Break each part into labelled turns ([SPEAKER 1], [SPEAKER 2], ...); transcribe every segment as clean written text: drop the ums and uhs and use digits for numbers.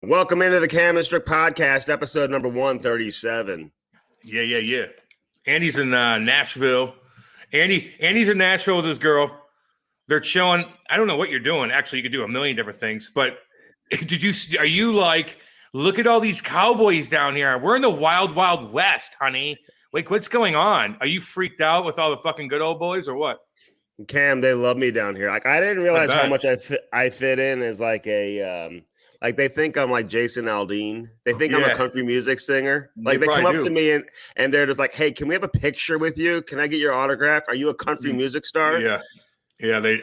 [SPEAKER 1] Welcome into the Cam Strick Podcast, episode number 137.
[SPEAKER 2] Yeah. Andy's in Nashville. Andy's in Nashville with his girl. They're chilling. I don't know what you're doing. Actually, you could do a million different things. But are you like, look at all these cowboys down here. We're in the wild, wild west, honey. Like, what's going on? Are you freaked out with all the fucking good old boys or what?
[SPEAKER 1] Cam, they love me down here. Like, I didn't realize how much I fit in as like a like they think I'm like Jason Aldean. They think I'm a country music singer. Like they come up to me and they're just like, "Hey, can we have a picture with you? Can I get your autograph? Are you a country music star?"
[SPEAKER 2] Yeah.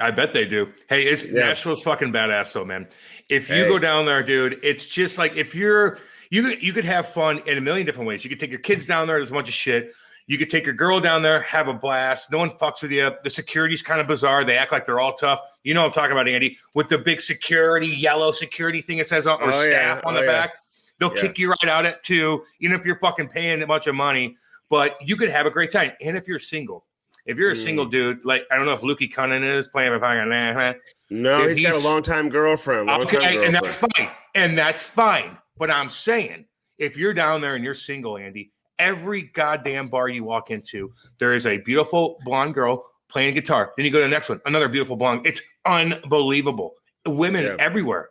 [SPEAKER 2] I bet they do. Hey, Nashville's fucking badass though, man. If you go down there, dude, it's just like if you could have fun in a million different ways. You could take your kids down there. There's a bunch of shit. You could take your girl down there, have a blast. No one fucks with you. The security's kind of bizarre. They act like they're all tough. You know what I'm talking about, Andy, with the big yellow security thing it says on staff on the back. They'll kick you right out at 2, even if you're fucking paying a bunch of money. But you could have a great time. And if you're single, if you're a single dude, like I don't know if Lukey Cunnin is playing if I can.
[SPEAKER 1] No, he's got a longtime girlfriend.
[SPEAKER 2] And that's fine. And that's fine. But I'm saying, if you're down there and you're single, Andy, every goddamn bar you walk into, there is a beautiful blonde girl playing guitar. Then you go to the next one, another beautiful blonde. It's unbelievable. Women everywhere.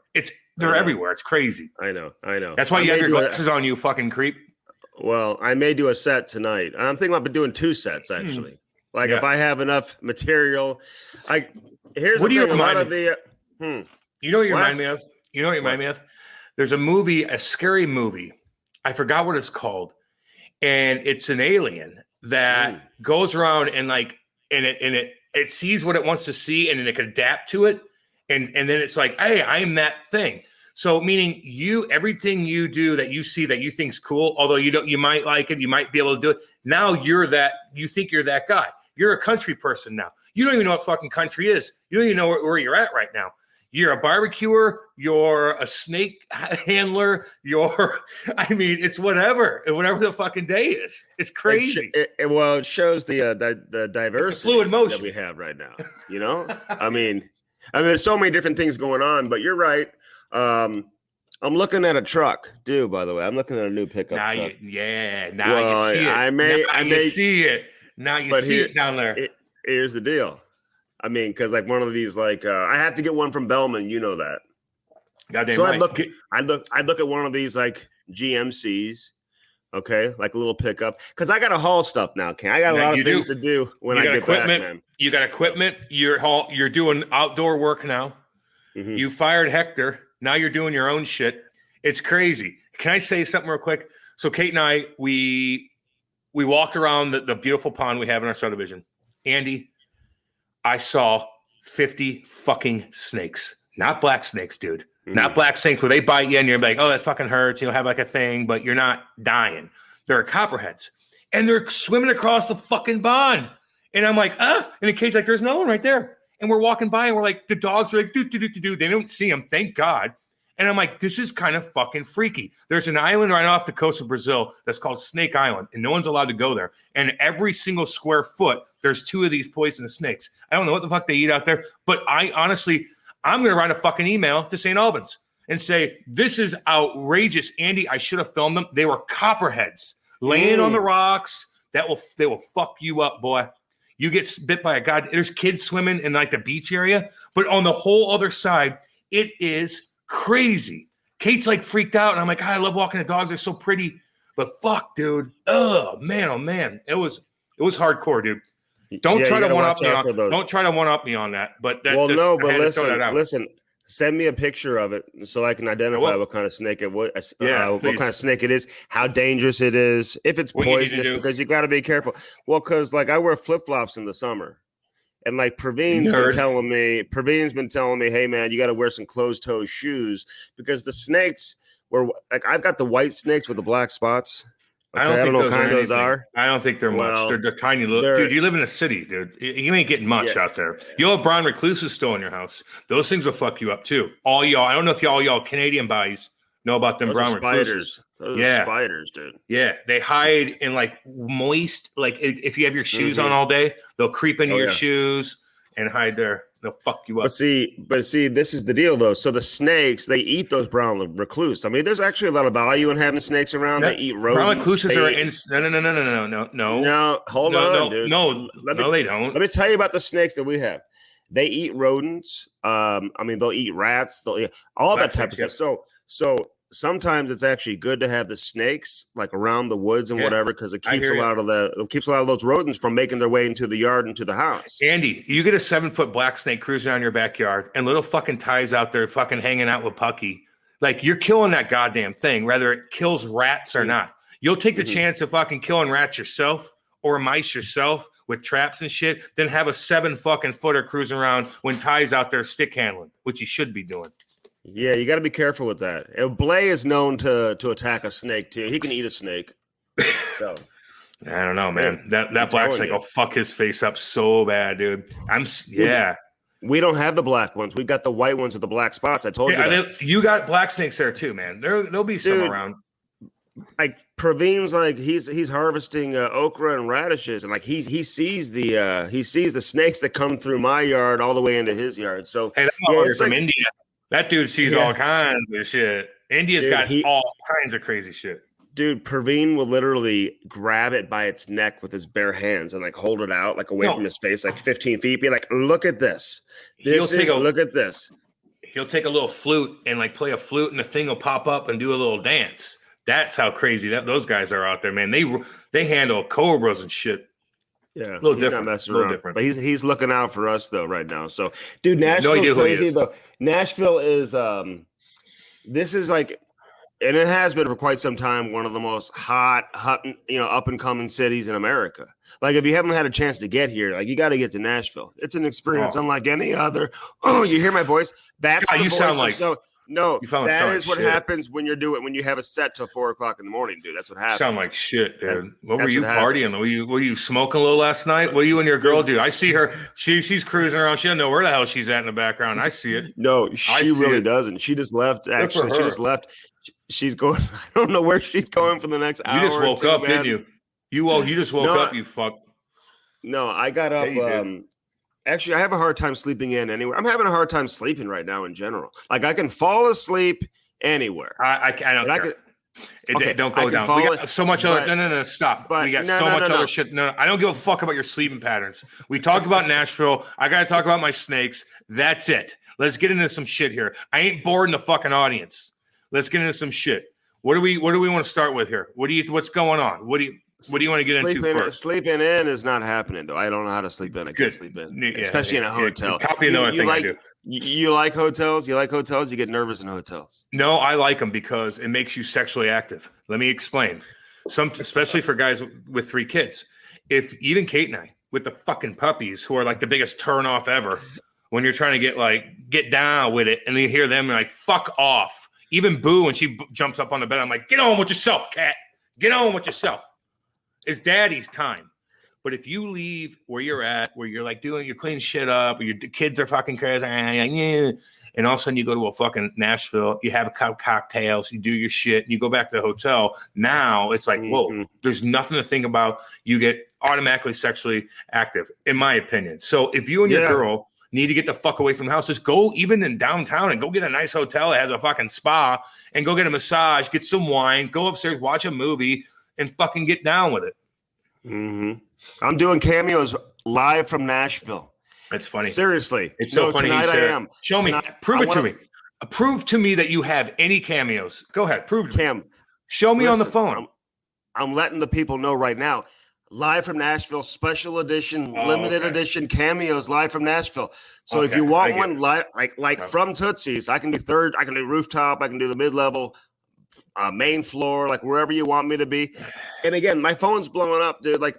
[SPEAKER 2] They're everywhere. It's crazy.
[SPEAKER 1] I know.
[SPEAKER 2] That's why you have your glasses on, you fucking creep.
[SPEAKER 1] Well, I may do a set tonight. I'm thinking about doing 2 sets actually. Like if I have enough material. Here's what the thing. A lot of the.
[SPEAKER 2] You know what you remind me of? You know what you remind me of? There's a movie, a scary movie. I forgot what it's called. And it's an alien that goes around and it sees what it wants to see and then it can adapt to it. And then it's like, hey, I'm that thing. So meaning everything you do that you see that you think's cool, although you might like it, you might be able to do it. Now you think you're that guy. You're a country person now. You don't even know what fucking country is. You don't even know where you're at right now. You're a barbecuer. You're a snake handler. It's whatever the fucking day is. It's crazy.
[SPEAKER 1] It shows the diversity
[SPEAKER 2] fluid motion
[SPEAKER 1] that we have right now. You know, I mean, there's so many different things going on. But you're right. I'm looking at a truck, dude. By the way, I'm looking at a new pickup truck.
[SPEAKER 2] You see it. Now you see it down there.
[SPEAKER 1] Here's the deal. I mean, because like one of these, I have to get one from Bellman. You know that.
[SPEAKER 2] Goddamn
[SPEAKER 1] so
[SPEAKER 2] right.
[SPEAKER 1] I look at one of these like GMCs, okay, like a little pickup, because I got to haul stuff now. I got a lot of things to do when I get back, man.
[SPEAKER 2] You got equipment. You're doing outdoor work now. Mm-hmm. You fired Hector. Now you're doing your own shit. It's crazy. Can I say something real quick? So Kate and I, we walked around the beautiful pond we have in our subdivision. Andy, I saw 50 fucking snakes. Not black snakes, dude. Mm-hmm. Not black snakes where they bite you and you're like, oh, that fucking hurts. You'll have like a thing, but you're not dying. There are copperheads. And they're swimming across the fucking pond. And I'm like, in the cage, like, there's no one right there. And we're walking by and we're like, the dogs are like, do. They don't see them, thank God. And I'm like, this is kind of fucking freaky. There's an island right off the coast of Brazil that's called Snake Island, and no one's allowed to go there. And every single square foot, there's 2 of these poisonous snakes. I don't know what the fuck they eat out there, but I'm going to write a fucking email to St. Albans and say, this is outrageous. Andy, I should have filmed them. They were copperheads laying on the rocks. They will fuck you up, boy. You get bit by there's kids swimming in like the beach area, but on the whole other side, it is crazy. Kate's like freaked out, and I'm like, I love walking the dogs. They're so pretty, but fuck, dude. Oh man. It was hardcore, dude. Don't try to one up me on. Don't try to one up me on that. But
[SPEAKER 1] listen. Send me a picture of it so I can identify what kind of snake what kind of snake it is, how dangerous it is, if it's poisonous, because you got to be careful. Well, because like I wear flip flops in the summer. And like Praveen's been telling me, hey man, you got to wear some closed toe shoes because the snakes were like, I've got the white snakes with the black spots. Okay? I don't know what kind those are.
[SPEAKER 2] I don't think they're much. They're tiny little. Dude, you live in a city, dude. You ain't getting much out there. You'll have brown recluses still in your house. Those things will fuck you up too. All y'all. I don't know if y'all Canadian guys know about them brown recluses.
[SPEAKER 1] Those are spiders, dude.
[SPEAKER 2] Yeah, they hide in like moist. Like if you have your shoes on all day, they'll creep into your shoes and hide there. They'll fuck you up.
[SPEAKER 1] But see, this is the deal though. So the snakes, they eat those brown recluse. I mean, there's actually a lot of value in having snakes around. They eat rodents.
[SPEAKER 2] Brown recluses are in. No.
[SPEAKER 1] No, hold on, dude.
[SPEAKER 2] No, they don't.
[SPEAKER 1] Let me tell you about the snakes that we have. They eat rodents. I mean, they'll eat rats. They'll eat all that type of stuff. So sometimes it's actually good to have the snakes like around the woods and whatever, because it keeps a lot of those rodents from making their way into the yard, into the house.
[SPEAKER 2] Andy, you get a 7-foot black snake cruising around your backyard and little fucking Ty's out there fucking hanging out with Pucky. Like, you're killing that goddamn thing, whether it kills rats or not. You'll take the chance of fucking killing rats yourself or mice yourself with traps and shit, then have a 7-fucking-footer cruising around when Ty's out there stick handling, which he should be doing.
[SPEAKER 1] Yeah, you got to be careful with that. And Blay is known to attack a snake too. He can eat a snake. So
[SPEAKER 2] I don't know, man. That black snake will fuck his face up so bad, dude.
[SPEAKER 1] We don't have the black ones. We got the white ones with the black spots. I told you that.
[SPEAKER 2] You got black snakes there too, man. There'll be some around.
[SPEAKER 1] Like Praveen's like he's harvesting okra and radishes, and like he sees the snakes that come through my yard all the way into his yard. So
[SPEAKER 2] hey, that's from India. That dude sees all kinds of shit. India's got all kinds of crazy shit.
[SPEAKER 1] Dude, Praveen will literally grab it by its neck with his bare hands and like hold it out like away from his face, like 15 feet. Be like, look at this. Look at this.
[SPEAKER 2] He'll take a little flute and like play a flute, and the thing will pop up and do a little dance. That's how crazy those guys are out there, man. They handle cobras and shit.
[SPEAKER 1] Yeah,
[SPEAKER 2] a little different.
[SPEAKER 1] But he's looking out for us though right now. So, dude, Nashville's crazy though. Nashville is this is like, and it has been for quite some time, one of the most hot, up and coming cities in America. Like, if you haven't had a chance to get here, like, you got to get to Nashville. It's an experience unlike any other. Oh, you hear my voice? That's
[SPEAKER 2] God,
[SPEAKER 1] the
[SPEAKER 2] you
[SPEAKER 1] voice.
[SPEAKER 2] Sound like.
[SPEAKER 1] No, that is what happens when you have a set till 4:00 in the morning, dude. That's what happens.
[SPEAKER 2] Sound like shit, dude. What were you partying? Were you smoking a little last night? What you and your girl do? I see her. She's cruising around. She doesn't know where the hell she's at in the background. I see it.
[SPEAKER 1] No, she really doesn't. She just left. Actually, she just left. She's going. I don't know where she's going for the next hour.
[SPEAKER 2] You just woke up, didn't you? You just woke up. You fuck.
[SPEAKER 1] No, I got up. Actually, I have a hard time sleeping in anywhere. I'm having a hard time sleeping right now in general. Like, I can fall asleep anywhere.
[SPEAKER 2] I don't care. Don't go down. We got so much other. No, stop. We got so much other shit. No, I don't give a fuck about your sleeping patterns. We talked about Nashville. I got to talk about my snakes. That's it. Let's get into some shit here. I ain't boring the fucking audience. Let's get into some shit. What do we want to start with here? What's going on? What do you want to get into first?
[SPEAKER 1] Sleeping in is not happening, though. I don't know how to sleep in. I can't sleep in, especially in a hotel.
[SPEAKER 2] Copy another thing I do.
[SPEAKER 1] You like hotels? You like hotels? You get nervous in hotels?
[SPEAKER 2] No, I like them because it makes you sexually active. Let me explain. Especially for guys with 3 kids. If even Kate and I, with the fucking puppies, who are like the biggest turn off ever, when you're trying to get down with it, and you hear them like, fuck off. Even Boo, when she jumps up on the bed, I'm like, get on with yourself, cat. Get on with yourself. It's daddy's time. But if you leave where you're at, where you're like you're cleaning shit up, or your kids are fucking crazy, and all of a sudden you go to a fucking Nashville, you have a couple cocktails, you do your shit, and you go back to the hotel. Now it's like, whoa, there's nothing to think about. You get automatically sexually active, in my opinion. So if you and your girl need to get the fuck away from the house, just go even in downtown and go get a nice hotel that has a fucking spa and go get a massage, get some wine, go upstairs, watch a movie, and fucking get down with it.
[SPEAKER 1] I'm doing cameos live from Nashville.
[SPEAKER 2] That's funny.
[SPEAKER 1] Seriously.
[SPEAKER 2] It's so funny.
[SPEAKER 1] Tonight I am.
[SPEAKER 2] Show me. Prove it to me. Prove to me that you have any cameos. Go ahead. Prove to me. Show me on the phone.
[SPEAKER 1] I'm letting the people know right now. Live from Nashville, special edition, limited edition cameos live from Nashville. So if you want one live, like from Tootsie's, I can do third, I can do rooftop, I can do the mid-level, main floor, like wherever you want me to be. And again, my phone's blowing up, dude. Like,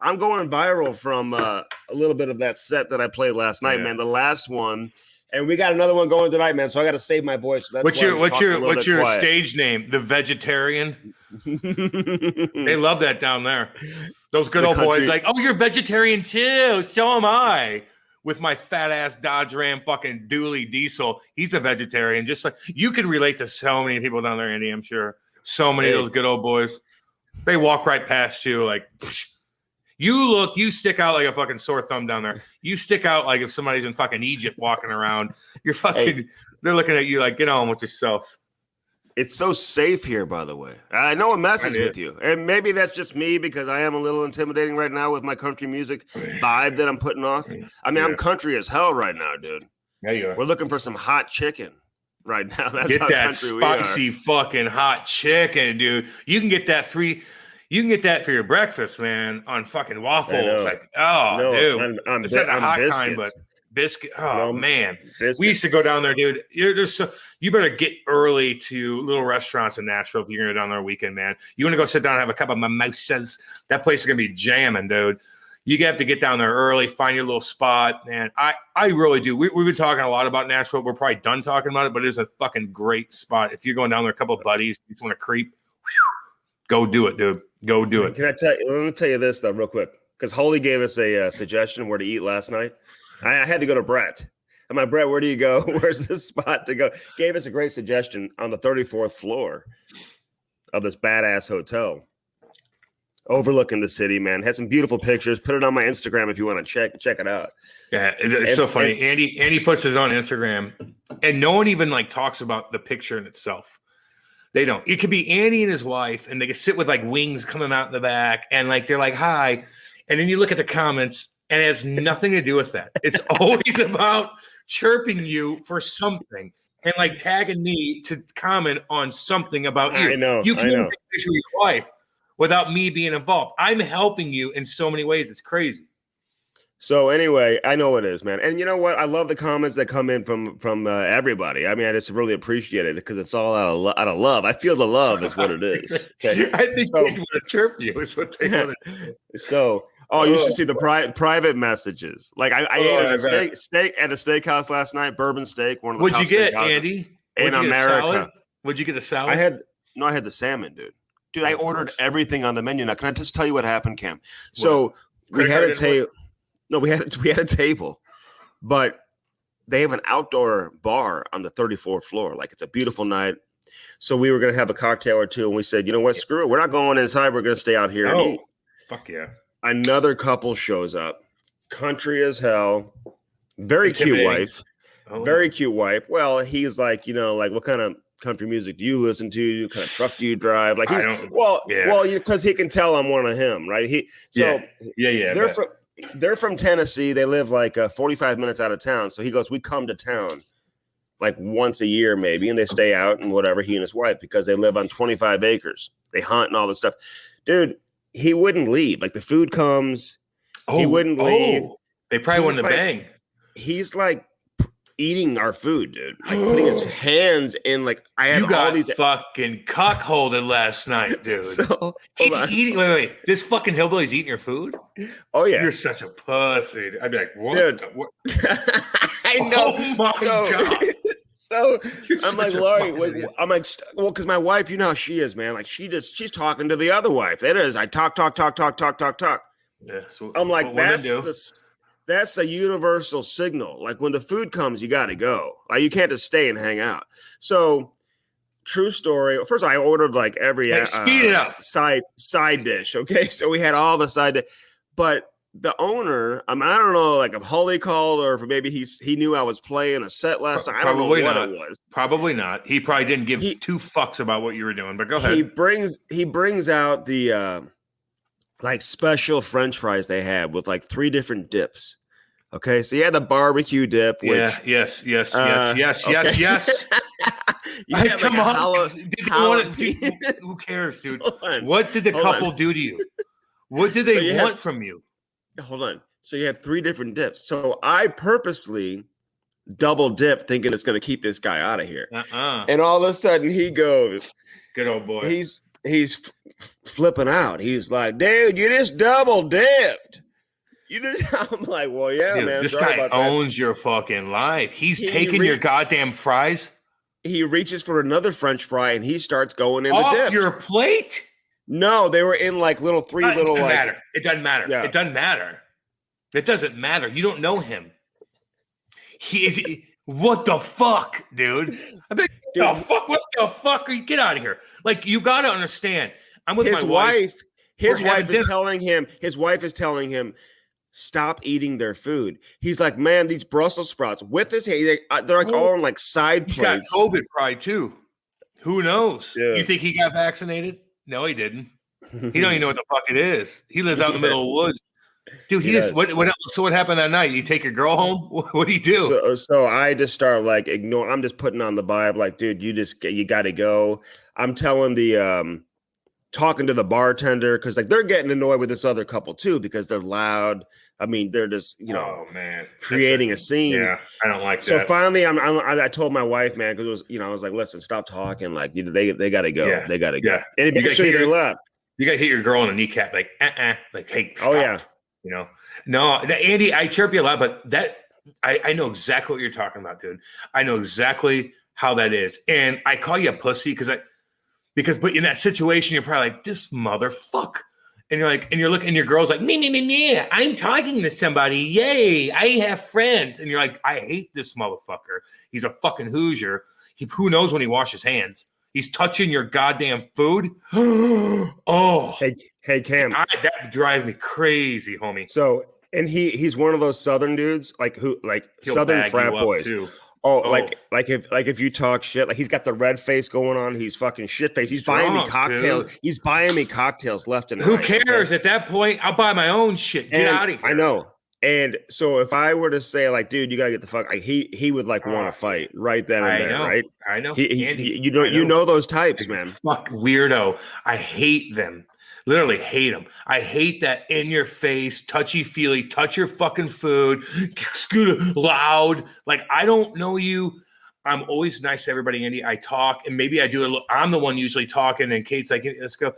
[SPEAKER 1] I'm going viral from a little bit of that set that I played last night, man. The last one, and we got another one going tonight, man. So I got to save my voice. So
[SPEAKER 2] what's your stage name? The Vegetarian. They love that down there. Those good old boys, like, oh, you're vegetarian too. So am I. With my fat ass Dodge Ram fucking dually diesel, he's a vegetarian. Just like you can relate to so many people down there, Andy. I'm sure so many of those good old boys. They walk right past you, like. Psh. You stick out like a fucking sore thumb down there. You stick out like if somebody's in fucking Egypt walking around. You're fucking, they're looking at you like, get on with yourself.
[SPEAKER 1] It's so safe here, by the way. I know it messes with you. And maybe that's just me because I am a little intimidating right now with my country music vibe that I'm putting off. I mean, I'm country as hell right now, dude.
[SPEAKER 2] Yeah, you are.
[SPEAKER 1] We're looking for some hot chicken right now. That's
[SPEAKER 2] get
[SPEAKER 1] how
[SPEAKER 2] that
[SPEAKER 1] country
[SPEAKER 2] spicy fucking hot chicken, dude. You can get that free. You can get that for your breakfast, man, on fucking waffles. Like, dude, it's not a hot kind, but biscuit. Oh man, biscuits. We used to go down there, dude. You better get early to little restaurants in Nashville if you're gonna go down there weekend, man. You want to go sit down and have a cup of mimosas? That place is gonna be jamming, dude. You have to get down there early, find your little spot, man. I really do. We've been talking a lot about Nashville. We're probably done talking about it, but it is a fucking great spot. If you're going down there, a couple of buddies, you just want to creep, go do it, dude. Go do it.
[SPEAKER 1] Can I tell you? Let me tell you this though, real quick, because Holy gave us a suggestion where to eat last night. I had to go to Brett. I'm like, Brett, where do you go? Where's the spot to go? Gave us a great suggestion on the 34th floor of this badass hotel, overlooking the city. Man, had some beautiful pictures. Put it on my Instagram if you want to check it out.
[SPEAKER 2] Yeah, it's so funny. Andy puts his on Instagram, and no one even like talks about the picture in itself. They don't. It could be Andy and his wife, and they could sit with like wings coming out in the back, and like they're like, hi. And then you look at the comments, and it has nothing to do with that. It's always about chirping you for something and like tagging me to comment on something about you.
[SPEAKER 1] I know.
[SPEAKER 2] You can't take a picture of your wife without me being involved. I'm helping you in so many ways. It's crazy.
[SPEAKER 1] So anyway, I know it is, man. And you know what? I love the comments that come in from everybody. I mean, I just really appreciate it because it's all out of love. I feel the love is what it is. Okay?
[SPEAKER 2] I think they want to chirp you is what they want to do.
[SPEAKER 1] So, you should see the private messages. Like I ate a steak at a steakhouse last night, bourbon steak. One of the
[SPEAKER 2] What'd you get, Andy?
[SPEAKER 1] In America.
[SPEAKER 2] Would you get a salad?
[SPEAKER 1] I had the salmon, dude. Dude, I ordered everything on the menu. Now, can I just tell you what happened, Cam? So we had a table. No, we had a table, but they have an outdoor bar on the 34th floor. Like it's a beautiful night. So we were going to have a cocktail or two. And we said, you know what? Screw it. We're not going inside. We're going to stay out here and eat.
[SPEAKER 2] Fuck yeah.
[SPEAKER 1] Another couple shows up. Country as hell. Very cute wife. Very cute wife. Well, he's like, like what kind of country music do you listen to? What kind of truck do you drive? Like he's because he can tell I'm one of him, right? They're from Tennessee. They live like 45 minutes out of town. So he goes, we come to town like once a year maybe, and they stay out and whatever, he and his wife, because they live on 25 acres. They hunt and all this stuff. Dude, he wouldn't leave. Like the food comes, he wouldn't leave.
[SPEAKER 2] They probably wanted to bang.
[SPEAKER 1] He's like eating our food, dude. Like putting his hands in. Like I had all these
[SPEAKER 2] fucking cuckolded last night, dude.
[SPEAKER 1] So,
[SPEAKER 2] he's eating. Wait. This fucking hillbilly's eating your food?
[SPEAKER 1] Oh yeah.
[SPEAKER 2] You're such a pussy. I'd be like, what?
[SPEAKER 1] Dude. I know.
[SPEAKER 2] Oh my god.
[SPEAKER 1] So I'm like, Laurie, I'm like, well, because my wife, you know how she is, man. Like she's talking to the other wife. It is. I talk.
[SPEAKER 2] Yeah. So
[SPEAKER 1] I'm like, that's a universal signal. Like when the food comes, you got to go. Like you can't just stay and hang out. So true story. First, I ordered like every
[SPEAKER 2] speed it up.
[SPEAKER 1] side dish. Okay, so we had all the side dish, but the owner, I don't know, like if Holly called or if maybe he knew I was playing a set last night. I don't know what it was.
[SPEAKER 2] Probably not. He probably didn't give two fucks about what you were doing. But go ahead.
[SPEAKER 1] He brings out the like special French fries they had with like 3 different dips. Okay, so you had the barbecue dip. Which,
[SPEAKER 2] yes. You
[SPEAKER 1] come on.
[SPEAKER 2] Who cares, dude? What did the couple do to you? What did they want from you?
[SPEAKER 1] Hold on. So you had 3 different dips. So I purposely double dip thinking it's going to keep this guy out of here. And all of a sudden he goes,
[SPEAKER 2] good old boy.
[SPEAKER 1] He's flipping out. He's like, dude, you just double dipped. I'm like, well, yeah, dude, man.
[SPEAKER 2] This guy owns your fucking life. He's taking your goddamn fries.
[SPEAKER 1] He reaches for another French fry and he starts going in
[SPEAKER 2] off
[SPEAKER 1] the dip.
[SPEAKER 2] Your plate?
[SPEAKER 1] No, they were in like little 3 little like.
[SPEAKER 2] It doesn't matter. Yeah. It doesn't matter. It doesn't matter. You don't know him. He is. What the fuck, dude? What the fuck? What the fuck? Get out of here! Like you got to understand. I'm with
[SPEAKER 1] his
[SPEAKER 2] my wife.
[SPEAKER 1] His wife is telling him, stop eating their food. He's like, man, these Brussels sprouts with his hair, they're like all on like side plates.
[SPEAKER 2] He's got COVID pride too. Who knows?
[SPEAKER 1] Yeah.
[SPEAKER 2] You think he got vaccinated? No, he didn't. He don't even know what the fuck it is. He lives out in the middle of the woods. Dude, so what happened that night? You take your girl home? What do you do?
[SPEAKER 1] So I just start like ignore. I'm just putting on the vibe like, dude, you got to go. I'm telling talking to the bartender because like they're getting annoyed with this other couple too because they're loud. I mean, they're just creating a scene.
[SPEAKER 2] Yeah, I don't like that.
[SPEAKER 1] So finally, I told my wife, man, because it was I was like, listen, stop talking. Like they got to go. Yeah. They got to go. Yeah. And eventually they left.
[SPEAKER 2] You got to hit your girl in the kneecap, like like hey. Stop.
[SPEAKER 1] Oh yeah.
[SPEAKER 2] No, Andy, I chirp you a lot, but that I know exactly what you're talking about, dude. I know exactly how that is, and I call you a pussy but in that situation, you're probably like this motherfucker. And you're like, and you're looking, and your girl's like, me. I'm talking to somebody. Yay, I have friends. And you're like, I hate this motherfucker. He's a fucking Hoosier. Who knows when he washes hands? He's touching your goddamn food. Oh,
[SPEAKER 1] hey, Cam.
[SPEAKER 2] That drives me crazy, homie.
[SPEAKER 1] So, and he's one of those Southern dudes, Southern frat boys. Too. Oh, like if you talk shit, like he's got the red face going on, he's fucking shit face. He's buying me cocktails. Dude. He's buying me cocktails left and right.
[SPEAKER 2] Who cares at that point? I'll buy my own shit. Get out of here.
[SPEAKER 1] I know. And so if I were to say like, dude, you gotta get the fuck, he would like want to fight right then and there, right?
[SPEAKER 2] I know.
[SPEAKER 1] Andy, you know those types, man.
[SPEAKER 2] Fuck weirdo. I hate them. Literally hate them. I hate that in your face, touchy feely, touch your fucking food, scooter loud. Like, I don't know you. I'm always nice to everybody, Andy. I talk, and maybe I do I'm the one usually talking, and Kate's like, let's go,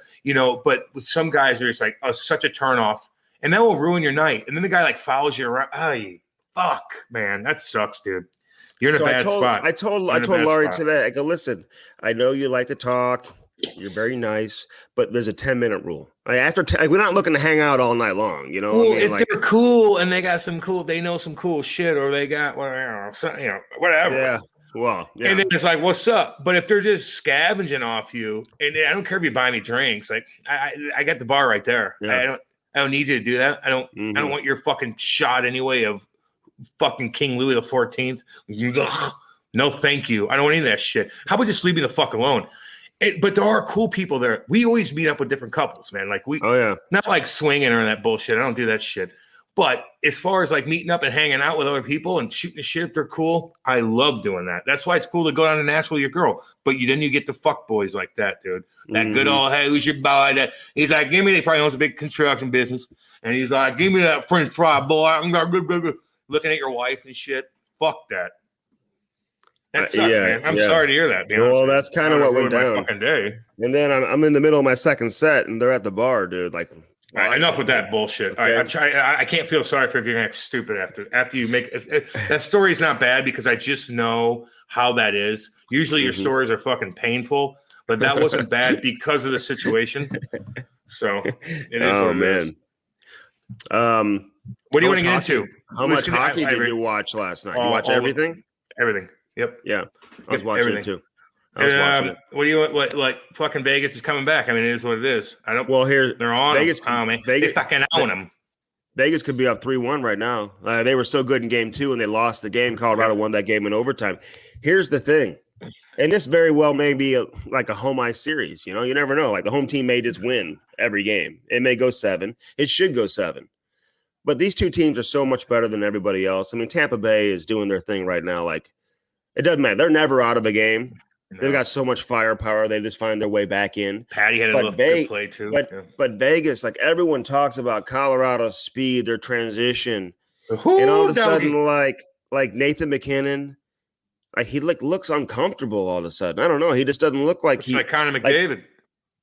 [SPEAKER 2] but with some guys, they're just like, such a turnoff, and that will ruin your night. And then the guy like follows you around. Oh, fuck, man. That sucks, dude. You're in a bad spot.
[SPEAKER 1] I told Laurie today, I go, listen, I know you like to talk. You're very nice, but there's a 10-minute rule. Like we're not looking to hang out all night long, you know.
[SPEAKER 2] Well, if they're cool and they got they know some cool shit, or they got whatever.
[SPEAKER 1] Yeah. Well, yeah.
[SPEAKER 2] And then it's like, what's up? But if they're just scavenging off you, and I don't care if you buy me drinks, like I got the bar right there. Yeah. I don't need you to do that. I don't want your fucking shot anyway of fucking King Louis the 14th. No, thank you. I don't want any of that shit. How about just leave me the fuck alone? But there are cool people there. We always meet up with different couples, man. Like not like swinging or that bullshit. I don't do that shit. But as far as like meeting up and hanging out with other people and shooting the shit, if they're cool. I love doing that. That's why it's cool to go down to Nashville with your girl. But then you get the fuck boys like that, dude. That good old, hey, who's your boy? That he's like, he probably owns a big construction business, and he's like, give me that French fry, boy. I'm looking at your wife and shit. Fuck that. That sucks, man. I'm sorry to hear that.
[SPEAKER 1] Well, that's kind of what went down. Fucking day. And then I'm in the middle of my second set, and they're at the bar, dude. Like,
[SPEAKER 2] all right, enough with that bullshit. Okay. I can't feel sorry for if you're gonna act stupid after you make that story's not bad because I just know how that is. Usually your stories are fucking painful, but that wasn't bad because of the situation. So it is.
[SPEAKER 1] Oh man.
[SPEAKER 2] What do you want to get into?
[SPEAKER 1] How much hockey did you watch last night? You watch everything?
[SPEAKER 2] Everything. Yep.
[SPEAKER 1] Yeah. I was watching it too. Watching it.
[SPEAKER 2] What do you what like fucking Vegas is coming back? I mean, it is what it is. I don't.
[SPEAKER 1] Well, here
[SPEAKER 2] they're on Vegas. They fucking own them.
[SPEAKER 1] Vegas could be up 3-1 right now. They were so good in game 2 and they lost the game. Colorado won that game in overtime. Here's the thing, and this very well may be like a home ice series. You know, you never know. Like the home team may just win every game. It may go 7. It should go 7. But these two teams are so much better than everybody else. I mean, Tampa Bay is doing their thing right now. Like, it doesn't matter. They're never out of a game. No. They've got so much firepower. They just find their way back in.
[SPEAKER 2] Patty had a good play, too.
[SPEAKER 1] But Vegas, like, everyone talks about Colorado's speed, their transition. And all of a sudden, like Nathan McKinnon, like, he looks uncomfortable all of a sudden. I don't know. He just doesn't look like
[SPEAKER 2] like Connor McDavid.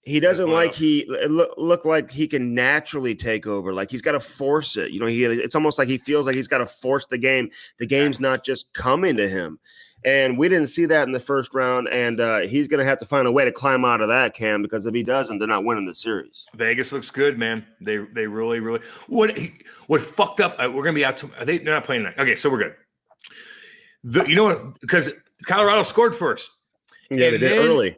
[SPEAKER 1] He doesn't look like he can naturally take over. Like he's got to force it. You know, it's almost like he feels like he's got to force the game. The game's not just coming to him. And we didn't see that in the first round. And he's going to have to find a way to climb out of that, Cam, because if he doesn't, they're not winning the series.
[SPEAKER 2] Vegas looks good, man. They really, really. What fucked up? We're going to be out. They're not playing tonight. Okay, so we're good. You know what? Because Colorado scored first.
[SPEAKER 1] Yeah, they did early.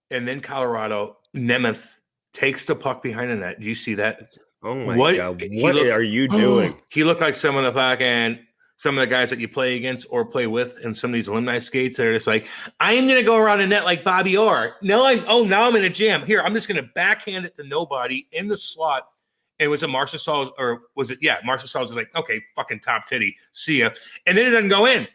[SPEAKER 2] And then Colorado, Nemeth takes the puck behind the net. Do you see that?
[SPEAKER 1] Oh my God. What are you doing?
[SPEAKER 2] He looked like some of the guys that you play against or play with in some of these alumni skates that are just like, I am going to go around the net like Bobby Orr. Now I'm in a jam. Here, I'm just going to backhand it to nobody in the slot. And was it Marcia Sauls or was it? Yeah, Marcia Sauls is like, okay, fucking top titty. See ya. And then it doesn't go in.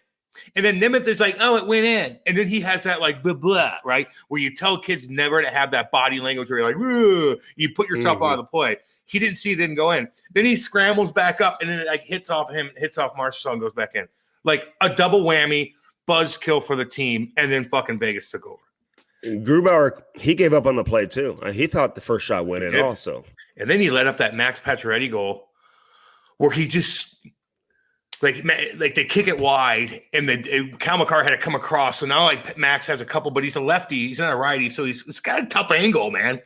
[SPEAKER 2] And then Nemeth is like, oh, it went in. And then he has that like blah, blah, right? Where you tell kids never to have that body language where you're like, you put yourself out of the play. He didn't see it didn't go in. Then he scrambles back up and then it like hits off Marshall and goes back in. Like a double whammy, buzz kill for the team. And then fucking Vegas took over.
[SPEAKER 1] Grubauer, he gave up on the play too. He thought the first shot went in also.
[SPEAKER 2] And then he let up that Max Pacioretty goal where he just – like they kick it wide, and Cal McCarr had to come across. So now like Max has a couple, but he's a lefty. He's not a righty, so it's got a tough angle, man.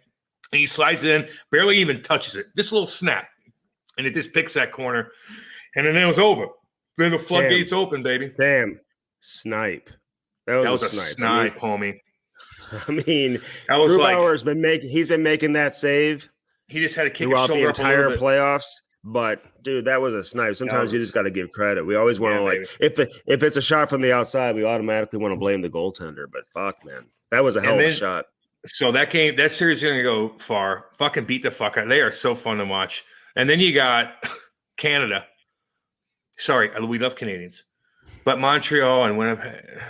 [SPEAKER 2] And he slides it in, barely even touches it. Just a little snap, and it just picks that corner, and then it was over. Then the floodgates open, baby.
[SPEAKER 1] Damn, snipe. That was a
[SPEAKER 2] snipe, homie.
[SPEAKER 1] I mean, Grubauer's been making that save.
[SPEAKER 2] He just had to kick
[SPEAKER 1] throughout
[SPEAKER 2] his
[SPEAKER 1] the entire playoffs. But dude, that was a snipe. Sometimes you just got to give credit. We always want to if it's a shot from the outside, we automatically want to blame the goaltender. But fuck, man, that was a hell of a shot.
[SPEAKER 2] So that series is going to go far. Fucking beat the fuck out. They are so fun to watch. And then you got Canada. Sorry, we love Canadians, but Montreal and Winnipeg.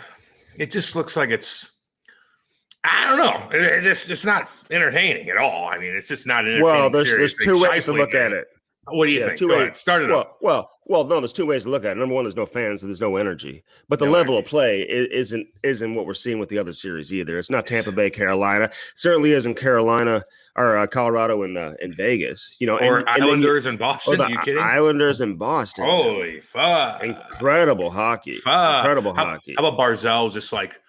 [SPEAKER 2] It just looks like it's. I don't know. It's not entertaining at all. I mean, it's just not entertaining.
[SPEAKER 1] Well, there's two ways to look at it.
[SPEAKER 2] What do you think? Go ahead. Start it up.
[SPEAKER 1] Well, no, there's two ways to look at it. Number one, there's no fans, so there's no energy. But the level of play isn't what we're seeing with the other series either. It's not Tampa Bay, Carolina. Certainly isn't Carolina or Colorado and Vegas. You know,
[SPEAKER 2] or Islanders in Boston. Are you kidding?
[SPEAKER 1] Islanders in Boston.
[SPEAKER 2] Holy fuck!
[SPEAKER 1] Incredible hockey. Incredible hockey.
[SPEAKER 2] How about Barzal? Just like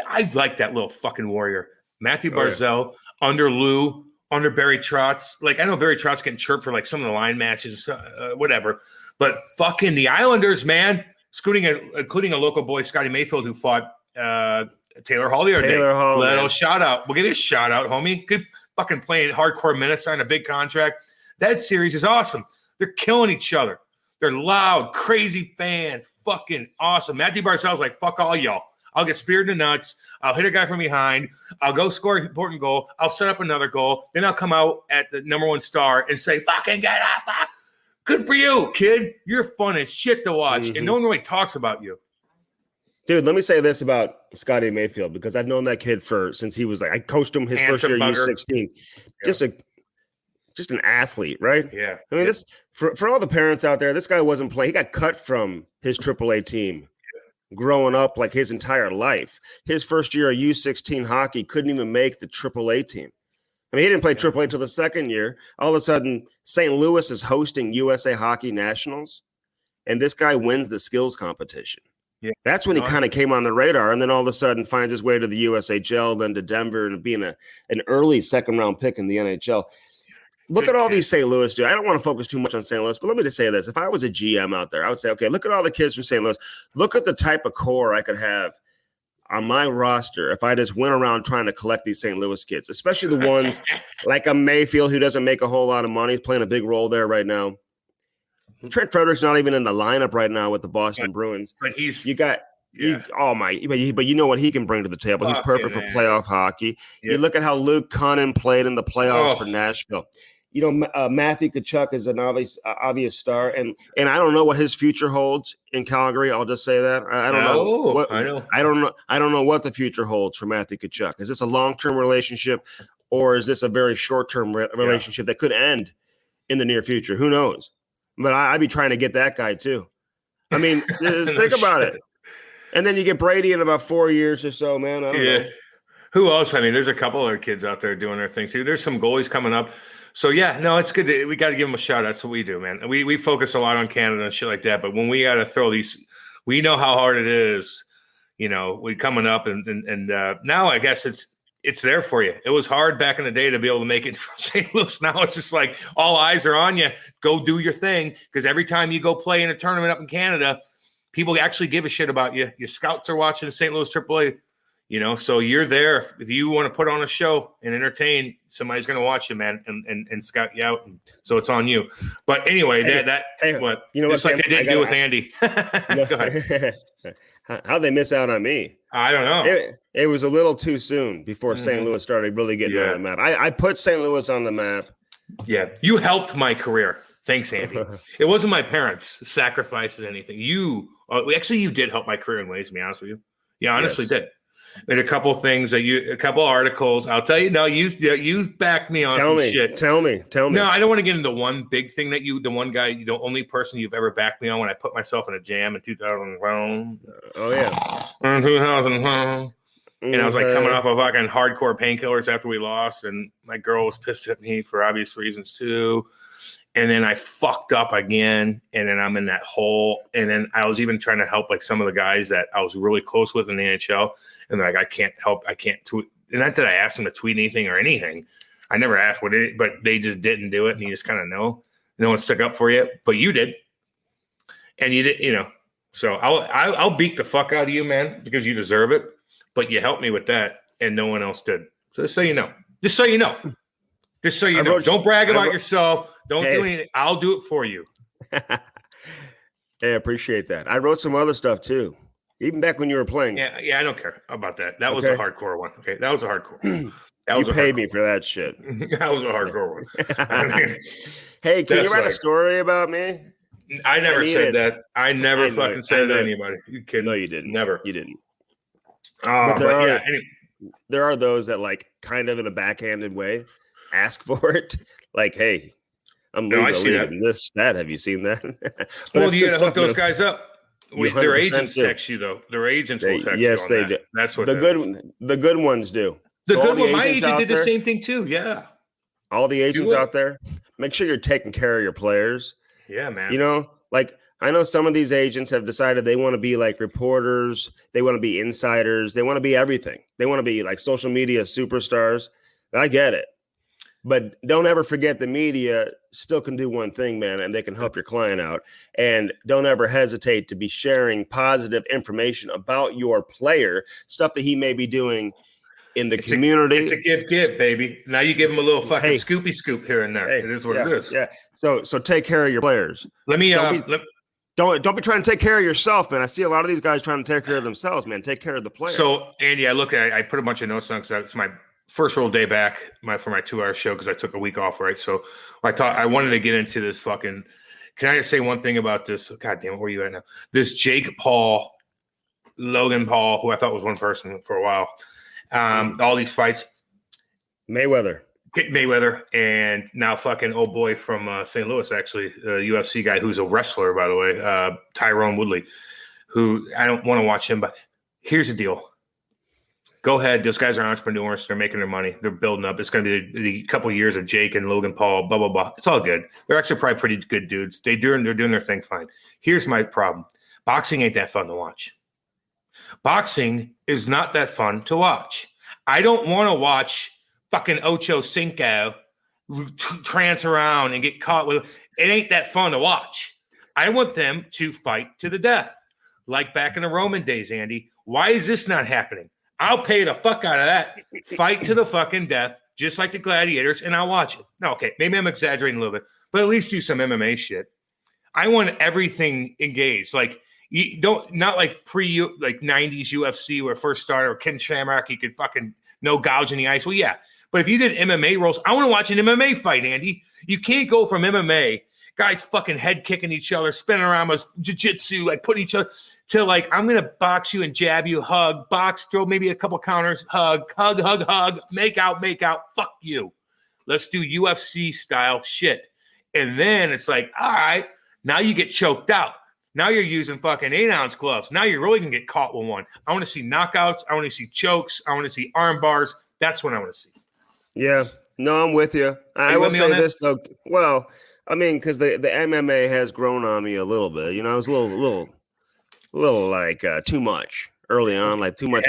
[SPEAKER 2] I like that little fucking warrior, Matthew Barzal under Lou. Under Barry Trotz. Like, I know Barry Trotz getting chirped for, like, some of the line matches, whatever. But fucking the Islanders, man, including a local boy, Scotty Mayfield, who fought Taylor Hall the other day. Little shout-out. We'll give you a shout-out, homie. Good fucking playing hardcore minutes, signing a big contract. That series is awesome. They're killing each other. They're loud, crazy fans. Fucking awesome. Matthew Barzal's like, fuck all y'all. I'll get speared in the nuts. I'll hit a guy from behind. I'll go score an important goal. I'll set up another goal. Then I'll come out at the number one star and say, fucking get up. Good for you, kid. You're fun as shit to watch. And no one really talks about you.
[SPEAKER 1] Dude, let me say this about Scotty Mayfield, because I've known that kid since he was like, I coached him his first year U16. Yeah. Just an athlete, right?
[SPEAKER 2] Yeah.
[SPEAKER 1] I mean, this for all the parents out there, this guy wasn't playing. He got cut from his AAA team. Growing up like his entire life. His first year of U16 hockey couldn't even make the AAA team. I mean, he didn't play AAA until the second year. All of a sudden, St. Louis is hosting USA Hockey Nationals, and this guy wins the skills competition. Yeah. That's when he kind of came on the radar, and then all of a sudden finds his way to the USHL, then to Denver, and being an early second-round pick in the NHL. Look at all these St. Louis dudes. I don't want to focus too much on St. Louis, but let me just say this. If I was a GM out there, I would say, okay, look at all the kids from St. Louis. Look at the type of core I could have on my roster if I just went around trying to collect these St. Louis kids, especially the ones like a Mayfield who doesn't make a whole lot of money. He's playing a big role there right now. Trent Frederick's not even in the lineup right now with the Boston Bruins.
[SPEAKER 2] But
[SPEAKER 1] but you know what he can bring to the table. He's perfect for playoff hockey. Yeah. You look at how Luke Cunnin played in the playoffs for Nashville. You know, Matthew Tkachuk is an obvious star, and I don't know what his future holds in Calgary. I'll just say that I don't know. I don't know what the future holds for Matthew Tkachuk. Is this a long-term relationship, or is this a very short-term relationship that could end in the near future? Who knows? But I'd be trying to get that guy too. I mean, just think about it. And then you get Brady in about 4 years or so, man. I don't know.
[SPEAKER 2] Who else? I mean, there's a couple other kids out there doing their thing too. There's some goalies coming up. So, it's good. We got to give them a shot. That's what we do, man. We focus a lot on Canada and shit like that. But when we got to throw these, we know how hard it is. You know, we coming up and now I guess it's there for you. It was hard back in the day to be able to make it from St. Louis. Now it's just like all eyes are on you. Go do your thing, because every time you go play in a tournament up in Canada, people actually give a shit about you. Your scouts are watching the St. Louis AAA. So you're there. If you want to put on a show and entertain, somebody's going to watch you, man, and scout you out. And so it's on you. But anyway, what? Just like they didn't do with Andy. Go ahead.
[SPEAKER 1] How'd they miss out on me?
[SPEAKER 2] I don't know.
[SPEAKER 1] It was a little too soon before St. Louis started really getting on the map. I put St. Louis on the map.
[SPEAKER 2] Yeah, you helped my career. Thanks, Andy. It wasn't my parents' sacrifices, anything. You did help my career in ways, to be honest with you. Yeah, honestly did. Made a couple things a couple articles. I'll tell you. No, you backed me on shit.
[SPEAKER 1] Tell me.
[SPEAKER 2] No, I don't want to get into one big thing that the one guy, the only person you've ever backed me on when I put myself in a jam in 2012.
[SPEAKER 1] Oh yeah,
[SPEAKER 2] in 2012. And I was like coming off of fucking hardcore painkillers after we lost, and my girl was pissed at me for obvious reasons too. And then I fucked up again, and then I'm in that hole. And then I was even trying to help like some of the guys that I was really close with in the NHL, and they're like, I can't help, I can't tweet. And not that I asked them to tweet anything or anything. I never asked but they just didn't do it, and you just kind of know. No one stuck up for you, but you did, and you did, So I'll beat the fuck out of you, man, because you deserve it. But you helped me with that, and no one else did. So just so you know. Don't brag about yourself. Don't do anything. I'll do it for you.
[SPEAKER 1] Hey, I appreciate that. I wrote some other stuff too, even back when you were playing.
[SPEAKER 2] Yeah, I don't care about that. That was a hardcore one. Okay, that was a hardcore one.
[SPEAKER 1] You paid me for that shit.
[SPEAKER 2] That was a hardcore one.
[SPEAKER 1] Hey, can you write a story about me?
[SPEAKER 2] I never said that. I never fucking said it to anybody. You kidding?
[SPEAKER 1] No, you didn't.
[SPEAKER 2] Never.
[SPEAKER 1] You didn't.
[SPEAKER 2] But
[SPEAKER 1] there are those that like kind of in a backhanded way ask for it. Like, hey, I'm leaving this, that. Have you seen that?
[SPEAKER 2] Well, you got to hook those guys up. Their agents text you, though. Their agents will text you.
[SPEAKER 1] Yes, they do.
[SPEAKER 2] That's what
[SPEAKER 1] the good ones do.
[SPEAKER 2] My agent did the same thing too. Yeah.
[SPEAKER 1] All the agents out there, make sure you're taking care of your players.
[SPEAKER 2] Yeah, man.
[SPEAKER 1] Like I know some of these agents have decided they want to be like reporters. They want to be insiders. They want to be everything. They want to be like social media superstars. I get it. But don't ever forget the media still can do one thing, man, and they can help your client out. And don't ever hesitate to be sharing positive information about your player, stuff that he may be doing in the community.
[SPEAKER 2] It's a give, baby. Now you give him a little fucking scoopy scoop here and there. It is what it is.
[SPEAKER 1] Yeah. So take care of your players.
[SPEAKER 2] Let me
[SPEAKER 1] don't be trying to take care of yourself, man. I see a lot of these guys trying to take care of themselves, man. Take care of the player.
[SPEAKER 2] So Andy, I put a bunch of notes on because that's my first real day back for my 2-hour show because I took a week off, right? So I wanted to get into this fucking. Can I say one thing about this? God damn it, where are you at now? This Jake Paul, Logan Paul, who I thought was one person for a while. All these fights.
[SPEAKER 1] Mayweather,
[SPEAKER 2] and now fucking old boy from St. Louis, actually, a UFC guy who's a wrestler, by the way, Tyrone Woodley, who I don't want to watch him, but here's the deal. Go ahead. Those guys are entrepreneurs. They're making their money. They're building up. It's going to be the couple of years of Jake and Logan Paul, blah, blah, blah. It's all good. They're actually probably pretty good dudes. They're doing their thing fine. Here's my problem. Boxing ain't that fun to watch. Boxing is not that fun to watch. I don't want to watch fucking Ocho Cinco trance around and get caught with it. Ain't that fun to watch. I want them to fight to the death, like back in the Roman days, Andy. Why is this not happening? I'll pay the fuck out of that. Fight to the fucking death, just like the gladiators, and I'll watch it. No, okay, maybe I'm exaggerating a little bit, but at least do some MMA shit. I want everything engaged. Like you don't, not like like 90s UFC where first started or Ken Shamrock, you could fucking no gouge in the ice. Well, yeah. But if you did MMA rolls, I want to watch an MMA fight, Andy. You can't go from MMA, guys fucking head kicking each other, spinning around with jiu-jitsu, like putting each other to like, I'm going to box you and jab you, hug, box, throw maybe a couple counters, hug, make out, fuck you. Let's do UFC style shit. And then it's like, all right, now you get choked out. Now you're using fucking 8-ounce gloves. Now you're really going to get caught with one. I want to see knockouts. I want to see chokes. I want to see arm bars. That's what I want to see.
[SPEAKER 1] Yeah. No, I'm with you. I will say this, though. Well, I mean, because the MMA has grown on me a little bit. You know, it was a little like too much early on, like too much,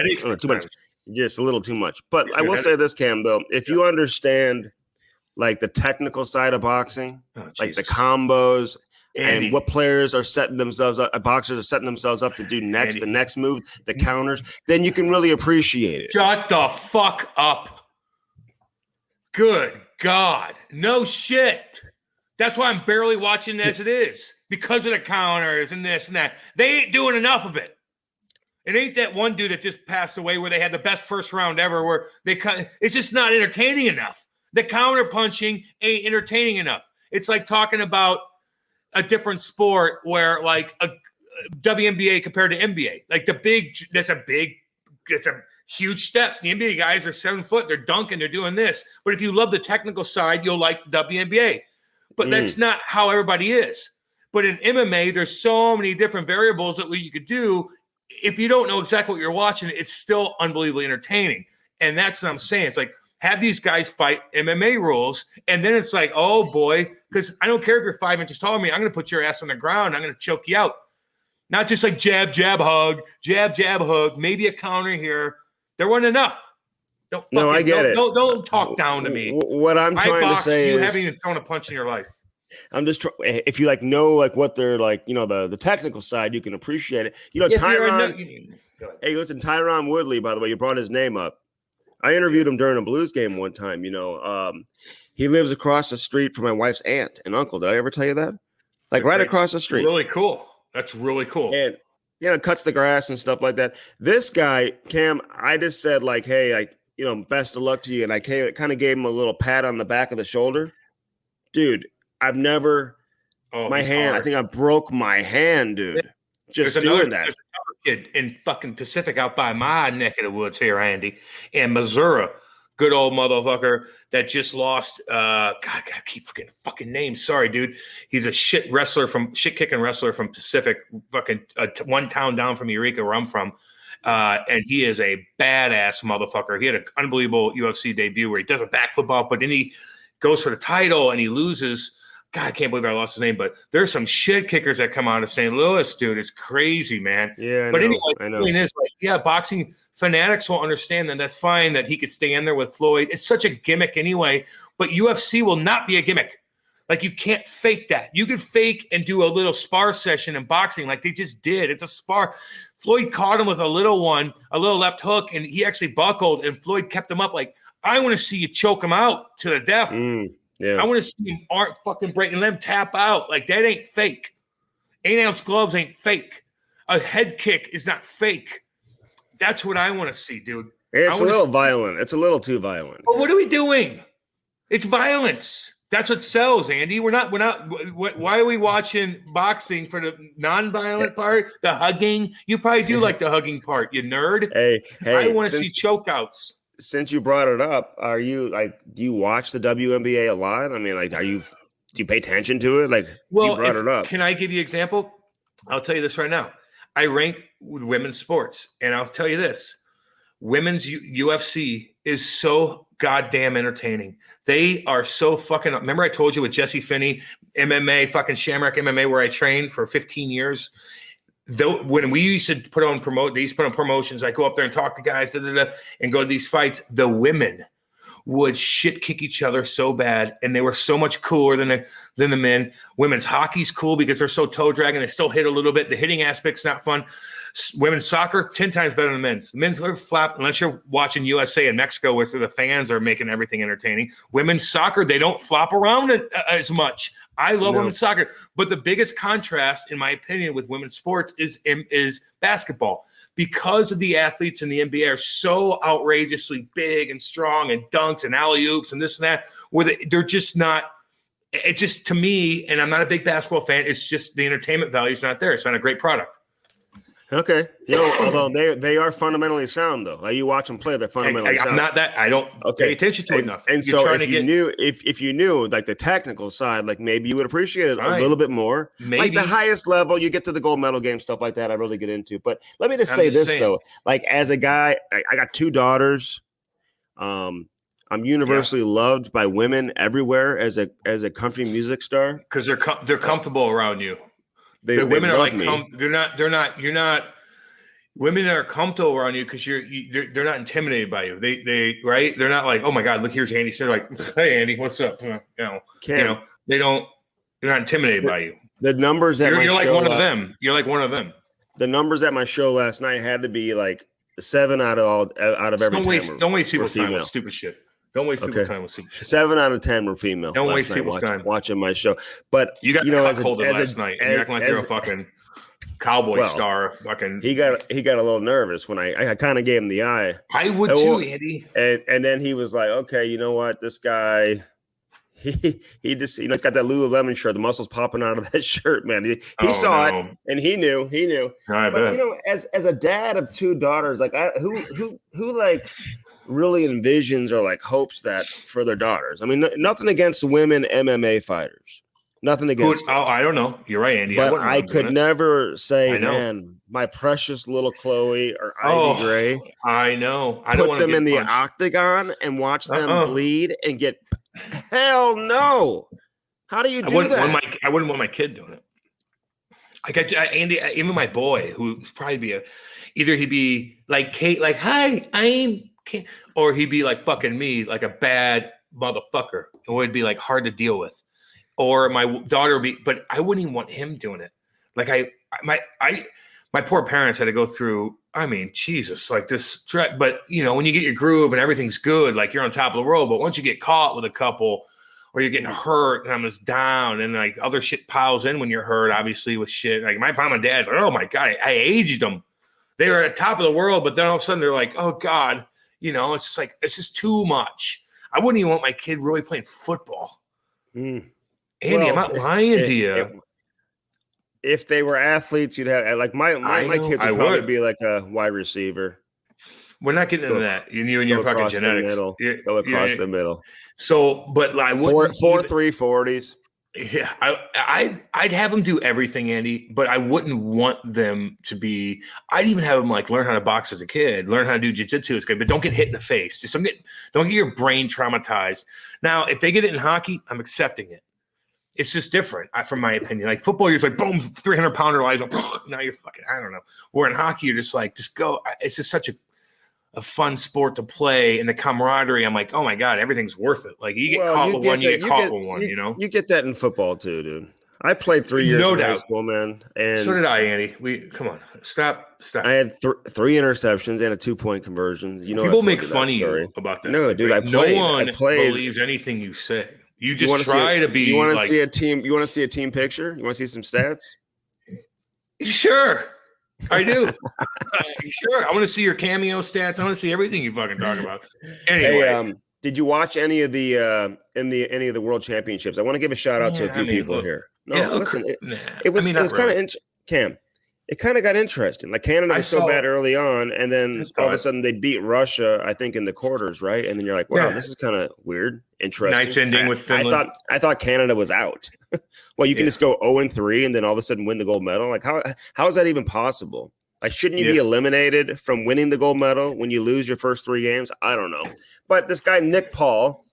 [SPEAKER 1] just a little too much. But I will say this, Cam, though, if you understand like the technical side of boxing, like the combos, and what players are setting themselves up, boxers are setting themselves up to do next, the next move, the counters, then you can really appreciate it.
[SPEAKER 2] Shut the fuck up. Good God. No shit. That's why I'm barely watching as it is, because of the counters and this and that. They ain't doing enough of it. It ain't that one dude that just passed away where they had the best first round ever where it's just not entertaining enough. The counter punching ain't entertaining enough. It's like talking about a different sport where like a WNBA compared to NBA. Like that's a huge step. The NBA guys are 7 foot, they're dunking, they're doing this. But if you love the technical side, you'll like the WNBA. But that's not how everybody is. But in MMA, there's so many different variables that you could do. If you don't know exactly what you're watching, it's still unbelievably entertaining. And that's what I'm saying. It's like, have these guys fight MMA rules. And then it's like, oh boy, because I don't care if you're 5 inches taller than me. I'm going to put your ass on the ground. I'm going to choke you out. Not just like jab, jab, hug, jab, jab, hug, maybe a counter here. There wasn't enough.
[SPEAKER 1] I get it.
[SPEAKER 2] Don't talk down to me.
[SPEAKER 1] What I'm trying to say is,
[SPEAKER 2] you haven't even thrown a punch in your life.
[SPEAKER 1] I'm just if you know what they're like, the technical side, you can appreciate it. Tyron. Hey, listen, Tyron Woodley, by the way, you brought his name up. I interviewed him during a Blues game one time. He lives across the street from my wife's aunt and uncle. Did I ever tell you that? Like right across the street.
[SPEAKER 2] Really cool. That's really cool.
[SPEAKER 1] And cuts the grass and stuff like that. This guy, Cam, I just said like, hey, best of luck to you, and I kind of gave him a little pat on the back of the shoulder, dude. I've never my hand. Hard. I think I broke my hand, dude. Just doing that.
[SPEAKER 2] There's another kid in fucking Pacific out by my neck of the woods here, Andy, in Missouri. Good old motherfucker that just lost. God, I keep forgetting fucking names. Sorry, dude. He's a shit kicking wrestler from Pacific, fucking one town down from Eureka, where I'm from. And he is a badass motherfucker. He had an unbelievable UFC debut where he does a backflip off, but then he goes for the title and he loses. God, I can't believe I lost his name, but there's some shit kickers that come out of St. Louis, dude. It's crazy, man.
[SPEAKER 1] Yeah,
[SPEAKER 2] but anyway, the point is, boxing fanatics will understand that that's fine that he could stand there with Floyd. It's such a gimmick anyway, but UFC will not be a gimmick. Like, you can't fake that. You could fake and do a little spar session in boxing like they just did. It's a spar. Floyd caught him with a little left hook, and he actually buckled, and Floyd kept him up. Like, I want to see you choke him out to the death.
[SPEAKER 1] Yeah.
[SPEAKER 2] I want to see him fucking break and let him tap out. Like, that ain't fake. 8-ounce gloves ain't fake. A head kick is not fake. That's what I want to see, dude.
[SPEAKER 1] It's a little violent. It's a little too violent.
[SPEAKER 2] But what are we doing? It's violence. That's what sells, Andy. We're not. Why are we watching boxing for the non-violent part? The hugging. You probably do like the hugging part, you nerd.
[SPEAKER 1] Hey.
[SPEAKER 2] I want to see chokeouts.
[SPEAKER 1] Since you brought it up, are you do you watch the WNBA a lot? I mean, like, do you pay attention to it? Like, you brought it up.
[SPEAKER 2] Can I give you an example? I'll tell you this right now. I rank with women's sports, and I'll tell you this: women's UFC is so goddamn entertaining. They are so fucking. Remember, I told you with Jesse Finney, MMA, fucking Shamrock MMA, where I trained for 15 years. Though when we used to put on promotions, I go up there and talk to guys, and go to these fights. The women would shit kick each other so bad, and they were so much cooler than the men. Women's hockey's cool because they're so toe dragging. They still hit a little bit. The hitting aspect's not fun. Women's soccer 10 times better than men's. Men's are flap unless you're watching USA and Mexico, where the fans are making everything entertaining. Women's soccer, they don't flop around as much. I love women's soccer, but the biggest contrast, in my opinion, with women's sports is basketball, because of the athletes in the NBA are so outrageously big and strong and dunks and alley-oops and this and that, where they're just not. It's just, to me, and I'm not a big basketball fan, it's just the entertainment value is not there. It's not a great product.
[SPEAKER 1] Okay, although they are fundamentally sound, though. Like, you watch them play, they're fundamentally sound.
[SPEAKER 2] I'm not that. I don't pay attention to it enough.
[SPEAKER 1] And so if you knew like the technical side, like, maybe you would appreciate it a little bit more. Maybe. Like the highest level, you get to the gold medal game, stuff like that, I really get into. But let me just say this though: like, as a guy, I got 2 daughters. I'm universally loved by women everywhere as a country music star
[SPEAKER 2] because they're comfortable around you. The women are like you're not. Women are comfortable around you because they're not intimidated by you. They right. They're not like, oh my God, look, here's Andy. So they're like, hey Andy, what's up? They're not intimidated by you.
[SPEAKER 1] The numbers at
[SPEAKER 2] you're like one of them. You're like one of them.
[SPEAKER 1] The numbers at my show last night had to be like 7 out of every 10.
[SPEAKER 2] Don't waste people's time with stupid shit. Don't waste people's time with stupid shit.
[SPEAKER 1] 7 out of 10 were female.
[SPEAKER 2] Don't waste people's time
[SPEAKER 1] watching my show. But
[SPEAKER 2] you got cuckolded last night, and you're acting like you're a fucking cowboy star. Fucking
[SPEAKER 1] he got a little nervous when I kind of gave him the eye.
[SPEAKER 2] I would too, Andy.
[SPEAKER 1] And then he was like, okay, you know what, this guy. He just he's got that Lululemon shirt, the muscles popping out of that shirt, man. He saw it and he knew. But as a dad of 2 daughters, like who like really envisions or like hopes that for their daughters. I mean, nothing against women MMA fighters. Nothing against
[SPEAKER 2] them. I don't know. You're right, Andy.
[SPEAKER 1] But I could never say, man, my precious little Chloe or Ivy Gray.
[SPEAKER 2] I know. I don't
[SPEAKER 1] put them in the octagon and watch them bleed and get. Hell no! How do you do that?
[SPEAKER 2] I wouldn't want my kid doing it. Like Andy, even my boy, who's probably either he'd be like Kate, like hi, I'm Kate, or he'd be like fucking me, like a bad motherfucker. It would be like hard to deal with. Or my daughter would be, but I wouldn't even want him doing it. Like my poor parents had to go through. I mean, Jesus, like this. But when you get your groove and everything's good, like you're on top of the world. But once you get caught with a couple, or you're getting hurt and I'm just down, and like other shit piles in when you're hurt, obviously with shit. Like my mom and dad, like, oh my God, I aged them. They were at the top of the world, but then all of a sudden they're like, oh God, it's just like it's just too much. I wouldn't even want my kid really playing football. Andy, I'm not lying to you.
[SPEAKER 1] If they were athletes, you'd have like my kids would probably be like a wide receiver.
[SPEAKER 2] We're not getting into that. You and your fucking genetics.
[SPEAKER 1] Go across the middle.
[SPEAKER 2] So, but I wouldn't
[SPEAKER 1] 4.340s.
[SPEAKER 2] Yeah, I'd have them do everything, Andy, but I wouldn't want them to be. I'd even have them like learn how to box as a kid, learn how to do jiu-jitsu as a kid, but don't get hit in the face. Just don't get your brain traumatized. Now, if they get it in hockey, I'm accepting it. It's just different, from my opinion. Like football, you're just like, boom, 300-pounder lies. Now you're fucking, I don't know. Where in hockey, you're just like, just go. It's just such a fun sport to play, and the camaraderie. I'm like, oh my God, everything's worth it. Like you get caught with one, you get caught with one.
[SPEAKER 1] You get that in football too, dude. I played 3 years in high school, man. And
[SPEAKER 2] so did I, Andy. Come on, stop.
[SPEAKER 1] I had 3 interceptions and a 2-point conversion.
[SPEAKER 2] People make fun of you about that.
[SPEAKER 1] No, dude,
[SPEAKER 2] right? No one believes anything you say. You just try to be.
[SPEAKER 1] You want to see a team? You want to see a team picture? You want to see some stats?
[SPEAKER 2] Sure, I do. Sure, I want to see your cameo stats. I want to see everything you fucking talk about. Anyway,
[SPEAKER 1] hey, did you watch any of the any of the World Championships? I want to give a shout out to a few people here. No, listen, it was kind of Cam. It kind of got interesting. Like Canada was so bad early on, and then all of a sudden they beat Russia, I think, in the quarters, right? And then you're like, wow, this is kind of weird, interesting.
[SPEAKER 2] Nice ending with Finland.
[SPEAKER 1] I thought Canada was out. Well, you can just go 0-3 and then all of a sudden win the gold medal. Like how is that even possible? Like, shouldn't you be eliminated from winning the gold medal when you lose your first 3 games? I don't know. But this guy, Nick Paul,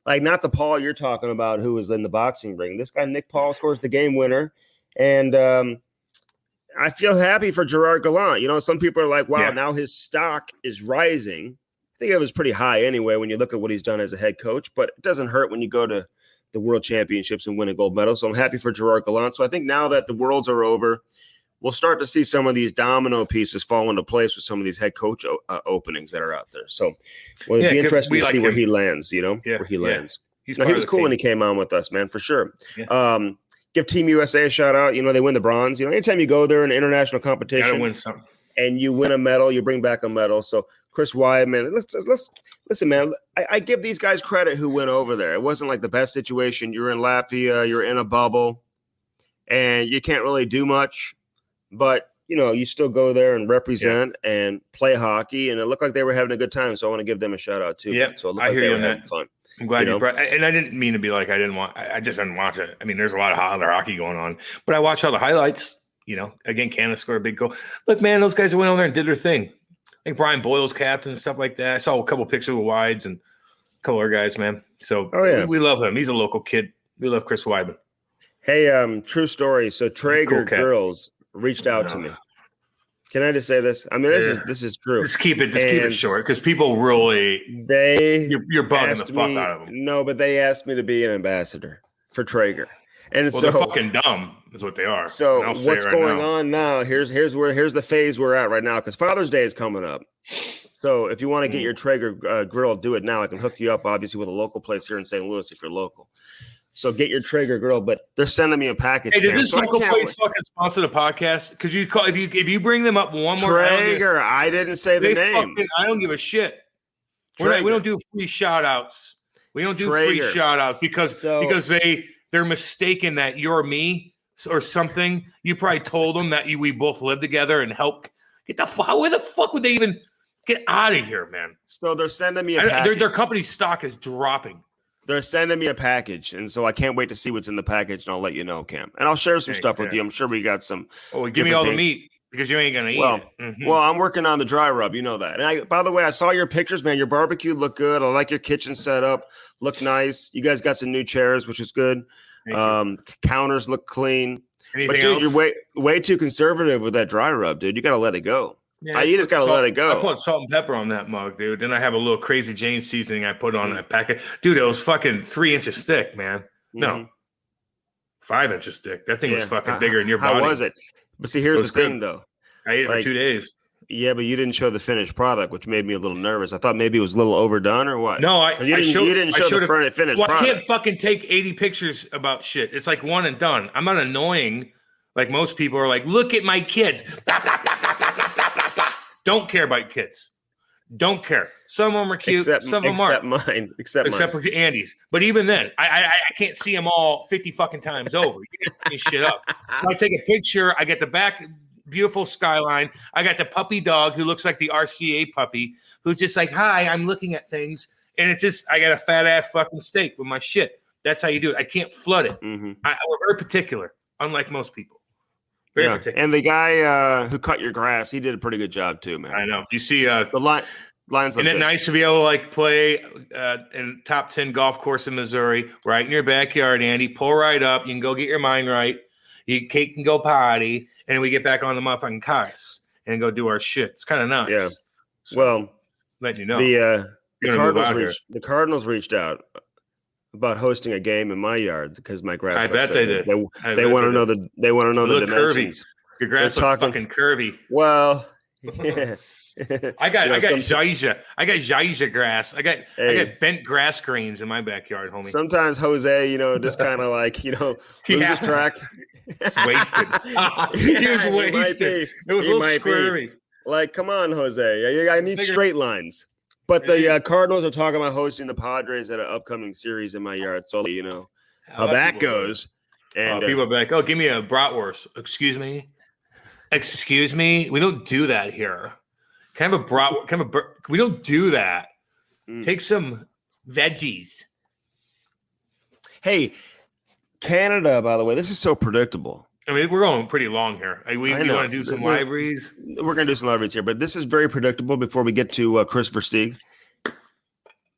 [SPEAKER 1] like not the Paul you're talking about who was in the boxing ring. This guy, Nick Paul, scores the game winner. And I feel happy for Gerard Gallant. Some people are like, wow, now his stock is rising. I think it was pretty high anyway when you look at what he's done as a head coach, but it doesn't hurt when you go to the World Championships and win a gold medal. So I'm happy for Gerard Gallant. So I think now that the Worlds are over, we'll start to see some of these domino pieces fall into place with some of these head coach openings that are out there. So it'll be interesting to see where he lands, where he lands. He was cool when he came on with us, man, for sure. Yeah. Give Team USA a shout out. They win the bronze. Anytime you go there in an international competition
[SPEAKER 2] win something.
[SPEAKER 1] And you win a medal, you bring back a medal. So Chris Weidman, let's listen, man. I give these guys credit who went over there. It wasn't like the best situation. You're in Latvia, you're in a bubble, and you can't really do much. But you still go there and represent and play hockey, and it looked like they were having a good time. So I want to give them a shout out too.
[SPEAKER 2] Yeah,
[SPEAKER 1] so
[SPEAKER 2] I hear you on that. Fun. I'm glad you brought, and I didn't mean to be like I just didn't watch it. I mean, there's a lot of other hockey going on, but I watched all the highlights. Again, Canada scored a big goal. Look, man, those guys went over there and did their thing. I think Brian Boyle's captain and stuff like that. I saw a couple pictures with Wides and a couple other guys, man. So we love him. He's a local kid. We love Chris Weidman.
[SPEAKER 1] Hey, true story. So Traeger girls reached out to me. Can I just say this? I mean, this is true.
[SPEAKER 2] Just keep it short because people really you're bugging the fuck out of them.
[SPEAKER 1] No, but they asked me to be an ambassador for Traeger. And
[SPEAKER 2] they're fucking dumb is what they are.
[SPEAKER 1] So what's going on now? Here's the phase we're at right now, because Father's Day is coming up. So if you want to get your Traeger grill, do it now. I can hook you up, obviously, with a local place here in St. Louis if you're local. So get your Traeger grill, but they're sending me a package.
[SPEAKER 2] Hey, did this local place fucking sponsor the podcast? Because if you bring them up one more time,
[SPEAKER 1] Traeger, I didn't say the name.
[SPEAKER 2] I don't give a shit. We don't do free shout outs. We don't do free shout outs because they're mistaken that you're me or something. You probably told them that we both live together and help. Get the fuck. Where the fuck would they even get out of here, man?
[SPEAKER 1] So they're sending me a package.
[SPEAKER 2] Their company's stock is dropping.
[SPEAKER 1] They're sending me a package, and so I can't wait to see what's in the package, and I'll let you know, Cam. And I'll share some stuff with you. I'm sure we got some.
[SPEAKER 2] Oh, give me all the meat because you ain't gonna eat it.
[SPEAKER 1] Mm-hmm. Well, I'm working on the dry rub. You know that. And by the way, I saw your pictures, man. Your barbecue looked good. I like your kitchen setup. Look nice. You guys got some new chairs, which is good. Counters look clean.
[SPEAKER 2] Anything
[SPEAKER 1] dude,
[SPEAKER 2] else?
[SPEAKER 1] You're way too conservative with that dry rub, dude. You got to let it go.
[SPEAKER 2] Yeah,
[SPEAKER 1] you just got to let it go.
[SPEAKER 2] I put salt and pepper on that mug, dude. Then I have a little Crazy Jane seasoning I put on that packet. Dude, it was fucking 3 inches thick, man. No, 5 inches thick. That thing was fucking bigger than your body.
[SPEAKER 1] How was it? But see, here's the thing, though.
[SPEAKER 2] I ate it for 2 days.
[SPEAKER 1] Yeah, but you didn't show the finished product, which made me a little nervous. I thought maybe it was a little overdone or what?
[SPEAKER 2] No,
[SPEAKER 1] you didn't show the finished product.
[SPEAKER 2] I can't fucking take 80 pictures about shit. It's like one and done. I'm not annoying like most people are like, look at my kids. Blah, blah, blah, blah, blah, blah, blah, blah. Don't care about kids. Don't care. Some of them are cute. Some of them aren't. Except for Andy's. But even then, I can't see them all 50 fucking times over. You can't this shit up. So I take a picture. I get the back, beautiful skyline. I got the puppy dog who looks like the RCA puppy, who's just like, hi, I'm looking at things. And it's just, I got a fat ass fucking steak with my shit. That's how you do it. I can't flood it.
[SPEAKER 1] Mm-hmm.
[SPEAKER 2] We're very particular, unlike most people. Very particular.
[SPEAKER 1] And the guy who cut your grass, he did a pretty good job too, man.
[SPEAKER 2] I know. You see,
[SPEAKER 1] the lines.
[SPEAKER 2] Isn't it nice to be able to like play in top 10 golf course in Missouri, right in your backyard, Andy? Pull right up. You can go get your mind right. Kate can go potty, and then we get back on the motherfucking cars and go do our shit. It's kind of nice.
[SPEAKER 1] Yeah.
[SPEAKER 2] So,
[SPEAKER 1] well,
[SPEAKER 2] letting you know,
[SPEAKER 1] the Cardinals reached out about hosting a game in my yard because my grass.
[SPEAKER 2] I bet they did.
[SPEAKER 1] They want to know the. They want to know the dimensions.
[SPEAKER 2] Curvy. Your grass looks fucking curvy.
[SPEAKER 1] Well, yeah.
[SPEAKER 2] I got Jaija grass. I got bent grass grains in my backyard, homie.
[SPEAKER 1] Sometimes Jose, just kind of like, loses track.
[SPEAKER 2] It's wasted. He was wasted. It was a little squirmy.
[SPEAKER 1] Like, come on, Jose. I need straight lines. But the Cardinals are talking about hosting the Padres at an upcoming series in my yard. So, how that goes. And
[SPEAKER 2] people are like, oh, give me a bratwurst. Excuse me. We don't do that here. Kind of a brat. We don't do that. Take some veggies.
[SPEAKER 1] Hey, Canada, by the way, this is so predictable.
[SPEAKER 2] I mean, we're going pretty long here. We want to do some live reads.
[SPEAKER 1] We're going to do some live reads here, but this is very predictable before we get to Kris Versteeg.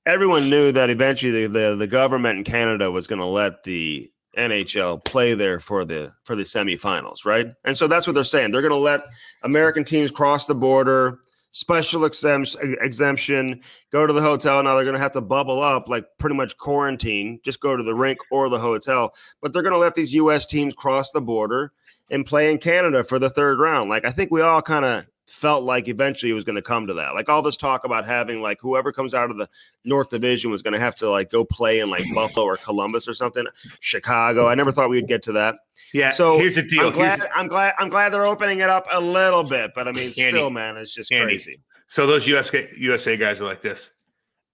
[SPEAKER 1] Everyone knew that eventually the government in Canada was going to let the NHL play there for the semifinals, right? And so that's what they're saying. They're going to let American teams cross the border, special exemption, go to the hotel. Now they're going to have to bubble up, like pretty much quarantine, just go to the rink or the hotel. But they're going to let these U.S. teams cross the border and play in Canada for the third round. Like, I think we all kind of felt like eventually it was going to come to that. Like, all this talk about having, like, whoever comes out of the North Division was going to have to, like, go play in, like, Buffalo or Columbus or something, Chicago. I never thought we'd get to that.
[SPEAKER 2] Yeah,
[SPEAKER 1] so
[SPEAKER 2] here's the deal.
[SPEAKER 1] I'm glad they're opening it up a little bit, but I mean, still, man, it's just crazy.
[SPEAKER 2] So those USA guys are like this.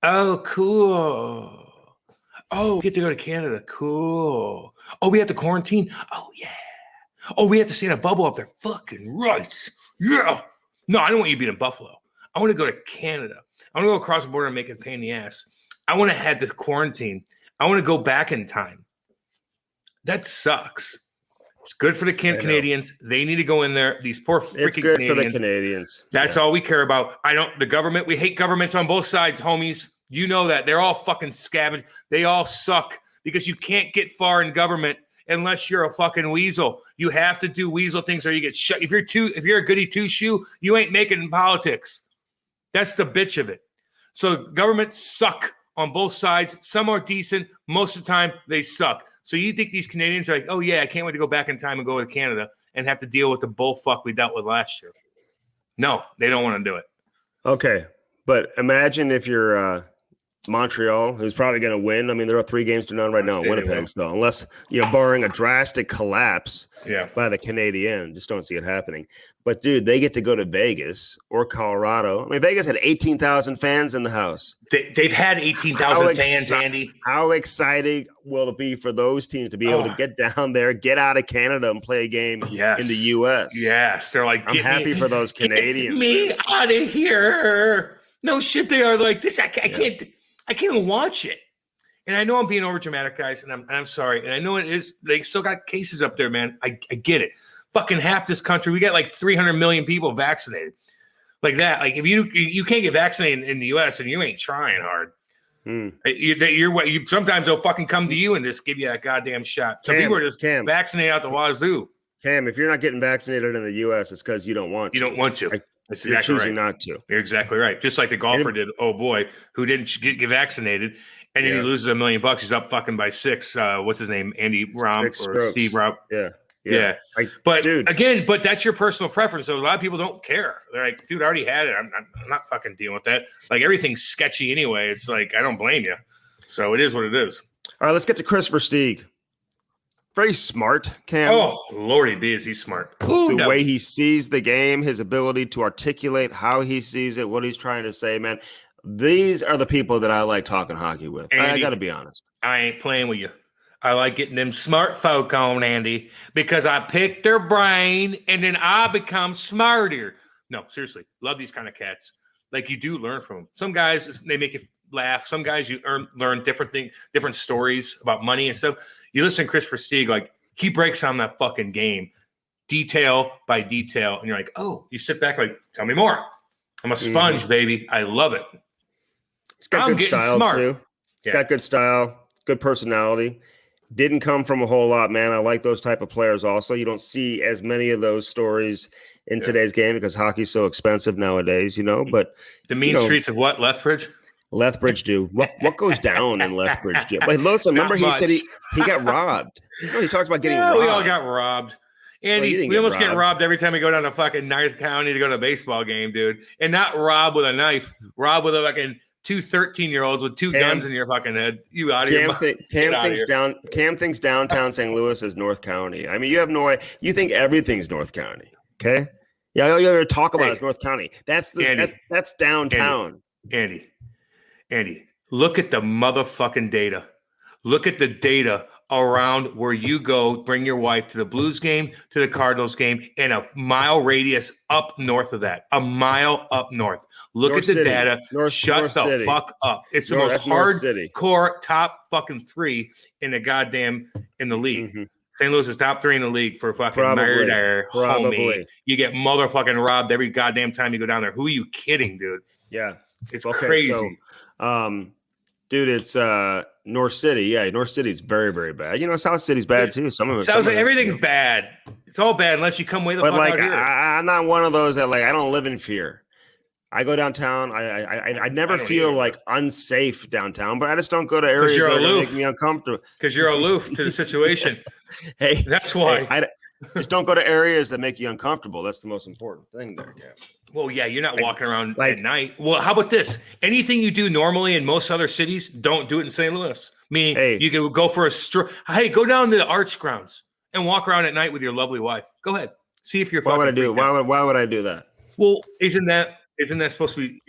[SPEAKER 2] Oh, cool. Oh, we get to go to Canada. Cool. Oh, we have to quarantine. Oh, yeah. Oh, we have to stay in a bubble up there. Fucking right. Yeah. No, I don't want you to be in Buffalo. I want to go to Canada. I want to go across the border and make it a pain in the ass. I want to have the quarantine. I want to go back in time. That sucks. It's good for the Canadians. They need to go in there. These poor freaking
[SPEAKER 1] It's good
[SPEAKER 2] Canadians.
[SPEAKER 1] for the Canadians.
[SPEAKER 2] That's all we care about. The government, we hate governments on both sides, homies. You know that. They're all fucking scavenged. They all suck because you can't get far in government unless you're a fucking weasel. You have to do weasel things or you get shut. If you're a goody two-shoe, you ain't making it in politics. That's the bitch of it. So governments suck on both sides. Some are decent. Most of the time, they suck. So you think these Canadians are like, oh, yeah, I can't wait to go back in time and go to Canada and have to deal with the bullfuck we dealt with last year. No, they don't want to do it.
[SPEAKER 1] Okay, but imagine if you're Montreal, who's probably going to win. I mean, there are 3-0 right now in Winnipeg, so unless, barring a drastic collapse by the Canadiens, just don't see it happening. But, dude, they get to go to Vegas or Colorado. I mean, Vegas had 18,000 fans in the house.
[SPEAKER 2] They've had 18,000 fans, Andy.
[SPEAKER 1] How exciting will it be for those teams to be able to get down there, get out of Canada, and play a game in the U.S.?
[SPEAKER 2] Yes. They're like,
[SPEAKER 1] I'm happy for those Canadians.
[SPEAKER 2] Get me out of here. No shit, they are like this. I can't even watch it. And I know I'm being over dramatic, guys, and I'm sorry. And I know it is. They still got cases up there, man. I get it. Fucking half this country, we got like 300 million people vaccinated. Like that. Like if you can't get vaccinated in the U.S. and you ain't trying hard. Sometimes they'll fucking come to you and just give you that goddamn shot. Some people are just vaccinated out the wazoo.
[SPEAKER 1] Cam, if you're not getting vaccinated in the U.S., it's because you don't want to.
[SPEAKER 2] You don't want to.
[SPEAKER 1] That's you're exactly choosing not to.
[SPEAKER 2] You're exactly right. Just like the golfer did, who didn't get vaccinated, and then he loses $1 million. He's up fucking by 6. What's his name? Andy Rom or Steve Rom. Yeah. But that's your personal preference. So a lot of people don't care. They're like, dude, I already had it. I'm not fucking dealing with that. Like everything's sketchy anyway. It's like I don't blame you. So it is what it is.
[SPEAKER 1] All right, let's get to Kris Versteeg. Very smart, Cam.
[SPEAKER 2] Oh, Lordy B, is he smart.
[SPEAKER 1] The way he sees the game, his ability to articulate how he sees it, what he's trying to say, man. These are the people that I like talking hockey with. Andy, I got to be honest.
[SPEAKER 2] I ain't playing with you. I like getting them smart folk on, Andy, because I pick their brain and then I become smarter. No, seriously. Love these kind of cats. Like you do learn from them. Some guys, they make you laugh. Some guys you learn different stories about money and stuff. You listen to Kris Versteeg, like he breaks down that fucking game detail by detail. And you're like, oh, you sit back like, tell me more. I'm a sponge, baby. I love it.
[SPEAKER 1] He's got good style too. He's got good style, good personality. Didn't come from a whole lot, man. I like those type of players also. You don't see as many of those stories in today's game because hockey's so expensive nowadays, but
[SPEAKER 2] the mean streets of what?
[SPEAKER 1] Lethbridge do. What goes down in Lethbridge do? But listen, remember he said he got robbed. He talks about getting robbed.
[SPEAKER 2] We all got robbed. Andy, we almost get robbed every time we go down to fucking Ninth County to go to a baseball game, dude. And not robbed with a knife, robbed with a fucking 2 13-year-olds with 2 guns in your fucking head. You out of here.
[SPEAKER 1] Cam thinks downtown St. Louis is North County. I mean, you have no idea. You think everything's North County, okay? Yeah, all you ever talk about is North County. That's downtown.
[SPEAKER 2] Andy, look at the motherfucking data. Look at the data around where you go, bring your wife to the Blues game, to the Cardinals game, and a mile radius up north of that. A mile up north. Look at the data. Shut the fuck up. It's the most hardcore top fucking 3 in the league. Mm-hmm. St. Louis is top 3 in the league for fucking murder, homie. You get motherfucking robbed every goddamn time you go down there. Who are you kidding, dude?
[SPEAKER 1] Yeah.
[SPEAKER 2] It's crazy.
[SPEAKER 1] So, dude, it's North City. Yeah, North City's very, very bad. South City's bad too. Some of it.
[SPEAKER 2] Sounds like everything's bad. It's all bad unless you come way the fuck out here.
[SPEAKER 1] I'm not one of those that I don't live in fear. I go downtown. I never feel unsafe downtown, but I just don't go to areas that make me uncomfortable.
[SPEAKER 2] Because you're aloof to the situation.
[SPEAKER 1] Hey,
[SPEAKER 2] that's why.
[SPEAKER 1] I just don't go to areas that make you uncomfortable. That's the most important thing there, Cap.
[SPEAKER 2] Well, yeah, you're not walking around at night. Well, how about this? Anything you do normally in most other cities, don't do it in St. Louis. Meaning you can go for a stroll. Hey, go down to the Arch grounds and walk around at night with your lovely wife. Go ahead. See if you're
[SPEAKER 1] Why would I do it? Why would I do that?
[SPEAKER 2] Well, isn't that supposed to be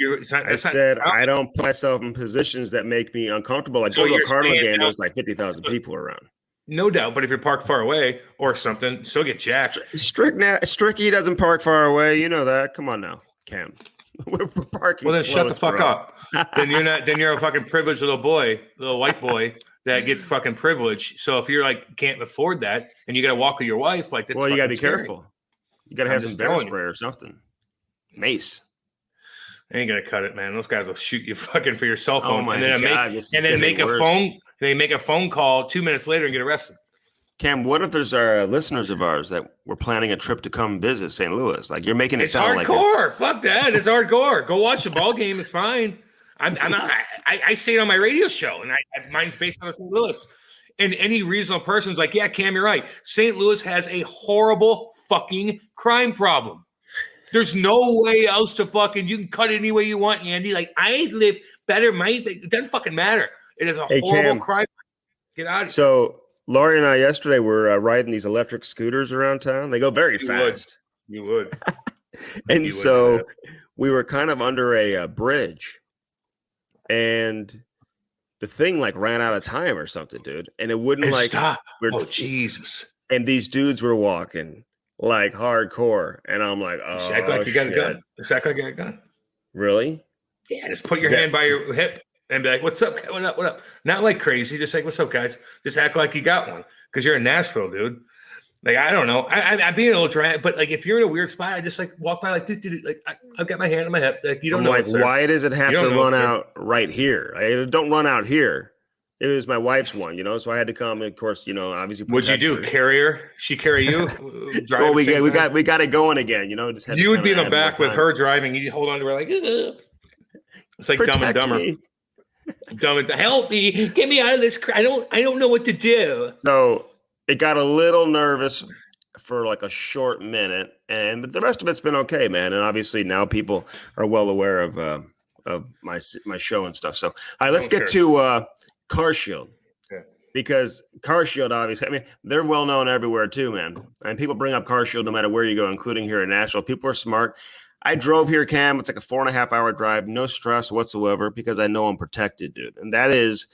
[SPEAKER 1] I don't put myself in positions that make me uncomfortable. Like go to a Cardinal game, there's 50,000 people around.
[SPEAKER 2] No doubt, but if you're parked far away or something, still get jacked.
[SPEAKER 1] Stricky doesn't park far away. You know that. Come on now, Cam. We're parking.
[SPEAKER 2] Well, then shut the fuck up. Then you're not. Then you're a fucking privileged little white boy that gets fucking privilege. So if you're can't afford that, and you got to walk with your wife, that's
[SPEAKER 1] you got to be careful. You got to have some bear spray or something. Mace.
[SPEAKER 2] I ain't gonna cut it, man. Those guys will shoot you fucking for your cell phone, and then make a phone. They make a phone call 2 minutes later and get arrested.
[SPEAKER 1] Cam, what if there's listeners of ours that were planning a trip to come visit St. Louis? You're making it sound
[SPEAKER 2] hardcore. Fuck that. It's hardcore. Go watch the ball game. It's fine. I say it on my radio show, and mine's based on St. Louis. And any reasonable person's like, yeah, Cam, you're right. St. Louis has a horrible fucking crime problem. There's no way else to fucking, you can cut it any way you want, Andy. Like, I live better. It doesn't fucking matter. It is a horrible crime. Get out of here.
[SPEAKER 1] So, Laurie and I yesterday were riding these electric scooters around town. They go very fast.
[SPEAKER 2] You would.
[SPEAKER 1] And so we were kind of under a bridge. And the thing like ran out of time or something, dude. And it wouldn't
[SPEAKER 2] stop. Oh, Jesus.
[SPEAKER 1] And these dudes were walking like hardcore. And I'm like, oh,
[SPEAKER 2] just act like you got a gun. Just act like you got a gun.
[SPEAKER 1] Really?
[SPEAKER 2] Yeah, just put your hand by your hip and be like, what's up? What up? What up? Not like crazy. Just like, what's up, guys? Just act like you got one. Because you're in Nashville, dude. Like, I don't know. I'm being a little dramatic, but like, if you're in a weird spot, I just like walk by, like, dude, like, I've got my hand on my hip. Like, you don't know.
[SPEAKER 1] Like, why does it have to run out right here? Don't run out here. It was my wife's one, so I had to come. And of course, obviously.
[SPEAKER 2] What'd you do? Carry her? She carry you?
[SPEAKER 1] Well, we got it going again. Just
[SPEAKER 2] you would be in the back with her driving. You hold on to her like, ugh. It's like Dumb and Dumber. Help me, get me out of this. I don't know what to do.
[SPEAKER 1] So it got a little nervous for like a short minute, but the rest of it's been okay, man. And obviously now people are well aware of my show and stuff. So all right, let's get to CarShield. Okay. Because CarShield, obviously, I mean, they're well known everywhere too, man. And people bring up CarShield no matter where you go, including here in Nashville. People are smart. I drove here, Cam. It's like a 4.5 hour drive, no stress whatsoever, because I know I'm protected, dude. And that is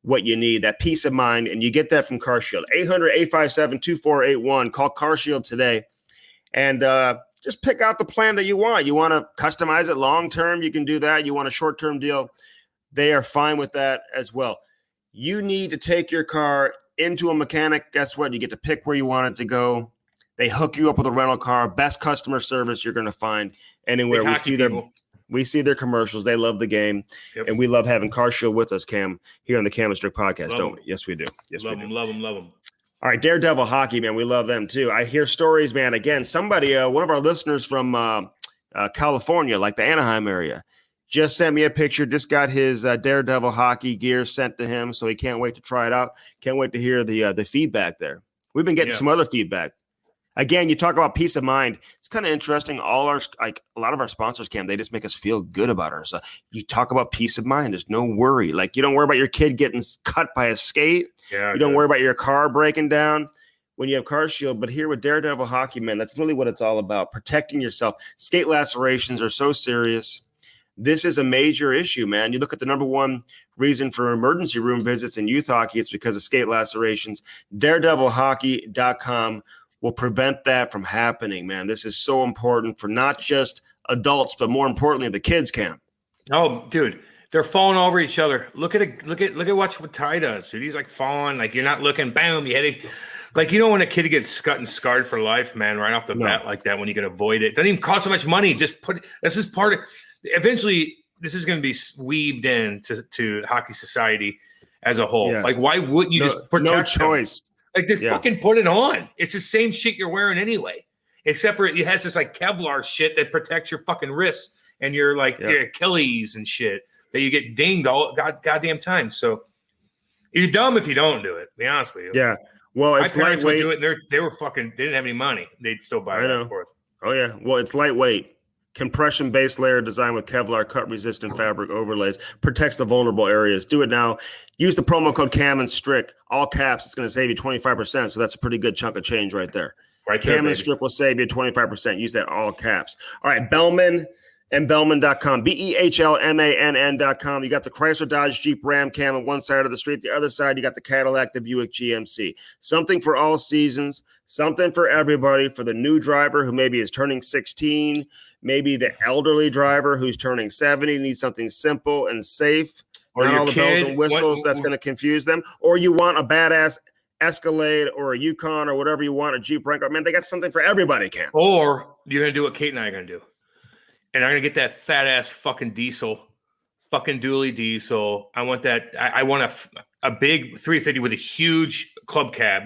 [SPEAKER 1] what you need, that peace of mind. And you get that from CarShield. 800-857-2481. Call CarShield today. And just pick out the plan that you want. You want to customize it long-term, you can do that. You want a short-term deal, they are fine with that as well. You need to take your car into a mechanic. Guess what? You get to pick where you want it to go. They hook you up with a rental car. Best customer service you're going to find anywhere. We see their commercials. They love the game. Yep. And we love having CarShield with us, Cam, here on the Cam Strick Podcast, don't we? Yes, we do. Yes, we do.
[SPEAKER 2] Love them.
[SPEAKER 1] All right, Daredevil Hockey, man. We love them, too. I hear stories, man. Again, somebody, one of our listeners from California, like the Anaheim area, just sent me a picture, just got his Daredevil Hockey gear sent to him, so he can't wait to try it out. Can't wait to hear the feedback there. We've been getting some other feedback. Again, you talk about peace of mind. It's kind of interesting. A lot of our sponsors, Cam, they just make us feel good about ourselves. You talk about peace of mind. There's no worry. Like, you don't worry about your kid getting cut by a skate. Yeah, you don't worry about your car breaking down when you have CarShield. But here with Daredevil Hockey, man, that's really what it's all about. Protecting yourself. Skate lacerations are so serious. This is a major issue, man. You look at the number one reason for emergency room visits in youth hockey. It's because of skate lacerations. DaredevilHockey.com will prevent that from happening, man. This is so important for not just adults, but more importantly, the kids, Cam.
[SPEAKER 2] Oh, dude, they're falling over each other. Look at what Ty does, dude. He's like falling, like you're not looking, bam, you hit it. Like, you don't want a kid to get cut and scarred for life, man, right off the bat like that when you can avoid it. Doesn't even cost so much money. Just this is part of, eventually, this is going to be weaved into hockey society as a whole. Yes. Like, why wouldn't you just protect
[SPEAKER 1] no choice?
[SPEAKER 2] Them? Like, just fucking put it on. It's the same shit you're wearing anyway, except for it has this like Kevlar shit that protects your fucking wrists and your your Achilles and shit that you get dinged all goddamn time. So you're dumb if you don't do it. To be honest with you.
[SPEAKER 1] Yeah. Well, it's lightweight.
[SPEAKER 2] Do it, they were fucking. They didn't have any money. They'd still buy it. Of course.
[SPEAKER 1] Oh yeah. Well, it's lightweight. Compression base layer designed with Kevlar cut resistant fabric overlays, protects the vulnerable areas. Do it now. Use the promo code Cam Strick, all caps. It's going to save you 25%. So that's a pretty good chunk of change right there. Right, Cam Strick will save you 25%. Use that all caps. All right, Bellman and Bellman.com, BEHLMANN.com. You got the Chrysler, Dodge, Jeep, Ram, Cam on one side of the street. The other side, you got the Cadillac, the Buick, GMC. Something for all seasons. Something for everybody. For the new driver who maybe is turning 16. Maybe the elderly driver who's turning 70 needs something simple and safe. Or not all the bells and whistles that's going to confuse them. Or you want a badass Escalade or a Yukon or whatever you want, a Jeep Wrangler. Man, they got something for everybody, Cam.
[SPEAKER 2] Or you're going to do what Kate and I are going to do. And I'm going to get that fat-ass fucking diesel, fucking dually diesel. I want that. I want a big 350 with a huge club cab.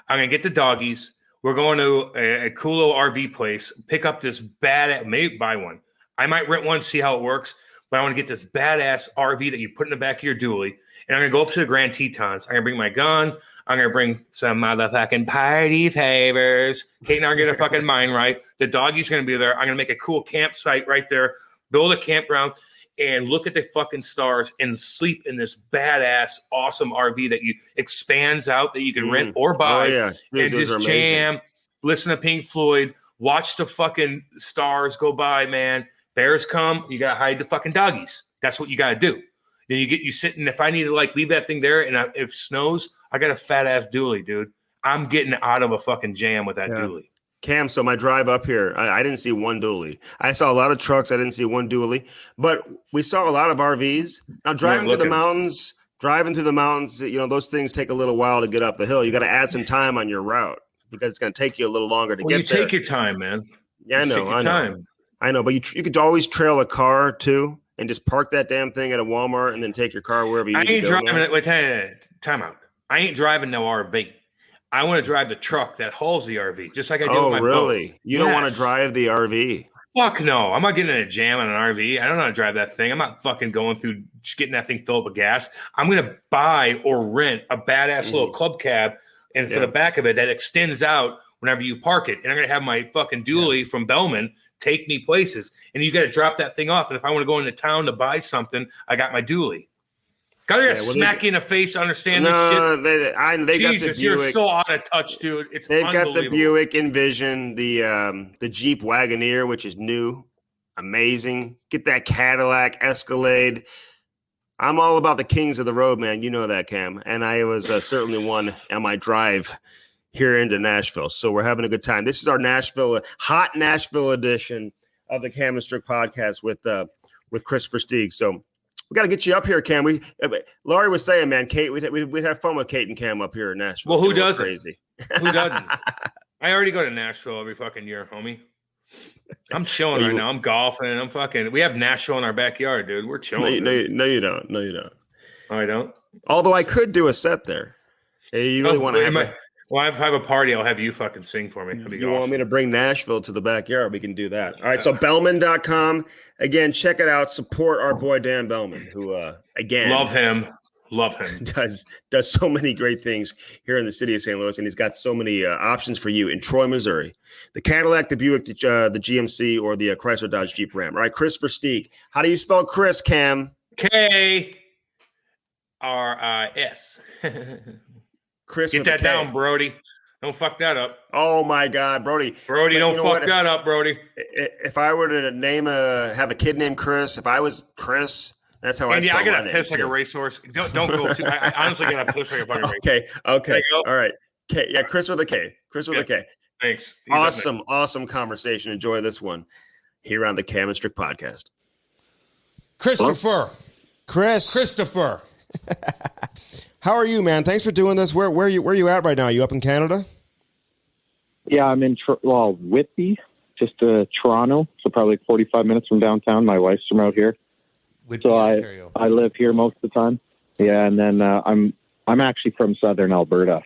[SPEAKER 2] I'm going to get the doggies. We're going to a cool little RV place, pick up this maybe buy one. I might rent one, see how it works. but I want to get this badass RV that you put in the back of your dually. And I'm going to go up to the Grand Tetons. I'm going to bring my gun. I'm going to bring some motherfucking party favors. Kate and I are going to fucking mine right. The doggy's going to be there. I'm going to make a cool campsite right there, build a campground, and look at the fucking stars and sleep in this badass, awesome RV that you expands out that you can rent or buy. Dude, and just jam, listen to Pink Floyd, watch the fucking stars go by, man. Bears come, you got to hide the fucking doggies. That's what you got to do. Then you sit, and if I need to like leave that thing there, and if it snows, I got a fat ass dually, dude. I'm getting out of a fucking jam with that dually.
[SPEAKER 1] Cam, so my drive up here, I didn't see one dually. I saw a lot of trucks. I didn't see one dually, but we saw a lot of RVs. Now driving through the mountains, those things take a little while to get up the hill. You got to add some time on your route because it's going to take you a little longer to get there.
[SPEAKER 2] You take your time, man.
[SPEAKER 1] Yeah, I know, but you could always trail a car too. And just park that damn thing at a Walmart and then take your car wherever you need to go. I ain't driving it.
[SPEAKER 2] Wait, time out. I ain't driving no RV. I want to drive the truck that hauls the RV, just like I do with my boat. Oh, really?
[SPEAKER 1] You don't want to drive the RV?
[SPEAKER 2] Fuck no. I'm not getting in a jam on an RV. I don't know how to drive that thing. I'm not fucking going through just getting that thing filled up with gas. I'm going to buy or rent a badass little club cab and for the back of it that extends out whenever you park it. And I'm going to have my fucking dually from Bellman take me places, and you got to drop that thing off. And if I want to go into town to buy something, I got my dually. Got to smack you in the face to understand this shit.
[SPEAKER 1] They
[SPEAKER 2] Jesus,
[SPEAKER 1] got the Buick.
[SPEAKER 2] You're so out of touch, dude.
[SPEAKER 1] They've got the Buick Envision, the Jeep Wagoneer, which is new, amazing. Get that Cadillac Escalade. I'm all about the kings of the road, man. You know that, Cam. And I was certainly one on my drive here into Nashville. So we're having a good time. This is our hot Nashville edition of the Cam Strick Podcast with Kris Versteeg. So we got to get you up here, Cam. Laurie was saying, man, Kate, we'd have fun with Kate and Cam up here in Nashville.
[SPEAKER 2] Well, who doesn't? Crazy. Who doesn't? I already go to Nashville every fucking year, homie. I'm chilling right now. I'm golfing. We have Nashville in our backyard, dude. We're chilling.
[SPEAKER 1] No, you don't. No, you don't.
[SPEAKER 2] Oh, I don't?
[SPEAKER 1] Although I could do a set there. Hey, you really want to have
[SPEAKER 2] Well, if I have a party, I'll have you fucking sing for me.
[SPEAKER 1] You want me to bring Nashville to the backyard? We can do that. All right, so Bellman.com. Again, check it out. Support our boy Dan Bellman, who, again...
[SPEAKER 2] Love him.
[SPEAKER 1] Does so many great things here in the city of St. Louis, and he's got so many options for you in Troy, Missouri. The Cadillac, the Buick, the GMC, or the Chrysler Dodge Jeep Ram. All right, Kris Versteeg. How do you spell Kris, Cam?
[SPEAKER 2] K-R-I-S.
[SPEAKER 1] Chris,
[SPEAKER 2] get that down, Brody. Don't fuck that up.
[SPEAKER 1] Oh my God, Brody.
[SPEAKER 2] Don't fuck that up, Brody.
[SPEAKER 1] If I were to have a kid named Chris, if I was Chris, that's how I spell my name.
[SPEAKER 2] I gotta piss like a racehorse. Don't go too. I honestly gotta piss like a fucking racehorse.
[SPEAKER 1] Okay. All right. K. Yeah, Chris with a K. A K.
[SPEAKER 2] Thanks.
[SPEAKER 1] Awesome conversation. Enjoy this one here on the Cam Strick Podcast.
[SPEAKER 3] Christopher. How are you, man? Thanks for doing this. Where are you at right now? Are you up in Canada?
[SPEAKER 4] Yeah, I'm in Whitby, just Toronto, so probably 45 minutes from downtown. My wife's from out here,
[SPEAKER 3] Whitby,
[SPEAKER 4] so
[SPEAKER 3] Ontario.
[SPEAKER 4] I live here most of the time. Yeah, and then I'm actually from southern Alberta,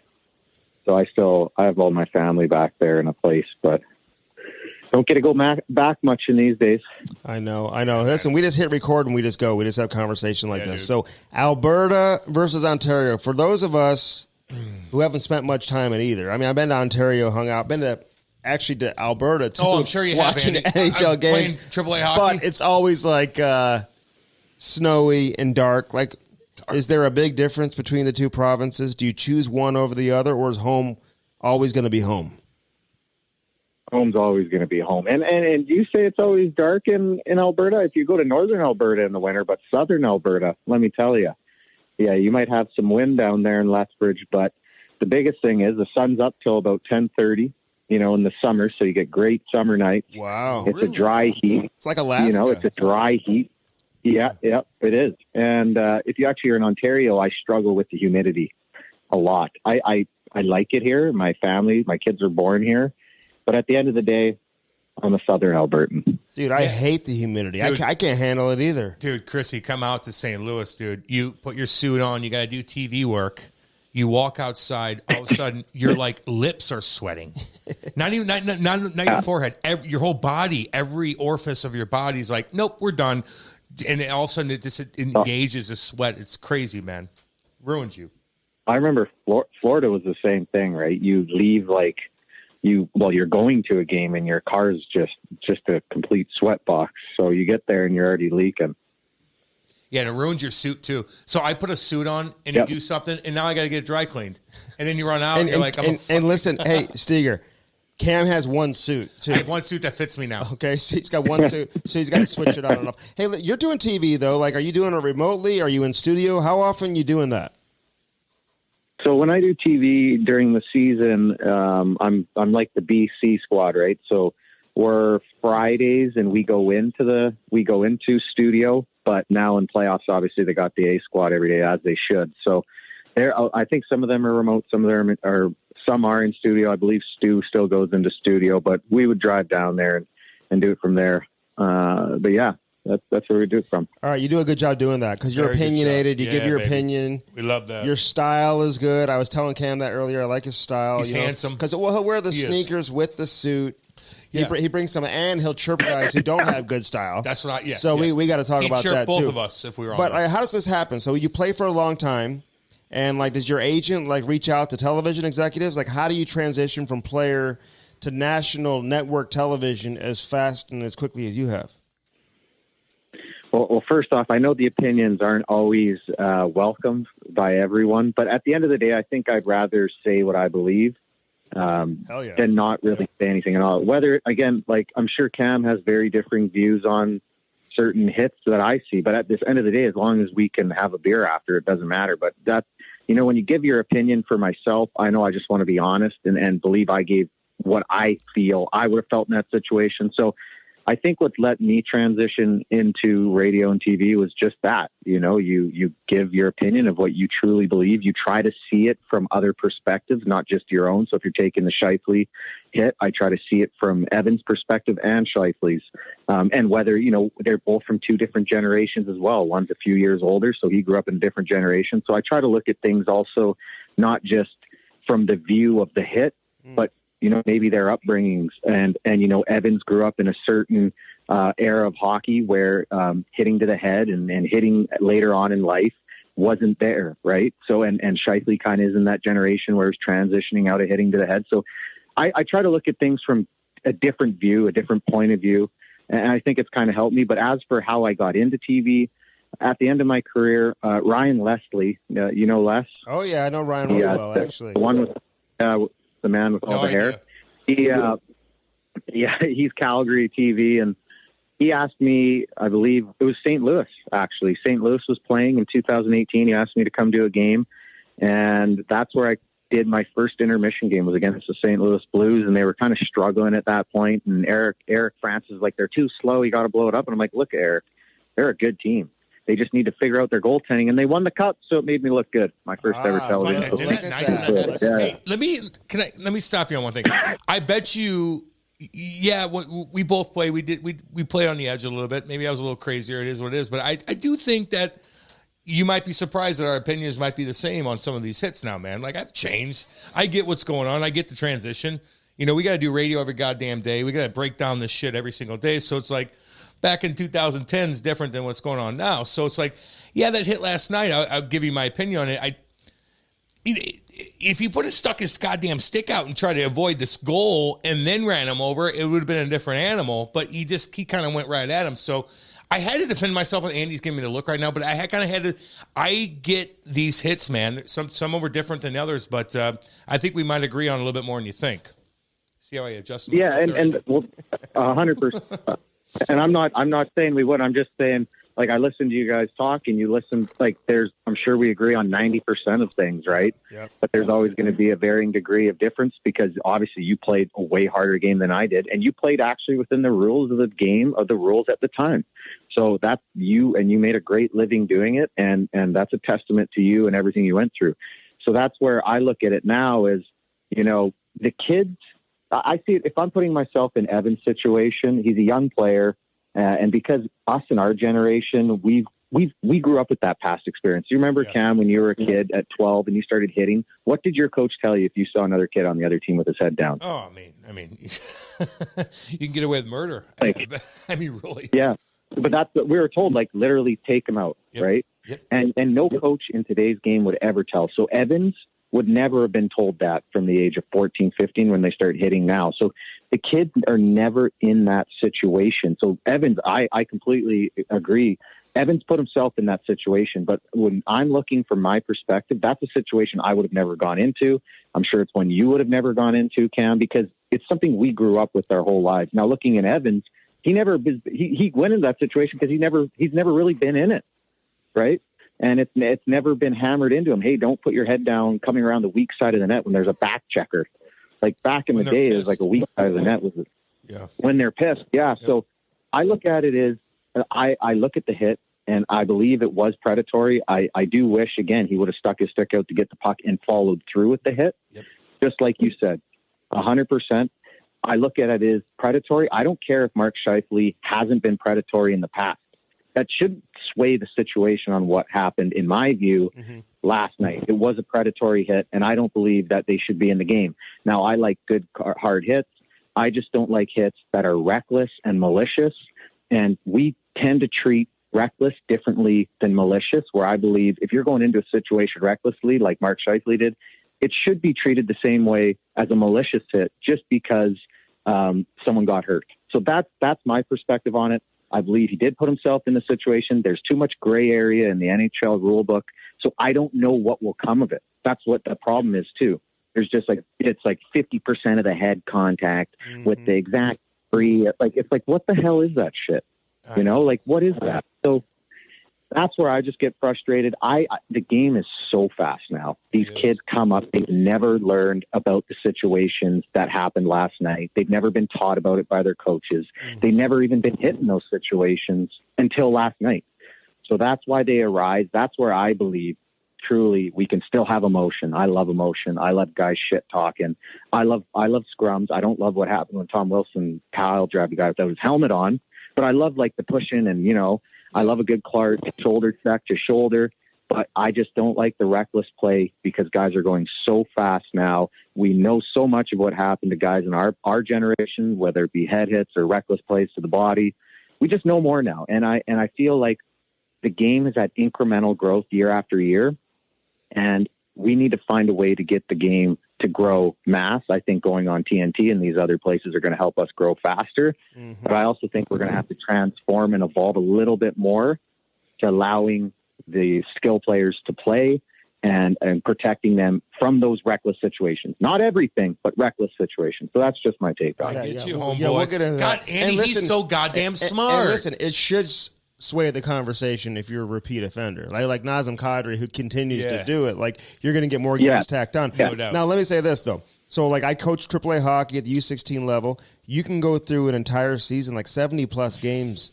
[SPEAKER 4] so I have all my family back there in a place, but don't get to go back much in these days.
[SPEAKER 3] I know. Listen, we just hit record and we just go. We just have a conversation like this. Dude. So Alberta versus Ontario. For those of us who haven't spent much time in either. I mean, I've been to Ontario, hung out. I've been to Alberta too.
[SPEAKER 5] Oh, I'm sure you have.
[SPEAKER 3] Watching NHL games,
[SPEAKER 5] AAA hockey.
[SPEAKER 3] But it's always like snowy and dark. Like, is there a big difference between the two provinces? Do you choose one over the other, or is home always going to be home?
[SPEAKER 4] Home's always going to be home. And you say it's always dark in Alberta. If you go to northern Alberta in the winter, but southern Alberta, let me tell you, yeah, you might have some wind down there in Lethbridge, but the biggest thing is the sun's up till about 10:30, in the summer, so you get great summer nights.
[SPEAKER 3] Wow.
[SPEAKER 4] It's really? A dry heat.
[SPEAKER 3] It's like Alaska.
[SPEAKER 4] It's a dry heat. Yeah, it is. And if you actually are in Ontario, I struggle with the humidity a lot. I like it here. My kids are born here. But at the end of the day, I'm a southern Albertan.
[SPEAKER 3] Dude, I hate the humidity. Dude, I can't handle it either.
[SPEAKER 5] Dude, Chrissy, come out to St. Louis, dude. You put your suit on. You got to do TV work. You walk outside. All of a sudden, your lips are sweating. Not your forehead. Your whole body, every orifice of your body is like, nope, we're done. And all of a sudden it just engages the sweat. It's crazy, man. Ruins you.
[SPEAKER 4] I remember Florida was the same thing, right? You leave you're going to a game and your car's just a complete sweat box. So you get there and you're already leaking.
[SPEAKER 5] Yeah, and it ruins your suit too. So I put a suit on and you do something, and now I got to get it dry cleaned. And then you run out, and you're like,
[SPEAKER 3] and listen, hey, Steger, Cam has one suit too.
[SPEAKER 5] I have one suit that fits me now.
[SPEAKER 3] Okay, so he's got one suit, so he's got to switch it on and off. Hey, you're doing TV though. Like, are you doing it remotely? Are you in studio? How often are you doing that?
[SPEAKER 4] So when I do TV during the season, I'm like the BC squad, right? So we're Fridays and we go into studio, but now in playoffs, obviously they got the A squad every day as they should. So I think some of them are remote, some are in studio. I believe Stu still goes into studio, but we would drive down there and do it from there. But yeah. That's where we do it from.
[SPEAKER 3] All right, you do a good job doing that because you're opinionated. You give your opinion.
[SPEAKER 5] We love that.
[SPEAKER 3] Your style is good. I was telling Cam that earlier. I like his style.
[SPEAKER 5] He's handsome.
[SPEAKER 3] Because he'll wear the sneakers with the suit. Yeah. He brings some, and he'll chirp guys who don't have good style.
[SPEAKER 5] That's what
[SPEAKER 3] So we got to talk about that too.
[SPEAKER 5] Both of us if we were on.
[SPEAKER 3] But how does this happen? So you play for a long time, and like, does your agent like reach out to television executives? Like, how do you transition from player to national network television as fast and as quickly as you have?
[SPEAKER 4] Well, first off, I know the opinions aren't always welcomed by everyone, but at the end of the day, I think I'd rather say what I believe than not really say anything at all. Whether, again, like I'm sure Cam has very differing views on certain hits that I see, but at this end of the day, as long as we can have a beer after, it doesn't matter. But that, when you give your opinion for myself, I know I just want to be honest and believe I gave what I feel I would have felt in that situation. So I think what let me transition into radio and TV was just that, you give your opinion of what you truly believe. You try to see it from other perspectives, not just your own. So if you're taking the Scheifele hit, I try to see it from Evan's perspective and Scheifele's. And whether, they're both from two different generations as well. One's a few years older, so he grew up in a different generation. So I try to look at things also, not just from the view of the hit, but maybe their upbringings and Evans grew up in a certain era of hockey where hitting to the head and hitting later on in life wasn't there. Right. So, and Scheifele kind of is in that generation where he's transitioning out of hitting to the head. So I try to look at things from a different view, a different point of view. And I think it's kind of helped me. But as for how I got into TV, at the end of my career, Ryan Leslie, Les?
[SPEAKER 3] Oh yeah. I know Ryan really well, actually.
[SPEAKER 4] The one with, the man with all the hair. He's Calgary TV, and he asked me, I believe it was St. Louis, actually. St. Louis was playing in 2018. He asked me to come do a game, and that's where I did my first intermission game, was against the St. Louis Blues, and they were kind of struggling at that point. And Eric Francis was like, they're too slow. You got to blow it up. And I'm like, look, Eric, they're a good team. They just need to figure out their goaltending, and they won the cup, so it made me look good. My first ever television.
[SPEAKER 5] Hey, let me stop you on one thing. I bet you, we both play. We played on the edge a little bit. Maybe I was a little crazier. It is what it is. But I do think that you might be surprised that our opinions might be the same on some of these hits now, man. Like, I've changed. I get what's going on. I get the transition. We got to do radio every goddamn day. We got to break down this shit every single day. So it's like, back in 2010 is different than what's going on now. So it's like, that hit last night, I'll give you my opinion on it. If you stuck his goddamn stick out and tried to avoid this goal and then ran him over, it would have been a different animal. But he kind of went right at him. So I had to defend myself, and Andy's giving me the look right now. But I kind of had to. I get these hits, man. Some of them are different than others, but I think we might agree on a little bit more than you think. See how I adjust?
[SPEAKER 4] Yeah, and 100%. And I'm not saying we would. I'm just saying, like, I listen to you guys talk, and you listen, like, I'm sure we agree on 90% of things, right?
[SPEAKER 3] Yep.
[SPEAKER 4] But there's always going to be a varying degree of difference, because obviously you played a way harder game than I did, and you played actually within the rules of the game, of the rules at the time. So that's you, and you made a great living doing it, and that's a testament to you and everything you went through. So that's where I look at it now is, the kids. I see it, if I'm putting myself in Evan's situation, he's a young player. And because us in our generation, we grew up with that past experience. You remember, Cam, when you were a kid at 12 and you started hitting, what did your coach tell you if you saw another kid on the other team with his head down?
[SPEAKER 5] Oh, I mean, you can get away with murder.
[SPEAKER 4] Like,
[SPEAKER 5] I mean, really.
[SPEAKER 4] Yeah. But that's what we were told, like literally take him out, right?
[SPEAKER 5] Yep.
[SPEAKER 4] And no coach in today's game would ever tell. So Evans would never have been told that from the age of 14, 15 when they start hitting now. So the kids are never in that situation. So Evans, I completely agree. Evans put himself in that situation. But when I'm looking from my perspective, that's a situation I would have never gone into. I'm sure it's one you would have never gone into, Cam, because it's something we grew up with our whole lives. Now, looking at Evans, he went into that situation because he's never really been in it, right? And it's never been hammered into him. Hey, don't put your head down coming around the weak side of the net when there's a back checker. Like back in the day, it was like a weak side of the net was when they're pissed. Yeah. Yep. So I look at it as I look at the hit and I believe it was predatory. I do wish again he would have stuck his stick out to get the puck and followed through with the hit. Yep. Just like you said, 100%. I look at it as predatory. I don't care if Mark Scheifele hasn't been predatory in the past. That shouldn't sway the situation on what happened, in my view, last night. It was a predatory hit, and I don't believe that they should be in the game. Now, I like good, hard hits. I just don't like hits that are reckless and malicious, and we tend to treat reckless differently than malicious, where I believe if you're going into a situation recklessly, like Mark Scheifele did, it should be treated the same way as a malicious hit just because someone got hurt. So that's my perspective on it. I believe he did put himself in the situation. There's too much gray area in the NHL rule book. So I don't know what will come of it. That's what the problem is too. There's just it's like 50% of the head contact with the exact free. It's like, what the hell is that shit? You know, like what is that? So that's where I just get frustrated. The game is so fast now. These kids come up. They've never learned about the situations that happened last night. They've never been taught about it by their coaches. They've never even been hit in those situations until last night. So that's why they arise. That's where I believe truly we can still have emotion. I love emotion. I love guys shit talking. I love scrums. I don't love what happened when Tom Wilson pile drive the guy without his helmet on, but I love like the pushing and, you know, I love a good Clark shoulder check to shoulder, but I just don't like the reckless play because guys are going so fast now. We know so much of what happened to guys in our generation, whether it be head hits or reckless plays to the body. We just know more now. And I feel like the game is at incremental growth year after year, and we need to find a way to get the game to grow mass. I think going on TNT and these other places are going to help us grow faster. But I also think we're going to have to transform and evolve a little bit more to allowing the skill players to play and protecting them from those reckless situations. Not everything, but reckless situations. So that's just my take on it.
[SPEAKER 5] I get you, homeboy. Yeah, we'll get into that. God, Andy, he's so goddamn smart.
[SPEAKER 3] And listen, it should sway the conversation if you're a repeat offender, like Nazem Kadri, who continues to do it. Like you're going to get more games tacked on.
[SPEAKER 5] No doubt.
[SPEAKER 3] Now, let me say this though. So, like I coach AAA hockey at the U16 level. You can go through an entire season, like 70 plus games,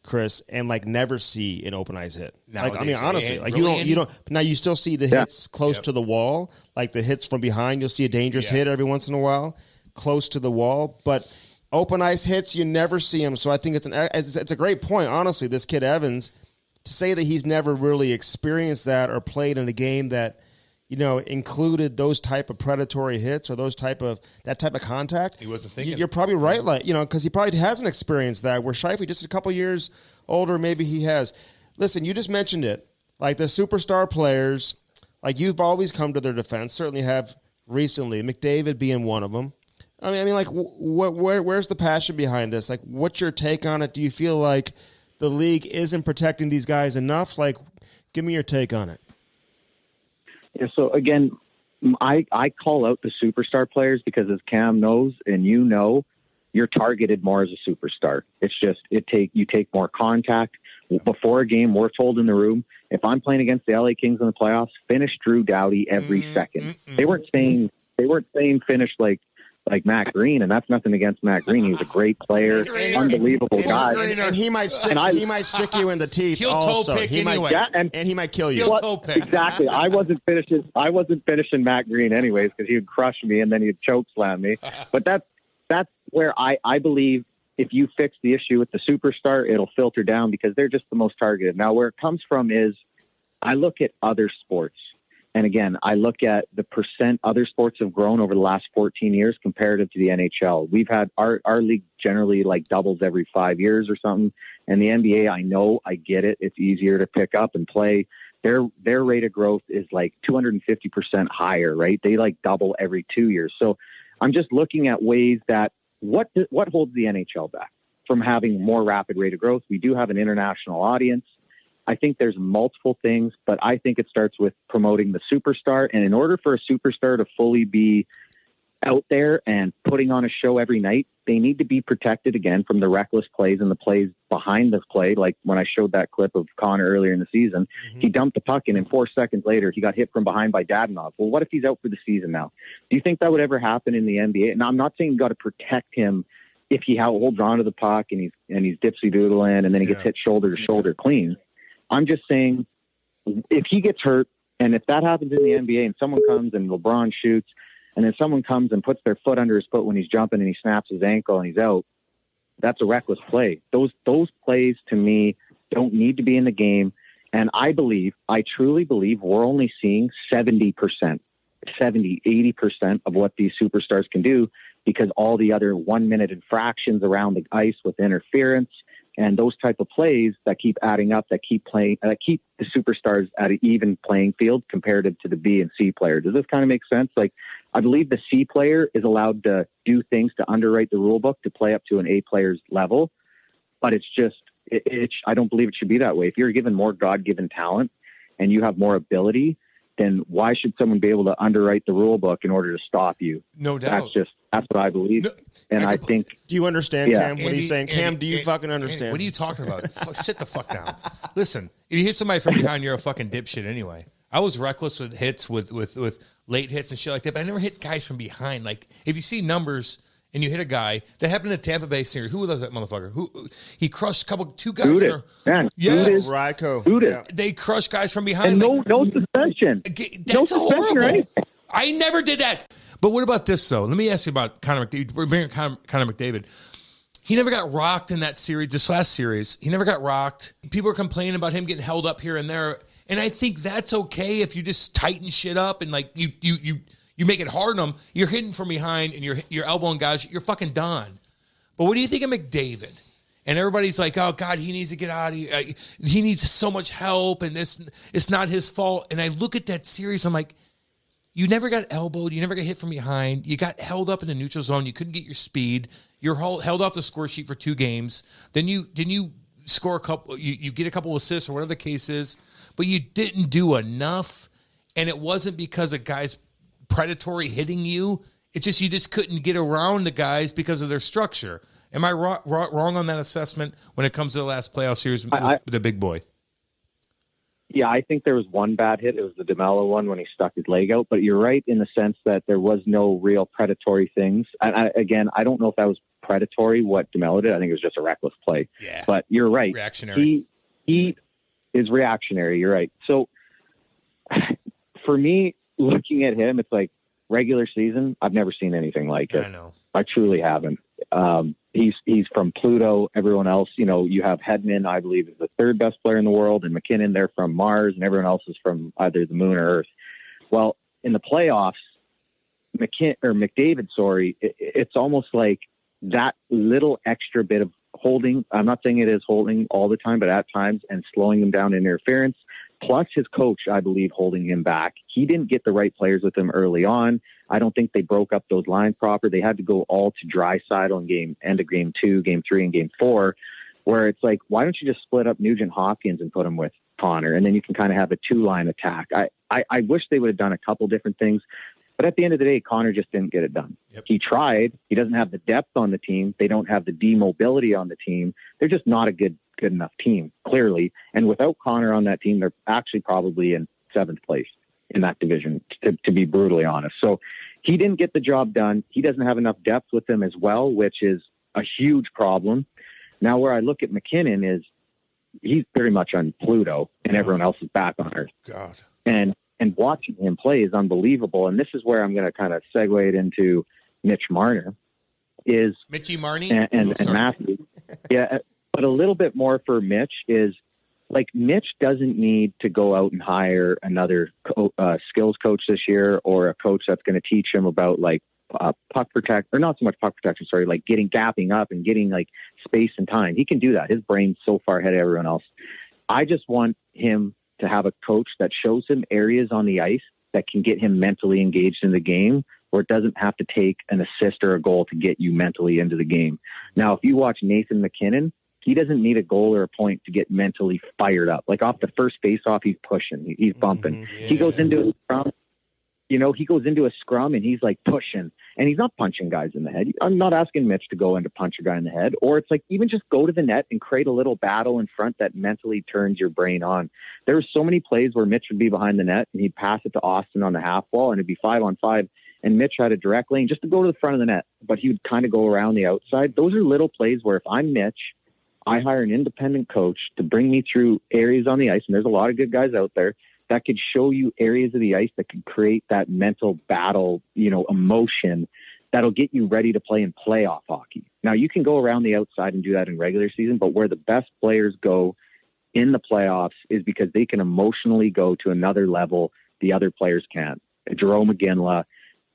[SPEAKER 3] Chris, and like never see an open ice hit. Nowadays, like I mean, honestly, like really, you don't. Now you still see the hits close to the wall, like the hits from behind. You'll see a dangerous hit every once in a while, close to the wall, but open ice hits, you never see them. So I think it's a great point. Honestly, this kid Evans, to say that he's never really experienced that or played in a game that, you know, included those type of predatory hits or that type of contact.
[SPEAKER 5] He wasn't thinking.
[SPEAKER 3] You're probably right, like, you know, because he probably hasn't experienced that. Where Scheifele, just a couple years older, maybe he has. Listen, you just mentioned it. Like the superstar players, like you've always come to their defense. Certainly have recently. McDavid being one of them. I mean, like, where's the passion behind this? Like, what's your take on it? Do you feel like the league isn't protecting these guys enough? Like, give me your take on it.
[SPEAKER 4] Yeah, so again, I call out the superstar players because, as Cam knows and you know, you're targeted more as a superstar. It's just you take more contact. Before a game, we're told in the room, if I'm playing against the LA Kings in the playoffs, finish Drew Doughty every second. They weren't saying finish like Matt Green, and that's nothing against Matt Green. He's a great player, unbelievable guy.
[SPEAKER 3] And he might stick you in the teeth.
[SPEAKER 5] He'll
[SPEAKER 3] also.
[SPEAKER 5] toe pick
[SPEAKER 3] he
[SPEAKER 5] anyway.
[SPEAKER 3] and he might kill you.
[SPEAKER 5] He'll toe pick.
[SPEAKER 4] Exactly. I wasn't finishing Matt Green anyways because he would crush me and then he'd choke slam me. But that's where I believe if you fix the issue with the superstar, it'll filter down because they're just the most targeted. Now, where it comes from is I look at other sports. And again, I look at the percent other sports have grown over the last 14 years comparative to the NHL. We've had our league generally like doubles every 5 years or something. And the NBA, I get it. It's easier to pick up and play. Their rate of growth is like 250% higher, right? They like double every 2 years. So I'm just looking at ways that what holds the NHL back from having more rapid rate of growth. We do have an international audience. I think there's multiple things, but I think it starts with promoting the superstar. And in order for a superstar to fully be out there and putting on a show every night, they need to be protected again from the reckless plays and the plays behind the play. Like when I showed that clip of Connor earlier in the season, he dumped the puck and 4 seconds later, he got hit from behind by Dadonov. Well, what if he's out for the season now? Do you think that would ever happen in the NBA? And I'm not saying you got to protect him if he holds on to the puck and he's dipsy doodling and then he gets hit shoulder to shoulder clean. I'm just saying, if he gets hurt, and if that happens in the NBA and someone comes and LeBron shoots, and then someone comes and puts their foot under his foot when he's jumping and he snaps his ankle and he's out, that's a reckless play. Those plays, to me, don't need to be in the game. And I truly believe we're only seeing 70%, 80% of what these superstars can do, because all the other 1 minute infractions around the ice with interference and those type of plays that keep adding up, that keep the superstars at an even playing field comparative to the B and C player. Does this kind of make sense? Like, I believe the C player is allowed to do things to underwrite the rule book to play up to an A player's level, but it's just, I don't believe it should be that way. If you're given more God-given talent and you have more ability, then why should someone be able to underwrite the rule book in order to stop you?
[SPEAKER 5] No doubt.
[SPEAKER 4] That's what I believe. No, and I think.
[SPEAKER 3] Do you understand, Cam? What he's saying? Cam, do you fucking understand?
[SPEAKER 5] What are you talking about? Sit the fuck down. Listen, if you hit somebody from behind, you're a fucking dipshit anyway. I was reckless with hits, with late hits and shit like that, but I never hit guys from behind. Like, if you see numbers and you hit a guy, that happened in the Tampa Bay series. Who was that motherfucker? He crushed two guys.
[SPEAKER 4] Yes.
[SPEAKER 3] Ryko.
[SPEAKER 5] They crushed guys from behind.
[SPEAKER 4] And no suspension.
[SPEAKER 5] That's horrible.
[SPEAKER 4] Right?
[SPEAKER 5] I never did that. But what about this, though? Let me ask you about Connor McDavid. We're bringing Connor McDavid. He never got rocked in that series, this last series. He never got rocked. People are complaining about him getting held up here and there. And I think that's okay if you just tighten shit up and like you make it hard on them. You're hitting from behind and you're elbowing guys. You're fucking done. But what do you think of McDavid? And everybody's like, oh, God, he needs to get out of here. He needs so much help, and it's not his fault. And I look at that series, I'm like, you never got elbowed. You never got hit from behind. You got held up in the neutral zone. You couldn't get your speed. You're held off the score sheet for 2 games. Then you score a couple. You get a couple assists or whatever the case is, but you didn't do enough. And it wasn't because a guy's predatory hitting you. It's just you just couldn't get around the guys because of their structure. Am I wrong on that assessment when it comes to the last playoff series with the big boy?
[SPEAKER 4] Yeah, I think there was one bad hit. It was the DeMello one when he stuck his leg out. But you're right in the sense that there was no real predatory things. And I don't know if that was predatory, what DeMello did. I think it was just a reckless play.
[SPEAKER 5] Yeah.
[SPEAKER 4] But you're right.
[SPEAKER 5] Reactionary.
[SPEAKER 4] He is reactionary. You're right. So for me, looking at him, it's like regular season, I've never seen anything like it.
[SPEAKER 5] I know.
[SPEAKER 4] I truly haven't. He's from Pluto. Everyone else, you have Hedman, I believe, is the 3rd best player in the world, and McKinnon, they're from Mars, and everyone else is from either the moon or Earth. Well, in the playoffs, McDavid, it's almost like that little extra bit of holding. I'm not saying it is holding all the time, but at times, and slowing them down in interference. Plus his coach, I believe, holding him back. He didn't get the right players with him early on. I don't think they broke up those lines proper. They had to go all to Draisaitl in end of game 2, game 3, and game 4, where it's like, why don't you just split up Nugent Hopkins and put him with Connor, and then you can kind of have a 2-line attack. I wish they would have done a couple different things, but at the end of the day, Connor just didn't get it done.
[SPEAKER 5] Yep.
[SPEAKER 4] He tried. He doesn't have the depth on the team. They don't have the D-mobility on the team. They're just not a good enough team, clearly. And without Connor on that team, they're actually probably in 7th place in that division, to be brutally honest. So he didn't get the job done. He doesn't have enough depth with him as well, which is a huge problem. Now, where I look at McKinnon is he's very much on Pluto and everyone else is back on Earth.
[SPEAKER 5] God.
[SPEAKER 4] And watching him play is unbelievable. And this is where I'm going to kind of segue it into Mitch Marner.
[SPEAKER 5] Mitchie Marnie?
[SPEAKER 4] And Matthew. Yeah. But a little bit more for Mitch is like Mitch doesn't need to go out and hire another skills coach this year, or a coach that's going to teach him about like puck protect, or not so much puck protection, sorry, like gapping up and getting like space and time. He can do that. His brain's so far ahead of everyone else. I just want him to have a coach that shows him areas on the ice that can get him mentally engaged in the game, where it doesn't have to take an assist or a goal to get you mentally into the game. Now, if you watch Nathan MacKinnon, he doesn't need a goal or a point to get mentally fired up. Like off the first face-off, he's pushing, he's bumping. He goes into a scrum, he goes into a scrum and he's like pushing, and he's not punching guys in the head. I'm not asking Mitch to go in to punch a guy in the head, or it's like even just go to the net and create a little battle in front that mentally turns your brain on. There were so many plays where Mitch would be behind the net and he'd pass it to Austin on the half wall, and it'd be 5-on-5. And Mitch had a direct lane just to go to the front of the net, but he would kind of go around the outside. Those are little plays where if I'm Mitch, I hire an independent coach to bring me through areas on the ice, and there's a lot of good guys out there that could show you areas of the ice that could create that mental battle, emotion that'll get you ready to play in playoff hockey. Now, you can go around the outside and do that in regular season, but where the best players go in the playoffs is because they can emotionally go to another level the other players can't. Jerome McGinley,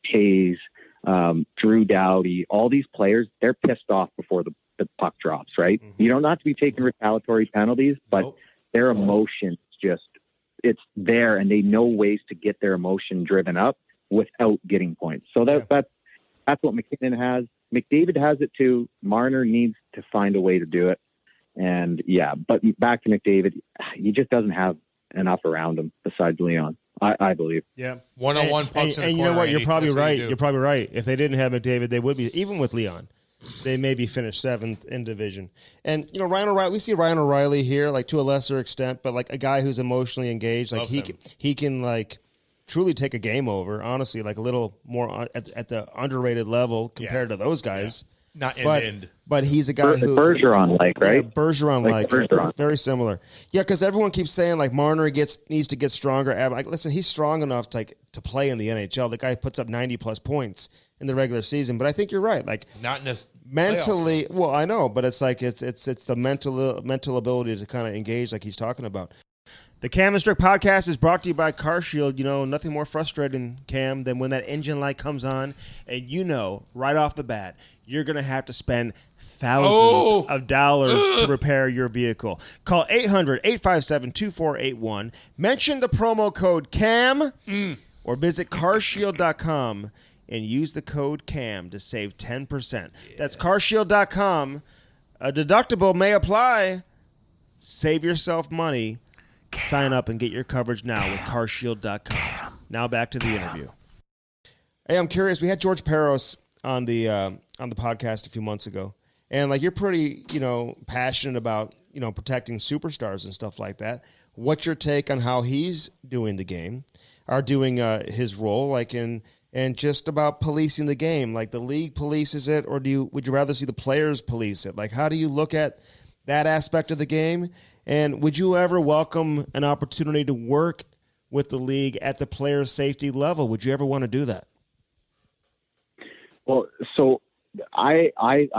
[SPEAKER 4] Hayes, Drew Doughty, all these players, they're pissed off before the puck drops, right? You don't have to be taking retaliatory penalties, but their emotions it's there, and they know ways to get their emotion driven up without getting points. So that's what McKinnon has. McDavid has it too. Marner needs to find a way to do it. And but back to McDavid, he just doesn't have enough around him besides Leon, I believe.
[SPEAKER 3] Yeah.
[SPEAKER 5] One-on-one pucks in the corner.
[SPEAKER 3] And you know what? You're probably right. You're probably right. If they didn't have McDavid, they would be, even with Leon, they maybe finished 7th in division. And, Ryan O'Reilly, we see Ryan O'Reilly here, like to a lesser extent, but like a guy who's emotionally engaged, like he can like truly take a game over, honestly, like a little more at the underrated level compared to those guys.
[SPEAKER 5] Not end.
[SPEAKER 3] But he's a guy who
[SPEAKER 4] Bergeron-like, right?
[SPEAKER 3] Yeah, Bergeron-like. Very similar. Yeah, because everyone keeps saying like Marner needs to get stronger. Like, listen, he's strong enough to play in the NHL. The guy puts up 90-plus points in the regular season. But I think you're right. Like,
[SPEAKER 5] not in this
[SPEAKER 3] mentally.
[SPEAKER 5] playoff.
[SPEAKER 3] Well, I know, but it's like it's the mental ability to kind of engage, like he's talking about. The Cam Strick Podcast is brought to you by CarShield. Nothing more frustrating, Cam, than when that engine light comes on and right off the bat, you're going to have to spend thousands of dollars to repair your vehicle. Call 800-857-2481. Mention the promo code CAM or visit carshield.com and use the code CAM to save 10%. Yeah. That's carshield.com. A deductible may apply. Save yourself money. Sign up and get your coverage now with carshield.com. Now back to the interview. Hey, I'm curious. We had George Peros on the podcast a few months ago, and like you're pretty, passionate about protecting superstars and stuff like that. What's your take on how he's doing the game, or doing his role, like and just about policing the game? Like the league polices it, or would you rather see the players police it? Like how do you look at that aspect of the game? And would you ever welcome an opportunity to work with the league at the player safety level? Would you ever want to do that?
[SPEAKER 4] Well, so I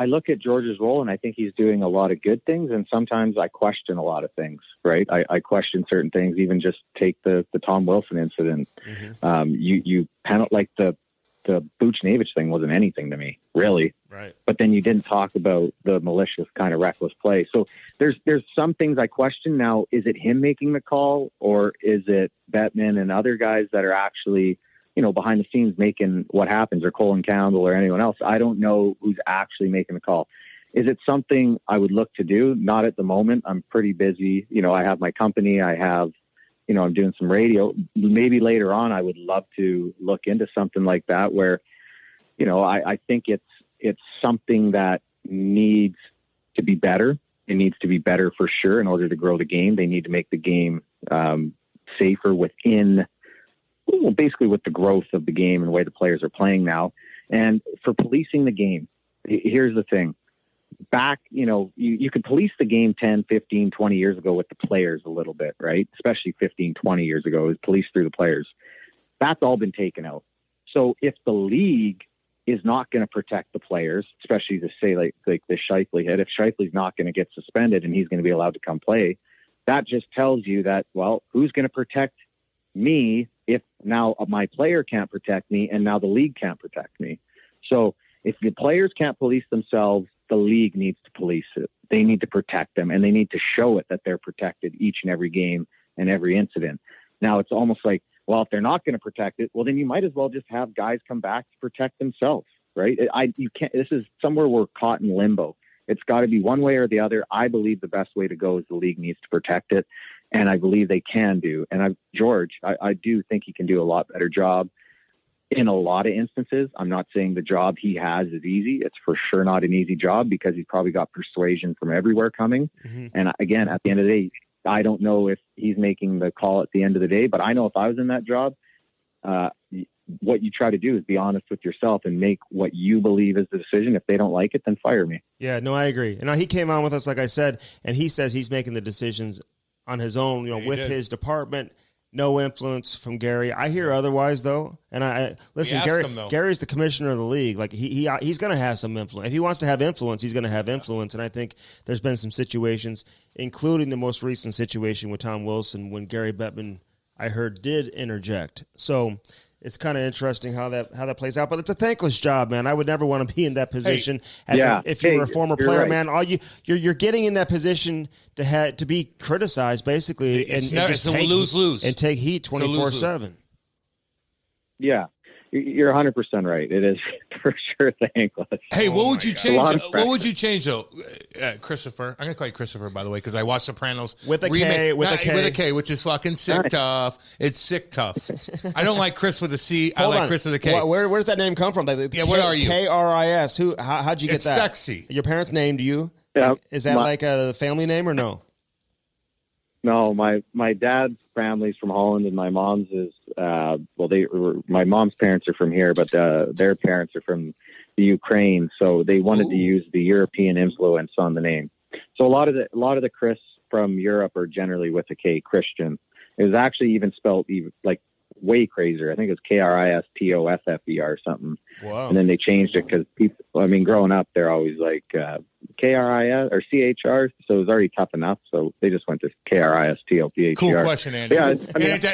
[SPEAKER 4] look at George's role, and I think he's doing a lot of good things. And sometimes I question a lot of things, right? I question certain things, even just take the Tom Wilson incident. You like the Buchnevich thing wasn't anything to me, really.
[SPEAKER 3] Right.
[SPEAKER 4] But then you didn't talk about the malicious kind of reckless play. So there's some things I question. Now, is it him making the call, or is it Bettman and other guys that are actually, behind the scenes making what happens, or Colin Campbell or anyone else? I don't know who's actually making the call. Is it something I would look to do? Not at the moment. I'm pretty busy. I have my company. I have, I'm doing some radio. Maybe later on, I would love to look into something like that where, I think it's something that needs to be better. It needs to be better for sure in order to grow the game. They need to make the game safer basically with the growth of the game and the way the players are playing now. And for policing the game, here's the thing. Back, you could police the game 10, 15, 20 years ago with the players a little bit, right? Especially 15, 20 years ago, it was policed through the players. That's all been taken out. So if the league is not going to protect the players, especially to say like the Scheifele hit, if Scheifele's not going to get suspended and he's going to be allowed to come play, that just tells you that, well, who's going to protect me if now my player can't protect me and now the league can't protect me? So if the players can't police themselves, the league needs to police it. They need to protect them, and they need to show it that they're protected each and every game and every incident. Now it's almost like, well, if they're not going to protect it, well, then you might as well just have guys come back to protect themselves, right? You can't. This is somewhere we're caught in limbo. It's got to be one way or the other. I believe the best way to go is the league needs to protect it, and I believe they can do. And George, I do think he can do a lot better job in a lot of instances. I'm not saying the job he has is easy. It's for sure not an easy job because he's probably got persuasion from everywhere coming. Mm-hmm. And again, at the end of the day, I don't know if he's making the call at the end of the day, but I know if I was in that job, what you try to do is be honest with yourself and make what you believe is the decision. If they don't like it, then fire me.
[SPEAKER 3] Yeah, no, I agree. And now he came on with us, like I said, and he says he's making the decisions on his own, with his department. No influence from Gary. I hear otherwise, though. And I listen, Gary's the commissioner of the league. Like he's going to have some influence. If he wants to have influence, he's going to have influence. And I think there's been some situations, including the most recent situation with Tom Wilson, when Gary Bettman, I heard, did interject. So it's kind of interesting how that plays out. But it's a thankless job, man. I would never want to be in that position. If you were a former player, right, man. You're getting in that position to be criticized, basically, it's a lose-lose and take heat 24/7.
[SPEAKER 4] Yeah, you're 100% right. It is for sure thankless.
[SPEAKER 5] Hey, what would you change? What would you change though, Christopher? I'm gonna call you Christopher, by the way, because I watched Sopranos
[SPEAKER 3] with a K,
[SPEAKER 5] which is fucking sick tough. It's sick tough. I don't like Chris with a C. I like Chris with a K.
[SPEAKER 3] Where's that name come from?
[SPEAKER 5] What are you?
[SPEAKER 3] Kris. How'd you get that?
[SPEAKER 5] Sexy.
[SPEAKER 3] Your parents named you?
[SPEAKER 4] Yeah.
[SPEAKER 3] Is that like a family name or no?
[SPEAKER 4] No, my dad's family's from Holland and my mom's is my mom's parents are from here, but their parents are from the Ukraine, so they wanted to use the European influence on the name. So a lot of the Chris from Europe are generally with a K, Christian. It was actually even spelled like way crazier. I think it was Kristoffer or something. Wow. And then they changed it because people, growing up, they're always like Kris or CHR. So it was already tough enough. So they just went to Kristopher.
[SPEAKER 5] Cool question, Andy. Yeah,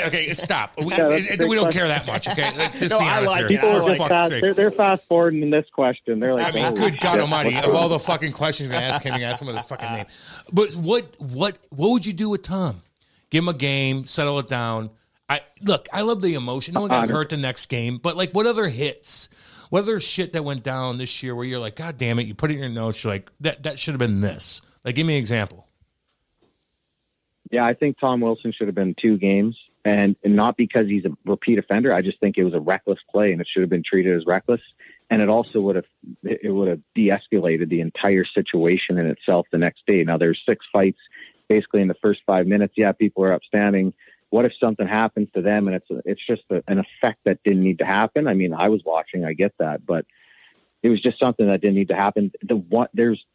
[SPEAKER 5] okay, stop. We don't care that much, okay? Just be honest here.
[SPEAKER 4] People they're fast forwarding this question. They're like,
[SPEAKER 5] good God Almighty! Of all the fucking questions you're gonna ask him, you ask him with his fucking name. But what would you do with Tom? Give him a game, settle it down. I love the emotion. No one got hurt the next game, but like, what other hits? What other shit that went down this year where you're like, God damn it, you put it in your notes, you're like, that should have been this. Like, give me an example.
[SPEAKER 4] Yeah, I think Tom Wilson should have been 2 games, and not because he's a repeat offender. I just think it was a reckless play, and it should have been treated as reckless. And it also would have de-escalated the entire situation in itself the next day. Now, there's 6 fights basically in the first 5 minutes. Yeah, people are upstanding. What if something happens to them and it's just an effect that didn't need to happen? I mean, I was watching, I get that, but it was just something that didn't need to happen. There's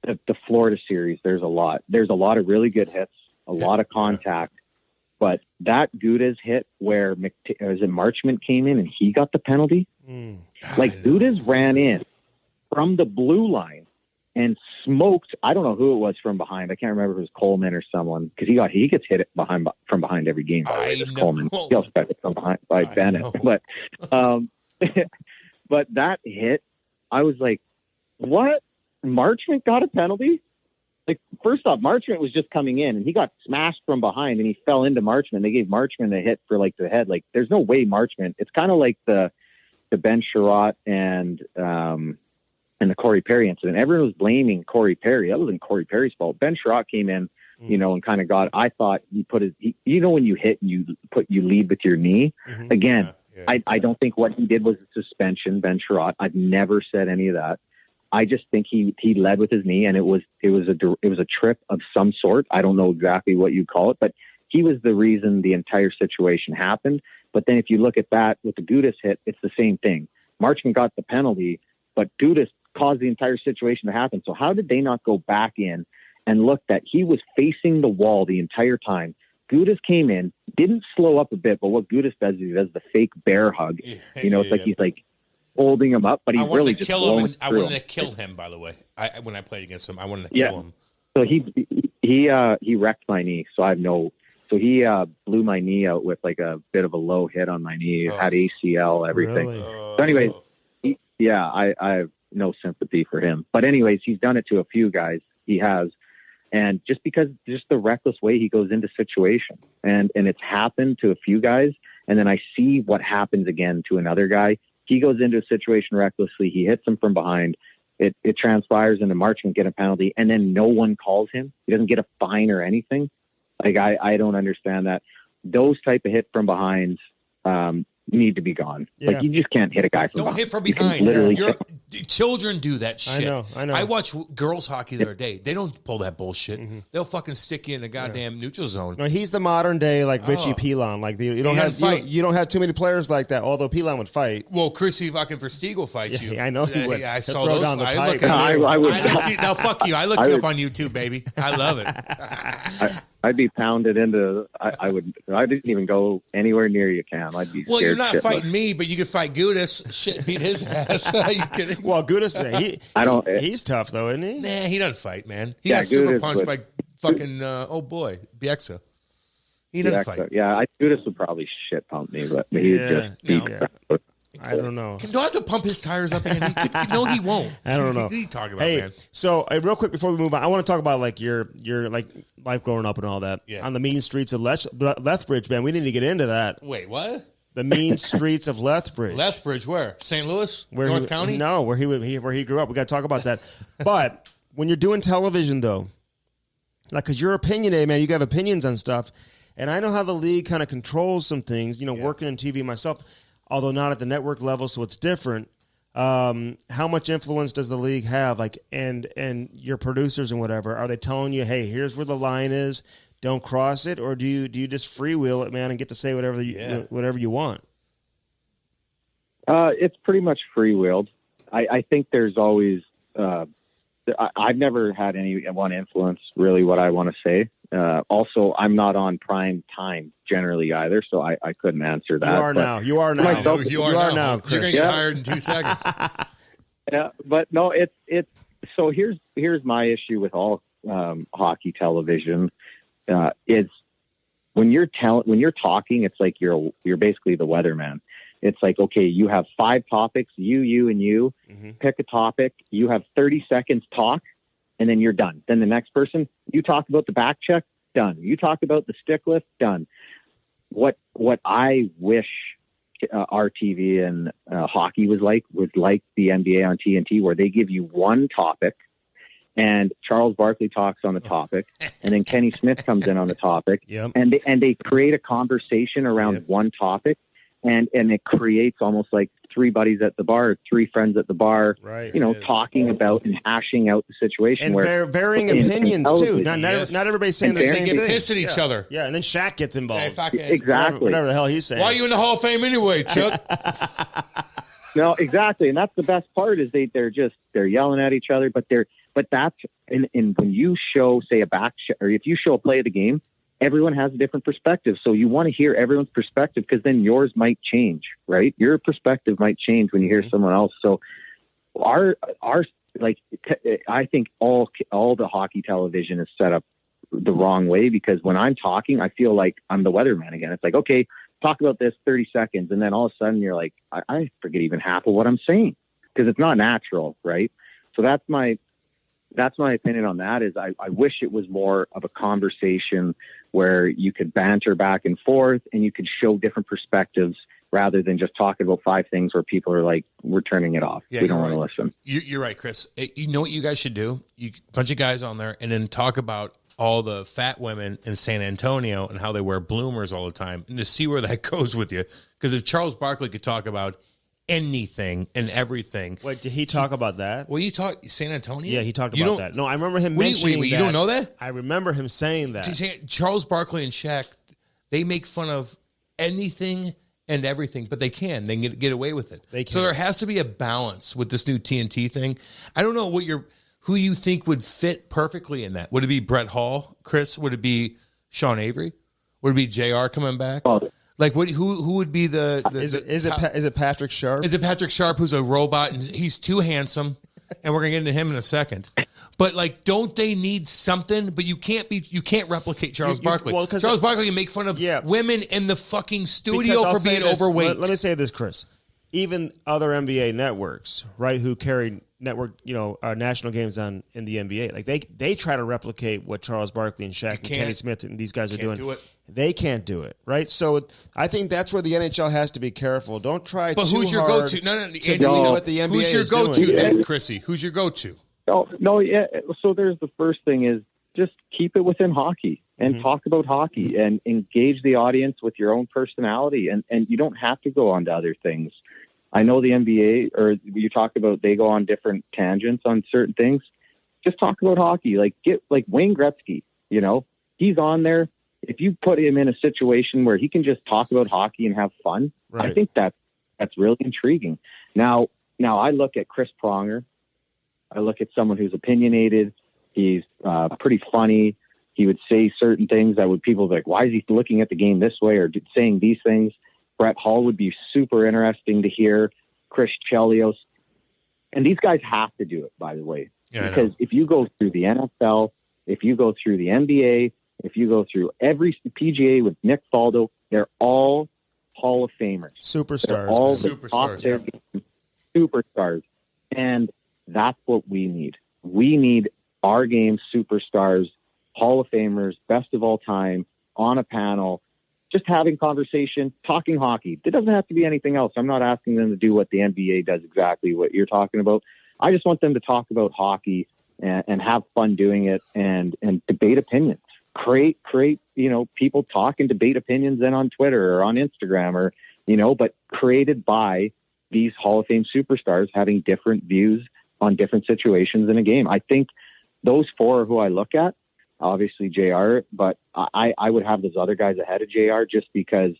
[SPEAKER 4] the Florida series. There's a lot of really good hits, a lot of contact, but that Gudas hit where Marchment came in and he got the penalty. Gudas ran in from the blue line and smoked. I don't know who it was from behind. I can't remember if it was Coleman or someone, because he gets hit from behind every game. By the way, Coleman. He also got hit from behind by Bennett. But but that hit, I was like, what? Marchment got a penalty? Like, first off, Marchment was just coming in and he got smashed from behind and he fell into Marchment. They gave Marchment a hit for like the head. Like, there's no way Marchment. It's kind of like the Ben Sherratt and the Corey Perry incident. Everyone was blaming Corey Perry. That wasn't Corey Perry's fault. Ben Sherratt came in, and kind of I thought he put when you hit, you lead with your knee. Mm-hmm. Again, I don't think what he did was a suspension, Ben Sherratt. I've never said any of that. I just think he led with his knee, and it was a trip of some sort. I don't know exactly what you call it, but he was the reason the entire situation happened. But then if you look at that with the Gudas hit, it's the same thing. Marchment got the penalty, but Gudas caused the entire situation to happen. So how did they not go back in and look that he was facing the wall the entire time? Gudas came in, didn't slow up a bit, but what Gudas does is he does the fake bear hug. It's like he's like holding him up, but he's really just blowing through him.
[SPEAKER 5] I wanted to kill him, by the way. When I played against him, I wanted to kill him.
[SPEAKER 4] So he He wrecked my knee, so I have no. So he blew my knee out with like a bit of a low hit on my knee. Had ACL, everything. Really? So anyways, I have no sympathy for him. But anyways, he's done it to a few guys. He has. And just the reckless way he goes into situation, and it's happened to a few guys. And then I see what happens again to another guy. He goes into a situation recklessly. He hits him from behind. It transpires into March and get a penalty, and then no one calls him. He doesn't get a fine or anything. Like I don't understand that. Those type of hit from behinds need to be gone. Yeah. Like you just can't hit a guy from behind.
[SPEAKER 5] Don't hit from behind. Literally, children do that shit. I know. I watched girls hockey the other day. They don't pull that bullshit. Mm-hmm. They'll fucking stick you in the goddamn neutral zone.
[SPEAKER 3] No, he's the modern day like Richie Pilon. Like you don't have too many players like that. Although Pilon would fight.
[SPEAKER 5] Well, Kris Versteeg will fight you.
[SPEAKER 3] I know he would.
[SPEAKER 5] I saw those.
[SPEAKER 4] I would.
[SPEAKER 5] Now fuck you. I looked you up on YouTube, baby. I love it.
[SPEAKER 4] I'd be pounded into. I didn't even go anywhere near you, Cam. I'd be.
[SPEAKER 5] Well, you're not fighting me, but you could fight Gudis. Shit, beat his ass. Are you kidding?
[SPEAKER 3] Well, Gudis, he's tough though, isn't he?
[SPEAKER 5] Nah, he doesn't fight, man. He got super punched by fucking Bieksa. He doesn't fight.
[SPEAKER 4] Yeah, Gudis would probably shit pump me, but he's just.
[SPEAKER 3] I don't know.
[SPEAKER 5] Do I have to pump his tires up again? No, he won't.
[SPEAKER 3] I don't know.
[SPEAKER 5] What are you talking about, man?
[SPEAKER 3] So real quick before we move on, I want to talk about like your like life growing up and all that. Yeah. On the mean streets of Lethbridge, man. We need to get into that.
[SPEAKER 5] Wait, what?
[SPEAKER 3] The mean streets of Lethbridge.
[SPEAKER 5] Lethbridge, where? St. Louis? North County?
[SPEAKER 3] No, where he grew up. We got to talk about that. But when you're doing television, though, like, because you're opinionated, man, you have opinions on stuff. And I know how the league kind of controls some things, working in TV myself, although not at the network level, so it's different. How much influence does the league have? Like, and your producers and whatever, are they telling you, hey, here's where the line is, don't cross it, or do you just freewheel it, man, and get to say whatever you want?
[SPEAKER 4] It's pretty much freewheeled. I think there's always I've never had anyone influence really what I want to say. Also, I'm not on prime time generally either, so I couldn't answer that.
[SPEAKER 3] You are now, Kris.
[SPEAKER 5] You're going to get hired in 2 seconds.
[SPEAKER 4] Yeah, but no, it's so here's my issue with all hockey television is when you're talking, it's like you're basically the weatherman. It's like, okay, you have 5 topics, you, and you. Mm-hmm. Pick a topic. You have 30 seconds talk, and then you're done. Then the next person, you talk about the back check, done. You talk about the stick lift, done. What I wish our TV and hockey was like the NBA on TNT, where they give you one topic, and Charles Barkley talks on the topic, and then Kenny Smith comes in on the topic,
[SPEAKER 3] yep.
[SPEAKER 4] and they create a conversation around one topic. And it creates almost like 3 buddies at the bar, 3 friends at the bar,
[SPEAKER 3] right,
[SPEAKER 4] talking about and hashing out the situation.
[SPEAKER 3] And varying opinions, too. Not everybody's saying the same thing.
[SPEAKER 5] They get pissed at each other.
[SPEAKER 3] Yeah, and then Shaq gets involved.
[SPEAKER 4] Exactly.
[SPEAKER 3] Whatever the hell he's saying.
[SPEAKER 5] Why are you in the Hall of Fame anyway, Chuck?
[SPEAKER 4] No, exactly. And that's the best part is they're yelling at each other. But that's and when you show, say, or if you show a play of the game, everyone has a different perspective. So you want to hear everyone's perspective because then yours might change, right? Your perspective might change when you hear someone else. So I think all the hockey television is set up the wrong way because when I'm talking, I feel like I'm the weatherman again. It's like, okay, talk about this 30 seconds. And then all of a sudden you're like, I forget even half of what I'm saying because it's not natural. Right. So that's my opinion on that is I wish it was more of a conversation where you could banter back and forth and you could show different perspectives rather than just talking about 5 things where people are like, we're turning it off. We don't want to listen.
[SPEAKER 5] You're right, Kris. You know what you guys should do? You bunch of guys on there and then talk about all the fat women in San Antonio and how they wear bloomers all the time and to see where that goes with you. Because if Charles Barkley could talk about anything and everything.
[SPEAKER 3] Wait, did he talk about that?
[SPEAKER 5] Well, you talked San Antonio?
[SPEAKER 3] Yeah, he talked about that. No, I remember him mentioning that.
[SPEAKER 5] You don't know that?
[SPEAKER 3] I remember him saying that.
[SPEAKER 5] Charles Barkley and Shaq, they make fun of anything and everything, but they can. They can get away with it.
[SPEAKER 3] They can.
[SPEAKER 5] So there has to be a balance with this new TNT thing. I don't know who you think would fit perfectly in that. Would it be Brett Hall, Kris? Would it be Sean Avery? Would it be JR coming back?
[SPEAKER 4] Oh.
[SPEAKER 5] Like who would be the
[SPEAKER 3] is it Patrick Sharp?
[SPEAKER 5] Is it Patrick Sharp who's a robot and he's too handsome, and we're gonna get into him in a second. But like, don't they need something? But you can't replicate Charles Barkley. Well, Charles Barkley can make fun of women in the fucking studio for being overweight.
[SPEAKER 3] Let me say this, Chris. Even other NBA networks, right, who carry network, national games in the NBA, like they try to replicate what Charles Barkley and Shaq and Kenny Smith and these guys are doing. They can't do it, right? So I think that's where the NHL has to be careful. Don't try. But who's your
[SPEAKER 5] go-to? No, Andy, what the NBA who's your go-to then, Chrissy? Who's your go-to?
[SPEAKER 4] No, yeah. So there's the first thing is just keep it within hockey and talk about hockey and engage the audience with your own personality, and you don't have to go on to other things. I know the NBA, or you talk about, they go on different tangents on certain things. Just talk about hockey. Like Wayne Gretzky, he's on there. If you put him in a situation where he can just talk about hockey and have fun, right. I think that's really intriguing. Now I look at Chris Pronger. I look at someone who's opinionated. He's pretty funny. He would say certain things that people be like, why is he looking at the game this way or saying these things? Brett Hull would be super interesting to hear. Chris Chelios. And these guys have to do it, by the way. Yeah, because if you go through the NFL, if you go through the NBA, if you go through every PGA with Nick Faldo, they're all Hall of Famers.
[SPEAKER 3] Superstars.
[SPEAKER 4] They're all superstars. And that's what we need. We need our game superstars, Hall of Famers, best of all time, on a panel, just having conversation, talking hockey. It doesn't have to be anything else. I'm not asking them to do what the NBA does, exactly what you're talking about. I just want them to talk about hockey and have fun doing it and debate opinions. Create, people talk and debate opinions then on Twitter or on Instagram or, but created by these Hall of Fame superstars having different views on different situations in a game. I think those four are who I look at. Obviously JR, but I would have those other guys ahead of JR just because,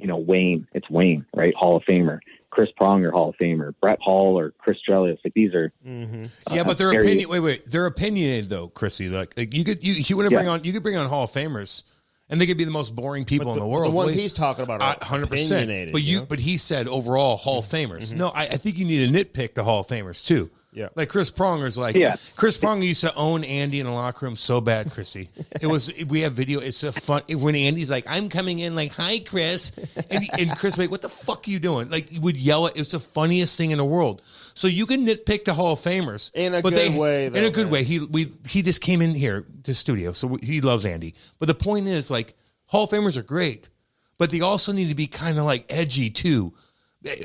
[SPEAKER 4] Wayne, it's Wayne, right? Hall of Famer. Chris Pronger, Hall of Famer. Brett Hull or Chris Chelios. Like these are.
[SPEAKER 5] Yeah, but their opinion. Wait. They're opinionated though, Chrissy. Like you could bring on Hall of Famers, and they could be the most boring people in the world.
[SPEAKER 3] The ones he's talking about are 100%.
[SPEAKER 5] But he said overall Hall of Famers. No, I think you need to nitpick the Hall of Famers too.
[SPEAKER 3] Yeah.
[SPEAKER 5] Like Chris Pronger's Chris Pronger used to own Andy in the locker room so bad, Chrissy. We have video. It's so fun. When Andy's like, I'm coming in like, hi, Chris. And Chris like, what the fuck are you doing? Like, he would yell it. It's the funniest thing in the world. So you can nitpick the Hall of Famers.
[SPEAKER 3] In a good way.
[SPEAKER 5] In a good way. He just came in here to the studio. So he loves Andy. But the point is, like, Hall of Famers are great. But they also need to be kind of like edgy too.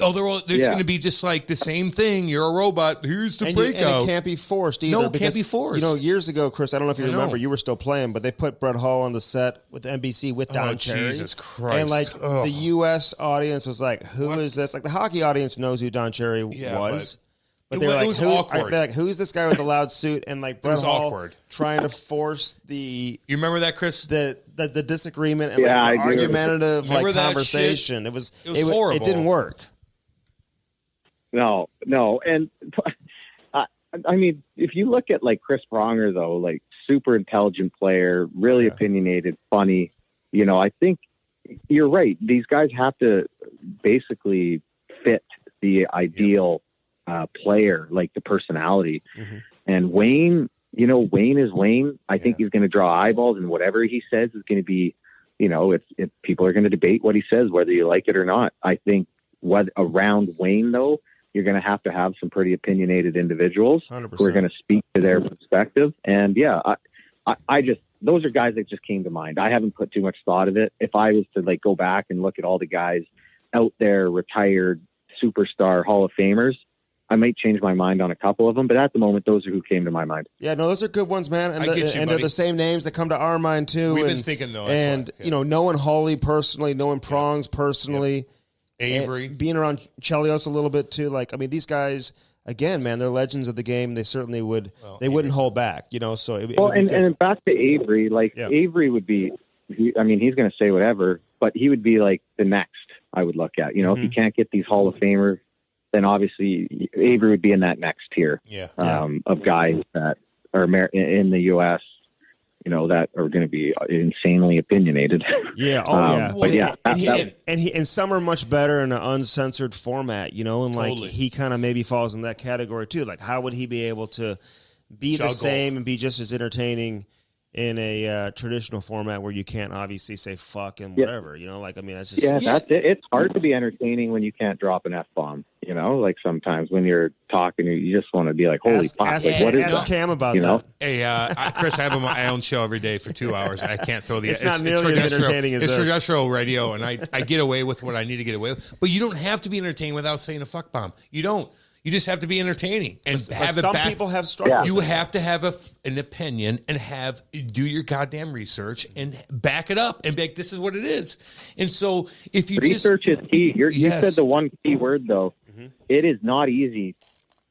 [SPEAKER 5] Although there's going to be just like the same thing. You're a robot. Here's the breakout.
[SPEAKER 3] And it can't be forced either.
[SPEAKER 5] No, it can't be forced.
[SPEAKER 3] Years ago, Chris, I don't know if you remember, you were still playing, but they put Brett Hull on the set with NBC with Don Cherry.
[SPEAKER 5] Jesus Christ.
[SPEAKER 3] And the U.S. audience was like, who is this? Like the hockey audience knows who Don Cherry was. But they were like, awkward. Like, who's this guy with the loud suit? And like Brett Hull trying to force the.
[SPEAKER 5] You remember that, Chris?
[SPEAKER 3] The disagreement and the argumentative conversation. It was horrible. It didn't work.
[SPEAKER 4] No, and I mean, if you look at like Chris Pronger though, like super intelligent player, really opinionated, funny. I think you're right. These guys have to basically fit the ideal player, like the personality. And Wayne, Wayne is Wayne. I think he's going to draw eyeballs, and whatever he says is going to be, if people are going to debate what he says, whether you like it or not. I think around Wayne though, you're going to have some pretty opinionated individuals
[SPEAKER 3] 100%.
[SPEAKER 4] Who are going to speak to their perspective. And I just, those are guys that just came to mind. I haven't put too much thought of it. If I was to like go back and look at all the guys out there, retired superstar Hall of Famers, I might change my mind on a couple of them, but at the moment, those are who came to my mind.
[SPEAKER 3] Yeah, no, those are good ones, man. And, they're the same names that come to our mind too.
[SPEAKER 5] We've been thinking though.
[SPEAKER 3] And knowing Hawley personally, knowing Prongs personally.
[SPEAKER 5] Avery.
[SPEAKER 3] Being around Chelios a little bit too. Like, I mean, these guys, again, man, they're legends of the game. They certainly would, wouldn't hold back, So
[SPEAKER 4] and back to Avery, Avery would be, he's going to say whatever, but he would be like the next I would look at. If you can't get these Hall of Famers, then obviously Avery would be in that next tier of guys that are in the U.S., that are going to be insanely opinionated.
[SPEAKER 3] Yeah. But and some are much better in an uncensored format, and like he kind of maybe falls in that category too. Like, how would he be able to be the same and be just as entertaining in a traditional format where you can't obviously say fuck and whatever, you know, like, I mean, that's just,
[SPEAKER 4] that's it. It's hard to be entertaining when you can't drop an F-bomb, you know, like sometimes when you're talking, you just want to be like, holy fuck, what is that?
[SPEAKER 3] Cam about
[SPEAKER 5] that.
[SPEAKER 3] Know?
[SPEAKER 5] Hey, Chris, I have my own show every day for 2 hours. I can't throw
[SPEAKER 3] it's not nearly as entertaining as
[SPEAKER 5] it's terrestrial radio, and I get away with what I need to get away with. But you don't have to be entertaining without saying a fuck bomb. You don't. You just have to be entertaining and have it
[SPEAKER 3] some
[SPEAKER 5] back.
[SPEAKER 3] People have struggles.
[SPEAKER 5] You have to have an opinion and do your goddamn research and back it up and be like, this is what it is. And so if you
[SPEAKER 4] research is key. You said the one key word though. Mm-hmm. It is not easy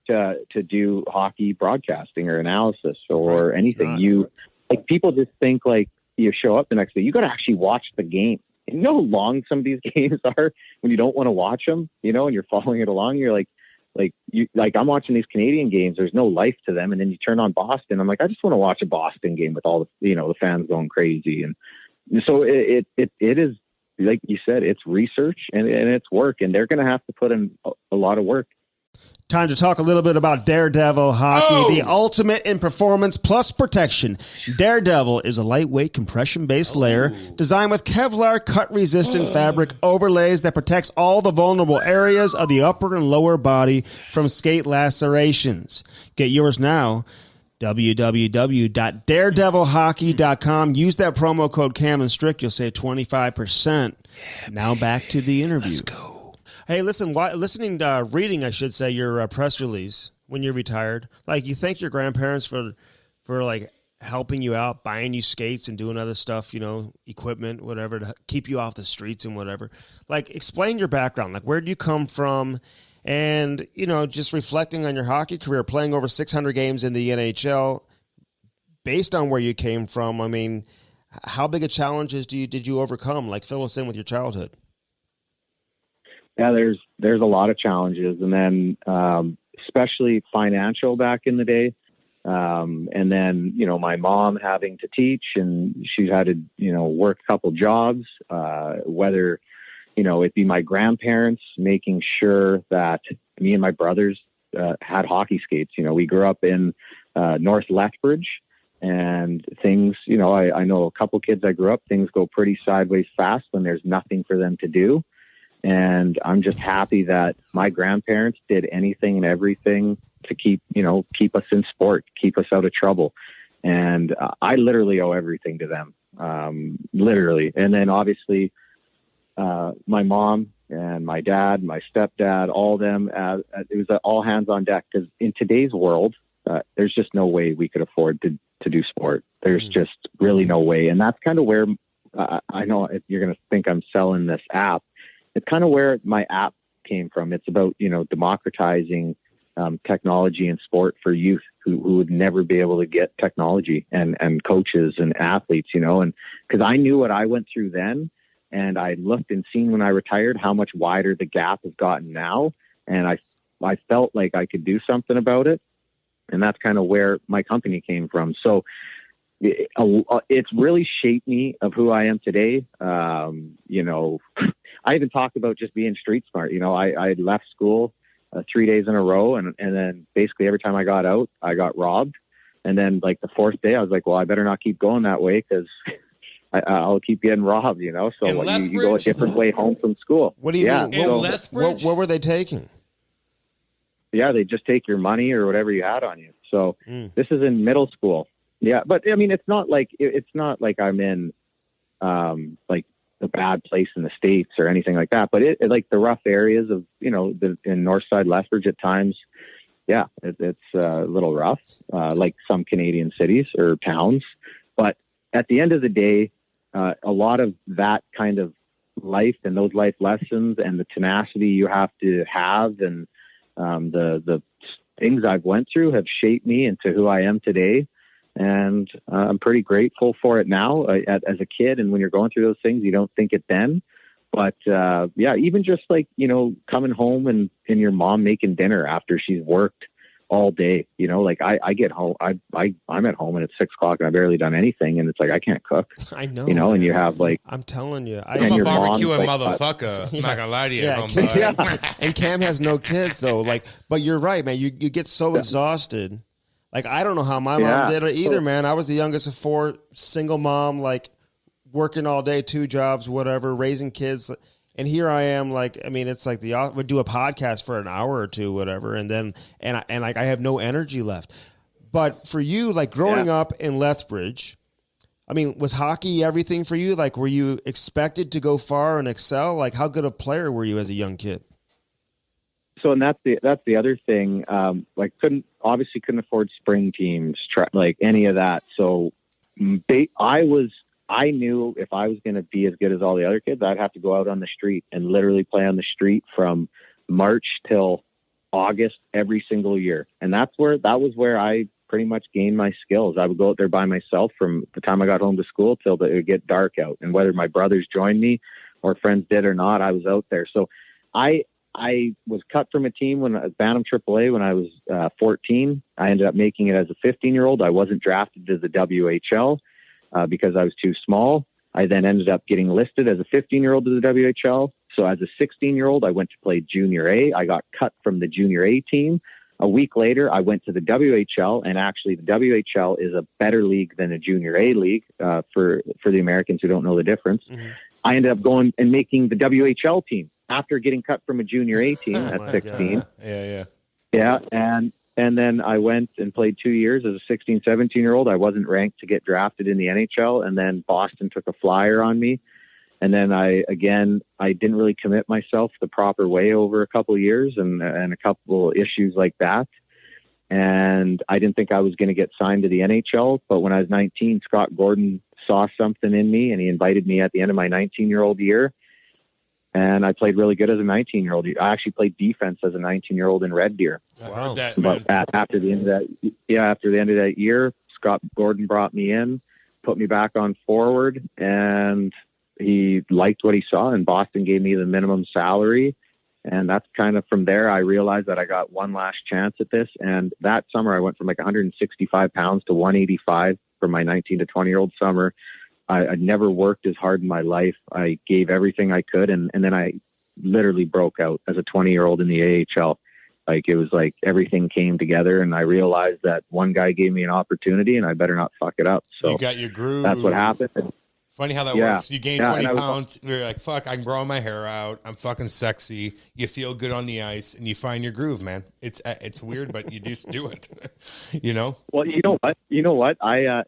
[SPEAKER 4] to do hockey broadcasting or analysis or anything. You like people just think like you show up the next day. You got to actually watch the game. You know how long some of these games are when you don't want to watch them. You know, and you're following it along. You're like I'm watching these Canadian games. There's no life to them. And then you turn on Boston. I'm like, I just want to watch a Boston game with all the, you know, the fans going crazy. And so it is, like you said, it's research and it's work, and they're going to have to put in a lot of work.
[SPEAKER 3] Time to talk a little bit about Daredevil hockey, the ultimate in performance plus protection. Daredevil is a lightweight compression-based layer designed with Kevlar cut-resistant fabric overlays that protects all the vulnerable areas of the upper and lower body from skate lacerations. Get yours now. www.daredevilhockey.com. Use that promo code Cam Strick. You'll save 25%. Now back to the interview.
[SPEAKER 5] Let's go.
[SPEAKER 3] Hey, reading, I should say, your press release when you're retired. Like, you thank your grandparents for like helping you out, buying you skates and doing other stuff, you know, equipment, whatever, to keep you off the streets and whatever. Like, explain your background. Like, where do you come from? And, you know, just reflecting on your hockey career, playing over 600 games in the NHL, based on where you came from, I mean, how big a challenges did you overcome? Like, fill us in with your childhood.
[SPEAKER 4] Yeah, there's a lot of challenges, and then especially financial back in the day. And then, you know, my mom having to teach, and she's had to, you know, work a couple jobs, whether, you know, it be my grandparents making sure that me and my brothers had hockey skates. You know, we grew up in North Lethbridge, and things, you know, I know a couple kids I grew up, things go pretty sideways fast when there's nothing for them to do. And I'm just happy that my grandparents did anything and everything to keep us in sport, keep us out of trouble. And I literally owe everything to them, literally. And then obviously my mom and my dad, my stepdad, all of them, it was all hands on deck, because in today's world, there's just no way we could afford to do sport. There's just really no way. And that's kind of where I know you're going to think I'm selling this app. It's kind of where my app came from. It's about, you know, democratizing technology and sport for youth who would never be able to get technology, and coaches and athletes, you know, and because I knew what I went through then, and I looked and seen when I retired how much wider the gap has gotten now. And I felt like I could do something about it. And that's kind of where my company came from. So it's really shaped me of who I am today. You know, I even talked about just being street smart. You know, I left school 3 days in a row, and then basically every time I got out, I got robbed. And then like the fourth day, I was like, well, I better not keep going that way, because I'll keep getting robbed, you know? So you go a different way home from school.
[SPEAKER 3] What do you mean? So what were they taking?
[SPEAKER 4] Yeah, they just take your money or whatever you had on you. So this is in middle school. Yeah. But I mean, it's not like I'm in like the bad place in the States or anything like that, but it like the rough areas of, you know, in Northside Lethbridge at times. Yeah, it's a little rough, like some Canadian cities or towns. But at the end of the day, a lot of that kind of life and those life lessons and the tenacity you have to have, and the things I've went through have shaped me into who I am today. And I'm pretty grateful for it now. As a kid, and when you're going through those things, you don't think it then. But yeah, even just like, you know, coming home and your mom making dinner after she's worked all day, you know, like I get home, I'm at home and it's 6 o'clock and I've barely done anything, and it's like I can't cook.
[SPEAKER 3] I know,
[SPEAKER 4] you know, man. And you have like,
[SPEAKER 3] I'm telling you,
[SPEAKER 5] I'm a barbecuing motherfucker. I'm not gonna lie to you.
[SPEAKER 3] And Cam has no kids though. Like, but you're right, man. You get so exhausted Like, I don't know how my mom did it either, man. I was the youngest of 4, single mom, like working all day, 2 jobs, whatever, raising kids. And here I am, like, I mean, it's like would do a podcast for an hour or 2, whatever. And then, like, I have no energy left. But for you, like growing up in Lethbridge, I mean, was hockey everything for you? Like, were you expected to go far and excel? Like, how good a player were you as a young kid?
[SPEAKER 4] So, and that's the other thing. Like, couldn't afford spring teams, like any of that. So, I knew if I was going to be as good as all the other kids, I'd have to go out on the street and literally play on the street from March till August every single year. And that was where I pretty much gained my skills. I would go out there by myself from the time I got home to school till it would get dark out. And whether my brothers joined me or friends did or not, I was out there. So I was cut from a team when I was Bantam AAA when I was 14. I ended up making it as a 15-year-old. I wasn't drafted to the WHL because I was too small. I then ended up getting listed as a 15-year-old to the WHL. So as a 16-year-old, I went to play Junior A. I got cut from the Junior A team. A week later, I went to the WHL, and actually the WHL is a better league than a Junior A league for the Americans who don't know the difference. Mm-hmm. I ended up going and making the WHL team after getting cut from a Junior A team at 16. Yeah. And then I went and played 2 years as a 16, 17-year-old. I wasn't ranked to get drafted in the NHL, and then Boston took a flyer on me. And then I didn't really commit myself the proper way over a couple of years and a couple of issues like that. And I didn't think I was going to get signed to the NHL. But when I was 19, Scott Gordon saw something in me and he invited me at the end of my 19-year-old year. And I played really good as a 19-year-old. I actually played defense as a 19-year-old in Red Deer.
[SPEAKER 5] Wow.
[SPEAKER 4] But after the end of that year, Scott Gordon brought me in, put me back on forward, and he liked what he saw, and Boston gave me the minimum salary. And that's kind of from there, I realized that I got one last chance at this. And that summer I went from like 165 pounds to 185 for my 19 to 20-year-old summer. I'd never worked as hard in my life. I gave everything I could. And then I literally broke out as a 20-year-old in the AHL. Like, it was like everything came together, and I realized that one guy gave me an opportunity and I better not fuck it up. So
[SPEAKER 5] you got your groove.
[SPEAKER 4] That's what happened.
[SPEAKER 5] Funny how that works. You gain 20 pounds. You're like, fuck, I can grow my hair out. I'm fucking sexy. You feel good on the ice, and you find your groove, man. It's weird, but you just do it. You know?
[SPEAKER 4] Well, you know what?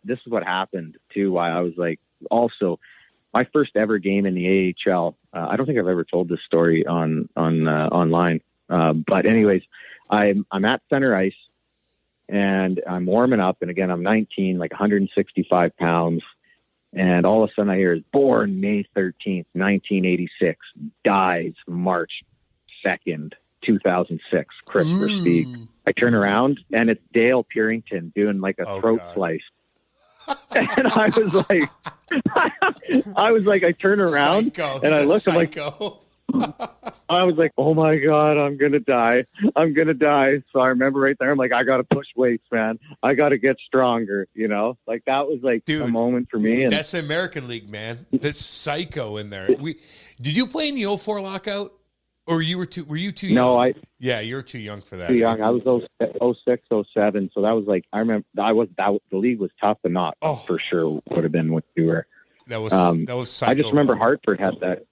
[SPEAKER 4] This is what happened too. Why I was like, also, my first ever game in the AHL. I don't think I've ever told this story online. But anyways, I'm at center ice, and I'm warming up, and again, I'm 19, like 165 pounds. And all of a sudden I hear, born May 13th, 1986, dies March 2nd, 2006, Kris Versteeg. I turn around and it's Dale Purington doing like a throat slice. And I was like, I turn around and I look, I'm like, I was like, oh my God, I'm going to die. So I remember right there, I'm like, I got to push weights, man. I got to get stronger, you know? Like, that was like a moment for me. And
[SPEAKER 5] that's the American League, man. That's psycho in there. Did you play in the 04 lockout? Or were you too young?
[SPEAKER 4] No,
[SPEAKER 5] you were too young for that.
[SPEAKER 4] Too young. I was 06, 07. So that was like, I remember the league was tough, but not for sure would have been what you were.
[SPEAKER 5] That was psycho.
[SPEAKER 4] I just remember Hartford had that.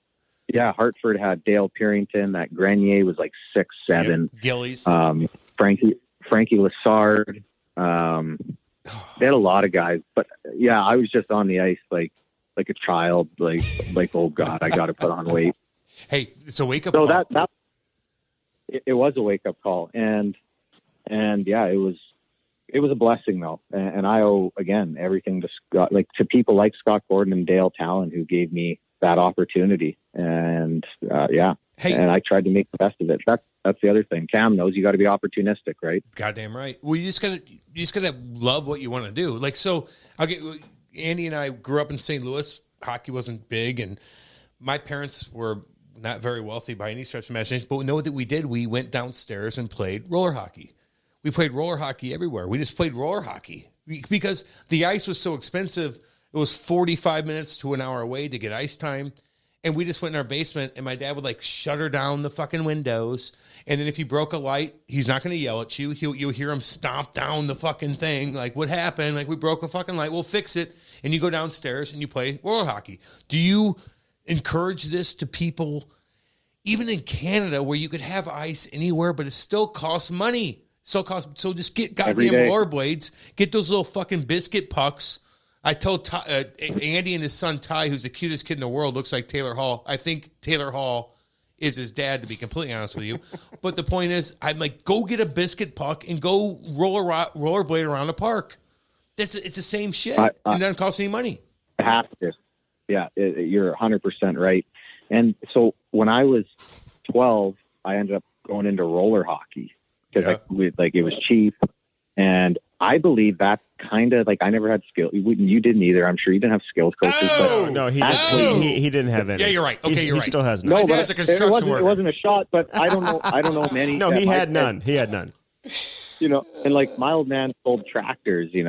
[SPEAKER 4] Yeah, Hartford had Dale Purington. That Grenier was like 6'7".
[SPEAKER 5] Yep. Gillies.
[SPEAKER 4] Frankie Lassard. They had a lot of guys, but yeah, I was just on the ice like a child. Like oh God, I got to put on weight.
[SPEAKER 5] Hey, it's a wake up call.
[SPEAKER 4] So it was a wake up call, and yeah, it was a blessing though, and I owe again everything to Scott, to people like Scott Gordon and Dale Talon who gave me that opportunity. And hey, and I tried to make the best of it. That's the other thing. Cam knows you got to be opportunistic, right?
[SPEAKER 5] Goddamn right. Well, you just gotta love what you want to do. Like, so Andy and I grew up in St. Louis. Hockey wasn't big, and my parents were not very wealthy by any stretch of imagination. But we know that we did. We went downstairs and played roller hockey. We played roller hockey everywhere. We just played roller hockey because the ice was so expensive. It was 45 minutes to an hour away to get ice time. And we just went in our basement, and my dad would like shutter down the fucking windows. And then if you broke a light, he's not going to yell at you. You'll hear him stomp down the fucking thing. Like, what happened? Like, we broke a fucking light. We'll fix it. And you go downstairs and you play roller hockey. Do you encourage this to people, even in Canada, where you could have ice anywhere, but it still costs money? So just get goddamn rollerblades. Get those little fucking biscuit pucks. I told Andy and his son Ty, who's the cutest kid in the world, looks like Taylor Hall. I think Taylor Hall is his dad, to be completely honest with you. But the point is, I'm like, go get a biscuit puck and go rollerblade around the park. It's the same shit. It doesn't cost any money.
[SPEAKER 4] It has to. Yeah, you're 100% right. And so when I was 12, I ended up going into roller hockey because it was cheap. And I believe that kind of I never had skill. You didn't either. I'm sure you didn't have skills coaches.
[SPEAKER 3] No, he didn't have any.
[SPEAKER 5] Yeah, you're right. Okay, you're right.
[SPEAKER 3] He still has
[SPEAKER 5] none.
[SPEAKER 3] No,
[SPEAKER 5] but
[SPEAKER 4] it wasn't a shot. But I don't know many.
[SPEAKER 3] No, he had none. He had none.
[SPEAKER 4] And my old man sold tractors. He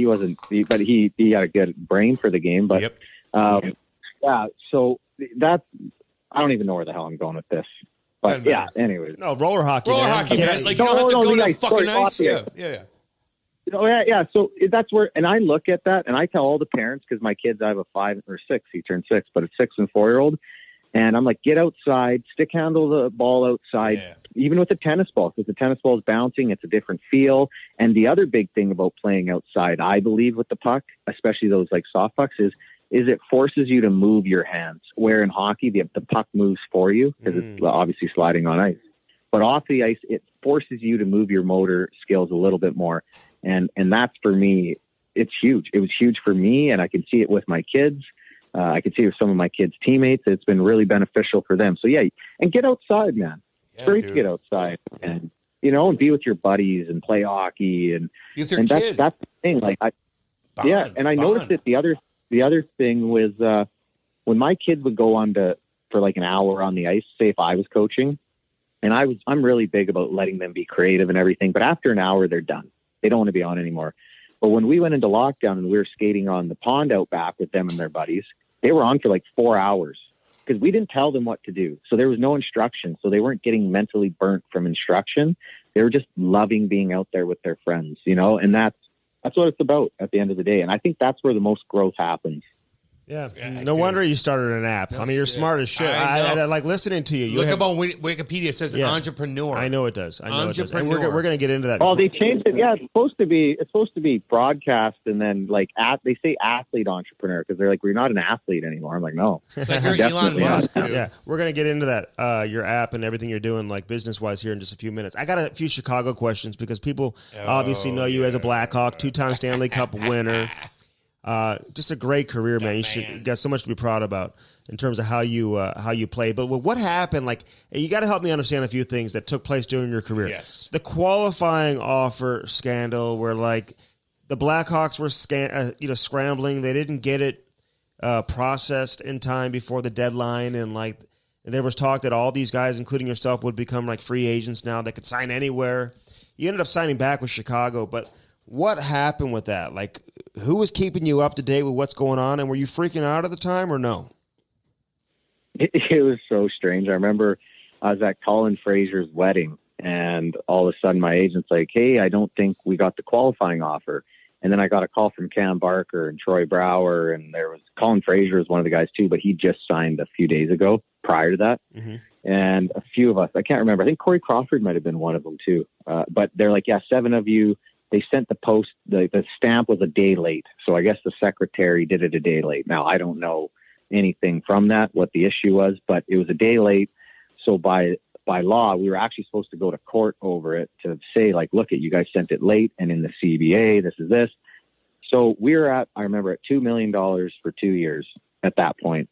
[SPEAKER 4] wasn't, but he had a good brain for the game. But so that I don't even know where the hell I'm going with this. But anyways.
[SPEAKER 3] No, roller hockey.
[SPEAKER 5] Man. You don't have to go to fucking ice. Yeah.
[SPEAKER 4] So that's where, and I look at that and I tell all the parents, because my kids, I have a 5 or 6, he turned 6, but a 6 and 4-year-old. And I'm like, get outside, stick handle the ball outside, even with a tennis ball, because the tennis ball is bouncing. It's a different feel. And the other big thing about playing outside, I believe, with the puck, especially those soft pucks, is it forces you to move your hands. Where in hockey, the puck moves for you because it's obviously sliding on ice. But off the ice, it forces you to move your motor skills a little bit more. And that's, for me, it's huge. It was huge for me, and I can see it with my kids. I can see it with some of my kids' teammates. It's been really beneficial for them. So, and get outside, man. It's great to get outside and, and be with your buddies and play hockey. And that's the thing. And I noticed that the other thing was when my kids would go on for an hour on the ice, say if I was coaching, and I'm really big about letting them be creative and everything, but after an hour, they're done. They don't want to be on anymore. But when we went into lockdown and we were skating on the pond out back with them and their buddies, they were on for 4 hours because we didn't tell them what to do. So there was no instruction. So they weren't getting mentally burnt from instruction. They were just loving being out there with their friends, and that's what it's about at the end of the day. And I think that's where the most growth happens.
[SPEAKER 3] Yeah. No wonder you started an app. I mean, you're smart as shit. I like listening to you.
[SPEAKER 5] Look up on Wikipedia. It says entrepreneur.
[SPEAKER 3] I know it does. And we're going to get into that.
[SPEAKER 4] Oh, they changed it. Yeah, it's supposed to be broadcast, and then they say athlete entrepreneur because they're we're not an athlete anymore. I'm like, no.
[SPEAKER 5] It's like you're Elon Musk.
[SPEAKER 3] Yeah, we're going to get into that, your app and everything you're doing business wise here in just a few minutes. I got a few Chicago questions because people obviously know you as a Blackhawk, 2-time Stanley Cup winner. Just a great career, man. You got so much to be proud about in terms of how you play. But what happened? You got to help me understand a few things that took place during your career.
[SPEAKER 5] Yes.
[SPEAKER 3] The qualifying offer scandal, where the Blackhawks were scrambling. They didn't get it processed in time before the deadline, and there was talk that all these guys, including yourself, would become free agents now. They could sign anywhere. You ended up signing back with Chicago, but what happened with that? Who was keeping you up to date with what's going on, and were you freaking out at the time or no?
[SPEAKER 4] It was so strange. I remember I was at Colin Fraser's wedding, and all of a sudden my agent's like, hey, I don't think we got the qualifying offer. And then I got a call from Cam Barker and Troy Brower, and there was Colin Fraser was one of the guys too, but he just signed a few days ago prior to that. Mm-hmm. And a few of us, I can't remember. I think Corey Crawford might have been one of them too. But they're like, 7 of you. They sent the post, the stamp was a day late. So I guess the secretary did it a day late. Now, I don't know anything from that, what the issue was, but it was a day late. So by law, we were actually supposed to go to court over it to say, look, you guys sent it late, and in the CBA, this is this. So we were I remember at $2 million for 2 years at that point.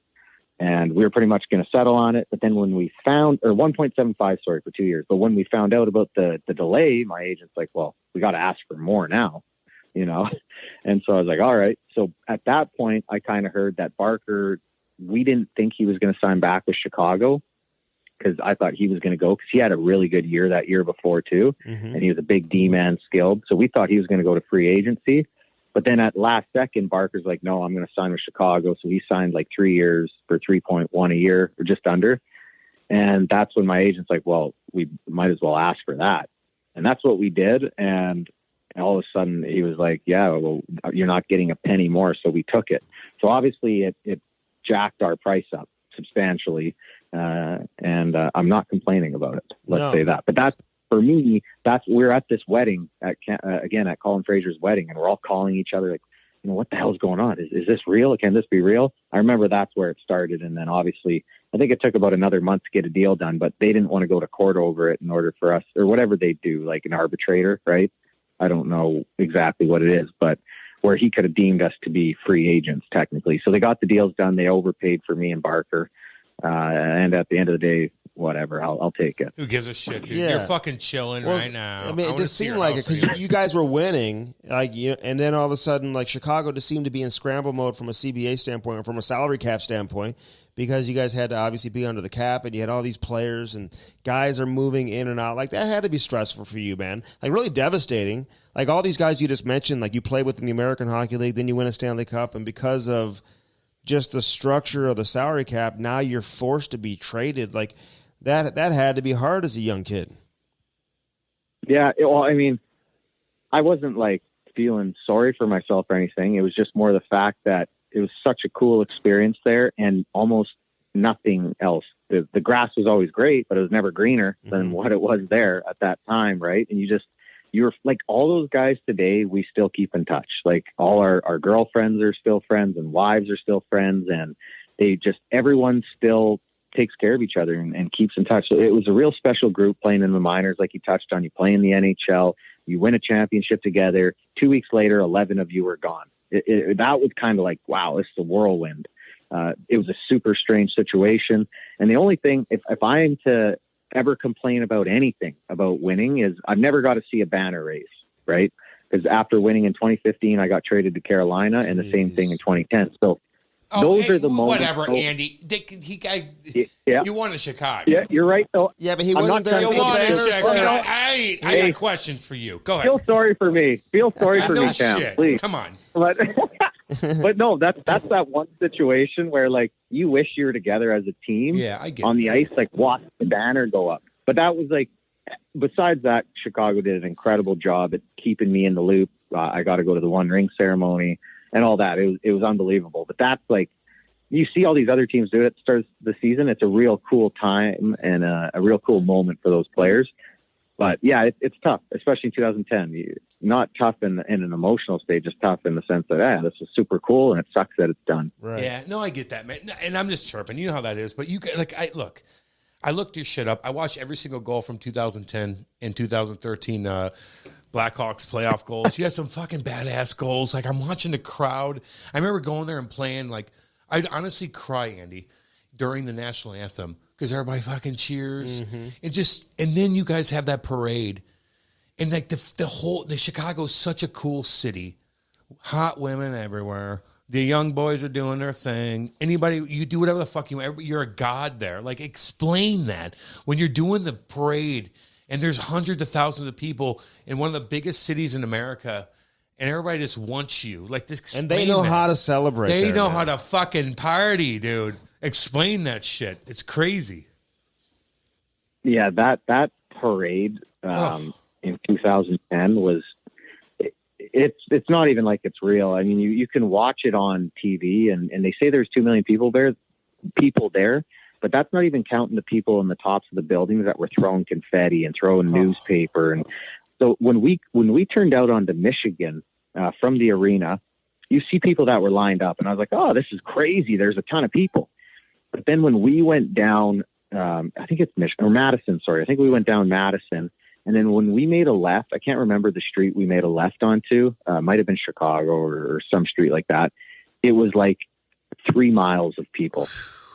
[SPEAKER 4] And we were pretty much going to settle on it. But then when we found, or 1.75, sorry, for 2 years. But when we found out about the delay, my agent's like, well, we got to ask for more now, And so I was like, all right. So at that point, I kind of heard that Barker, we didn't think he was going to sign back with Chicago because I thought he was going to go because he had a really good year that year before too. Mm-hmm. And he was a big D-man skilled. So we thought he was going to go to free agency. But then at last second, Barker's like, no, I'm going to sign with Chicago. So he signed like 3 years for 3.1 a year or just under. And that's when my agent's like, well, we might as well ask for that. And that's what we did. And all of a sudden he was like, yeah, well, you're not getting a penny more. So we took it. So obviously it jacked our price up substantially. And I'm not complaining about it. Let's say that. But that's, for me, we're at this wedding again at Colin Fraser's wedding, and we're all calling each other like, you know, what the hell's going on? Is this real? Can this be real? I remember that's where it started. And then obviously I think it took about another month to get a deal done, but they didn't want to go to court over it in order for us, or whatever they do, like an arbitrator, right? I don't know exactly what it is, but where he could have deemed us to be free agents technically. So they got the deals done. They overpaid for me and Barker. And at the end of the day, whatever, I'll take it.
[SPEAKER 5] Who gives a shit, dude? Yeah. You're fucking chilling right now.
[SPEAKER 3] I mean, it just seemed like it because you guys were winning, and then all of a sudden, like Chicago just seemed to be in scramble mode from a CBA standpoint, or from a salary cap standpoint, because you guys had to obviously be under the cap, and you had all these players, and guys are moving in and out. Like that had to be stressful for you, man. Like really devastating. Like all these guys you just mentioned, like you played with in the American Hockey League, then you win a Stanley Cup, and because of just the structure of the salary cap, now you're forced to be traded. Like that had to be hard as a young kid.
[SPEAKER 4] Yeah. Well, I mean, I wasn't like feeling sorry for myself or anything. It was just more the fact that it was such a cool experience there and almost nothing else. The grass was always great, but it was never greener than what it was there at that time. Right. And you're like all those guys today, we still keep in touch. Like all our girlfriends are still friends and wives are still friends. And everyone still takes care of each other and keeps in touch. So it was a real special group playing in the minors. Like you touched on, you play in the NHL, you win a championship together. 2 weeks later, 11 of you were gone. That was kind of like, wow, this is a whirlwind. It was a super strange situation. And the only thing, if I'm to ever complain about anything about winning, is I've never got to see a banner race, right? Because after winning in 2015, I got traded to Carolina, and the same thing in 2010. So those are the moments. Whatever,
[SPEAKER 5] Andy. You won in Chicago.
[SPEAKER 4] Yeah, you're right, though.
[SPEAKER 3] Yeah, but he wasn't there.
[SPEAKER 5] I got questions for you. Go ahead.
[SPEAKER 4] Feel sorry for me. Cam. Please.
[SPEAKER 5] Come on.
[SPEAKER 4] But no, that's that one situation where like you wish you were together as a team.
[SPEAKER 5] Yeah, I get
[SPEAKER 4] on the ice, like watch the banner go up. But that was like, besides that, Chicago did an incredible job at keeping me in the loop. I got to go to the One Ring ceremony and all that. It was unbelievable. But that's like, you see all these other teams do it at the start of the season. It's a real cool time and a real cool moment for those players. But yeah, it's tough, especially in 2010. Not tough in an emotional state, just tough in the sense that, this is super cool and it sucks that it's done.
[SPEAKER 5] Right. Yeah, no, I get that, man. And I'm just chirping. You know how that is. But I looked your shit up. I watched every single goal from 2010 and 2013 Blackhawks playoff goals. You had some fucking badass goals. Like I'm watching the crowd. I remember going there and playing. Like I'd honestly cry, Andy, during the national anthem because everybody fucking cheers and then you guys have that parade. And like the Chicago's such a cool city, hot women everywhere. The young boys are doing their thing. You do whatever the fuck you want. You're a god there. Like explain that when you're doing the parade and there's hundreds of thousands of people in one of the biggest cities in America, and everybody just wants you. Like this,
[SPEAKER 3] and they know how to celebrate.
[SPEAKER 5] They know how to fucking party, dude. Explain that shit. It's crazy.
[SPEAKER 4] Yeah, that parade. In 2010 was it's not even like it's real. I mean, you can watch it on TV and they say there's 2 million people there, but that's not even counting the people in the tops of the buildings that were throwing confetti and throwing newspaper. And so when we turned out onto Michigan from the arena, you see people that were lined up and I was like, oh, this is crazy. There's a ton of people. But then when we went down, I think it's Madison. Sorry. I think we went down Madison. And then when we made a left, I can't remember the street we made a left onto. Might have been Chicago or some street like that. It was like 3 miles of people.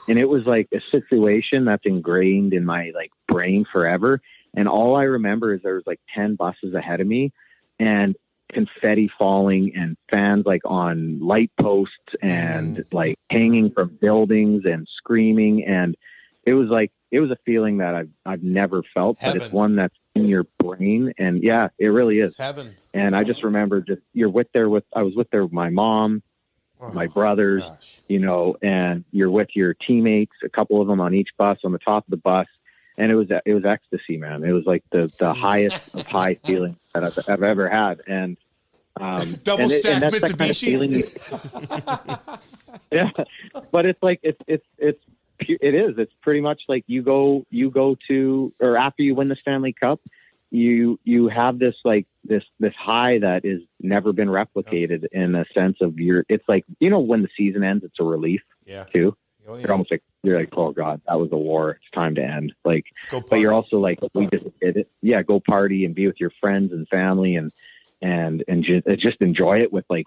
[SPEAKER 4] And it was like a situation that's ingrained in my like brain forever. And all I remember is there was like 10 buses ahead of me and confetti falling and fans like on light posts and like hanging from buildings and screaming. And it was like it was a feeling that I've never felt,
[SPEAKER 5] Heaven.
[SPEAKER 4] but it's one that's in your brain. And yeah, it really is.
[SPEAKER 5] It's heaven.
[SPEAKER 4] And I just remember I was with there with my mom, my brothers, and you're with your teammates, a couple of them on each bus, on the top of the bus. And it was ecstasy, man. It was like the highest of high feelings that I've ever had. And
[SPEAKER 5] double stack Mitsubishi.
[SPEAKER 4] Yeah, but it's like it's pretty much like you go to, or after you win the Stanley Cup, you have this high that is never been replicated in a sense of it's like, when the season ends, it's a relief too. Oh, yeah. You're almost like, oh God, that was a war. It's time to end. Like, but you're also like, we just did it. Yeah. Go party and be with your friends and family and just enjoy it with like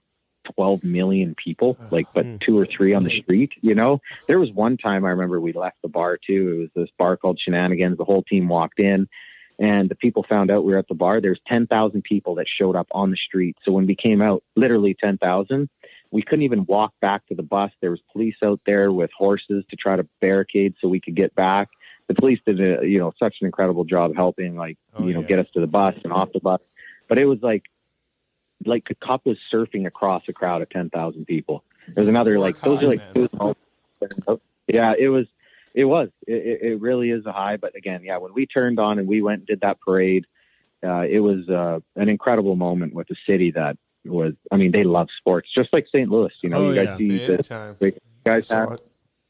[SPEAKER 4] 12 million people, but 2 or 3 on the street. There was one time I remember we left the bar too. It was this bar called Shenanigans. The whole team walked in and the people found out we were at the bar. There's 10,000 people that showed up on the street. So when we came out, literally 10,000, we couldn't even walk back to the bus. There was police out there with horses to try to barricade so we could get back. The police did such an incredible job helping, get us to the bus and off the bus. But it was like the cup was surfing across a crowd of 10,000 people. There's another those are like, yeah, it was. It really is a high. But again, yeah, when we turned on and we went and did that parade, it was an incredible moment with the city that was, they love sports, just like St. Louis. You guys see the guys have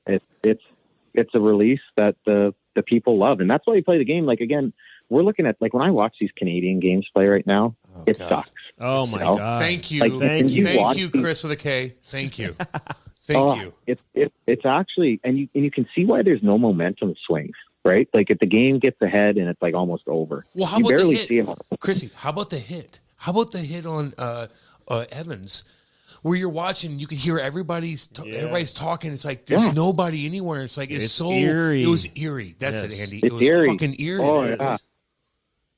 [SPEAKER 4] it's a release that the people love, and that's why you play the game. Like, again, we're looking at, like, when I watch these Canadian games play right now, it sucks.
[SPEAKER 3] Oh my God!
[SPEAKER 5] Thank you, thank you, Kris with a K. Thank you. Thank you.
[SPEAKER 4] It's actually, and you can see why there's no momentum swings, right? Like, if the game gets ahead and it's like almost over,
[SPEAKER 5] well, how
[SPEAKER 4] you
[SPEAKER 5] about
[SPEAKER 4] barely
[SPEAKER 5] the hit?
[SPEAKER 4] see him.
[SPEAKER 5] Chrissy, how about the hit? How about the hit on Evans, where you're watching, you can hear everybody's talking. It's like there's nobody anywhere. It's like it's so eerie. It was eerie. That's it, Andy. It was eerie. Fucking eerie.
[SPEAKER 4] Oh, yeah.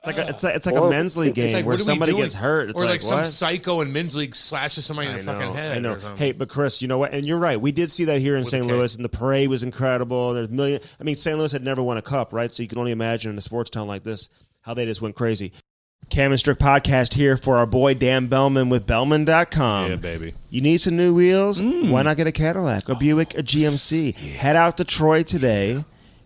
[SPEAKER 3] It's like a men's league game where somebody gets hurt. It's
[SPEAKER 5] or like some
[SPEAKER 3] what?
[SPEAKER 5] Psycho in men's league slashes somebody in the fucking head.
[SPEAKER 3] I know. Hey, but Kris, you know what? And you're right. We did see that here in St. Louis, and the parade was incredible. There's St. Louis had never won a cup, right? So you can only imagine in a sports town like this how they just went crazy. Cam Strick Podcast here for our boy Dan Bellman with Bellman.com.
[SPEAKER 2] Yeah, baby.
[SPEAKER 3] You need some new wheels? Why not get a Cadillac, a Buick, a GMC? Yeah. Head out to Troy today.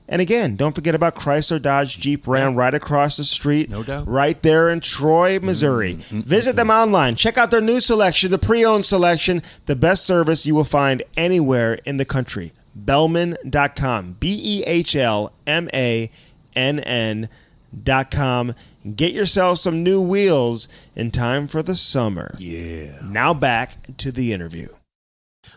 [SPEAKER 3] And again, don't forget about Chrysler, Dodge, Jeep, Ram right across the street.
[SPEAKER 5] No doubt.
[SPEAKER 3] Right there in Troy, Missouri. Visit them online. Check out their new selection, the pre-owned selection, the best service you will find anywhere in the country. Bellman.com. BEHLMANN.com. Get yourself some new wheels in time for the summer.
[SPEAKER 5] Yeah.
[SPEAKER 3] Now back to the interview.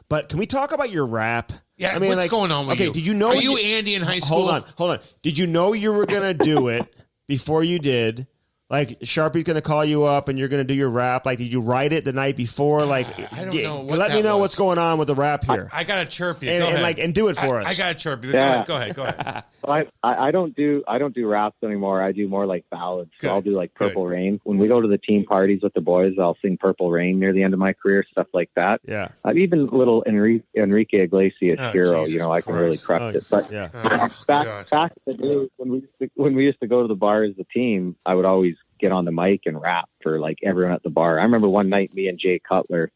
[SPEAKER 3] But can we talk about your rap?
[SPEAKER 5] Yeah, what's going on with you?
[SPEAKER 3] Okay, did you know?
[SPEAKER 5] Are you Andy in high school?
[SPEAKER 3] Hold on. Did you know you were going to do it before you did? Like, Sharpie's going to call you up and you're going to do your rap. Like, did you write it the night before? Like,
[SPEAKER 5] I don't know.
[SPEAKER 3] Let me know what's going on with the rap here.
[SPEAKER 5] I got to chirp you.
[SPEAKER 3] And do it for us.
[SPEAKER 5] I got to chirp you.
[SPEAKER 4] Yeah.
[SPEAKER 5] Go ahead.
[SPEAKER 4] Well, I don't do raps anymore. I do more like ballads. So I'll do like Purple Rain. When we go to the team parties with the boys, I'll sing Purple Rain near the end of my career, stuff like that.
[SPEAKER 3] Yeah.
[SPEAKER 4] I've even little Enrique Iglesias Hero.
[SPEAKER 5] Jesus
[SPEAKER 4] I can really crush it. But back in the day when we used to go to the bar as a team, I would always get on the mic and rap for like everyone at the bar. I remember one night, me and Jay Cutler,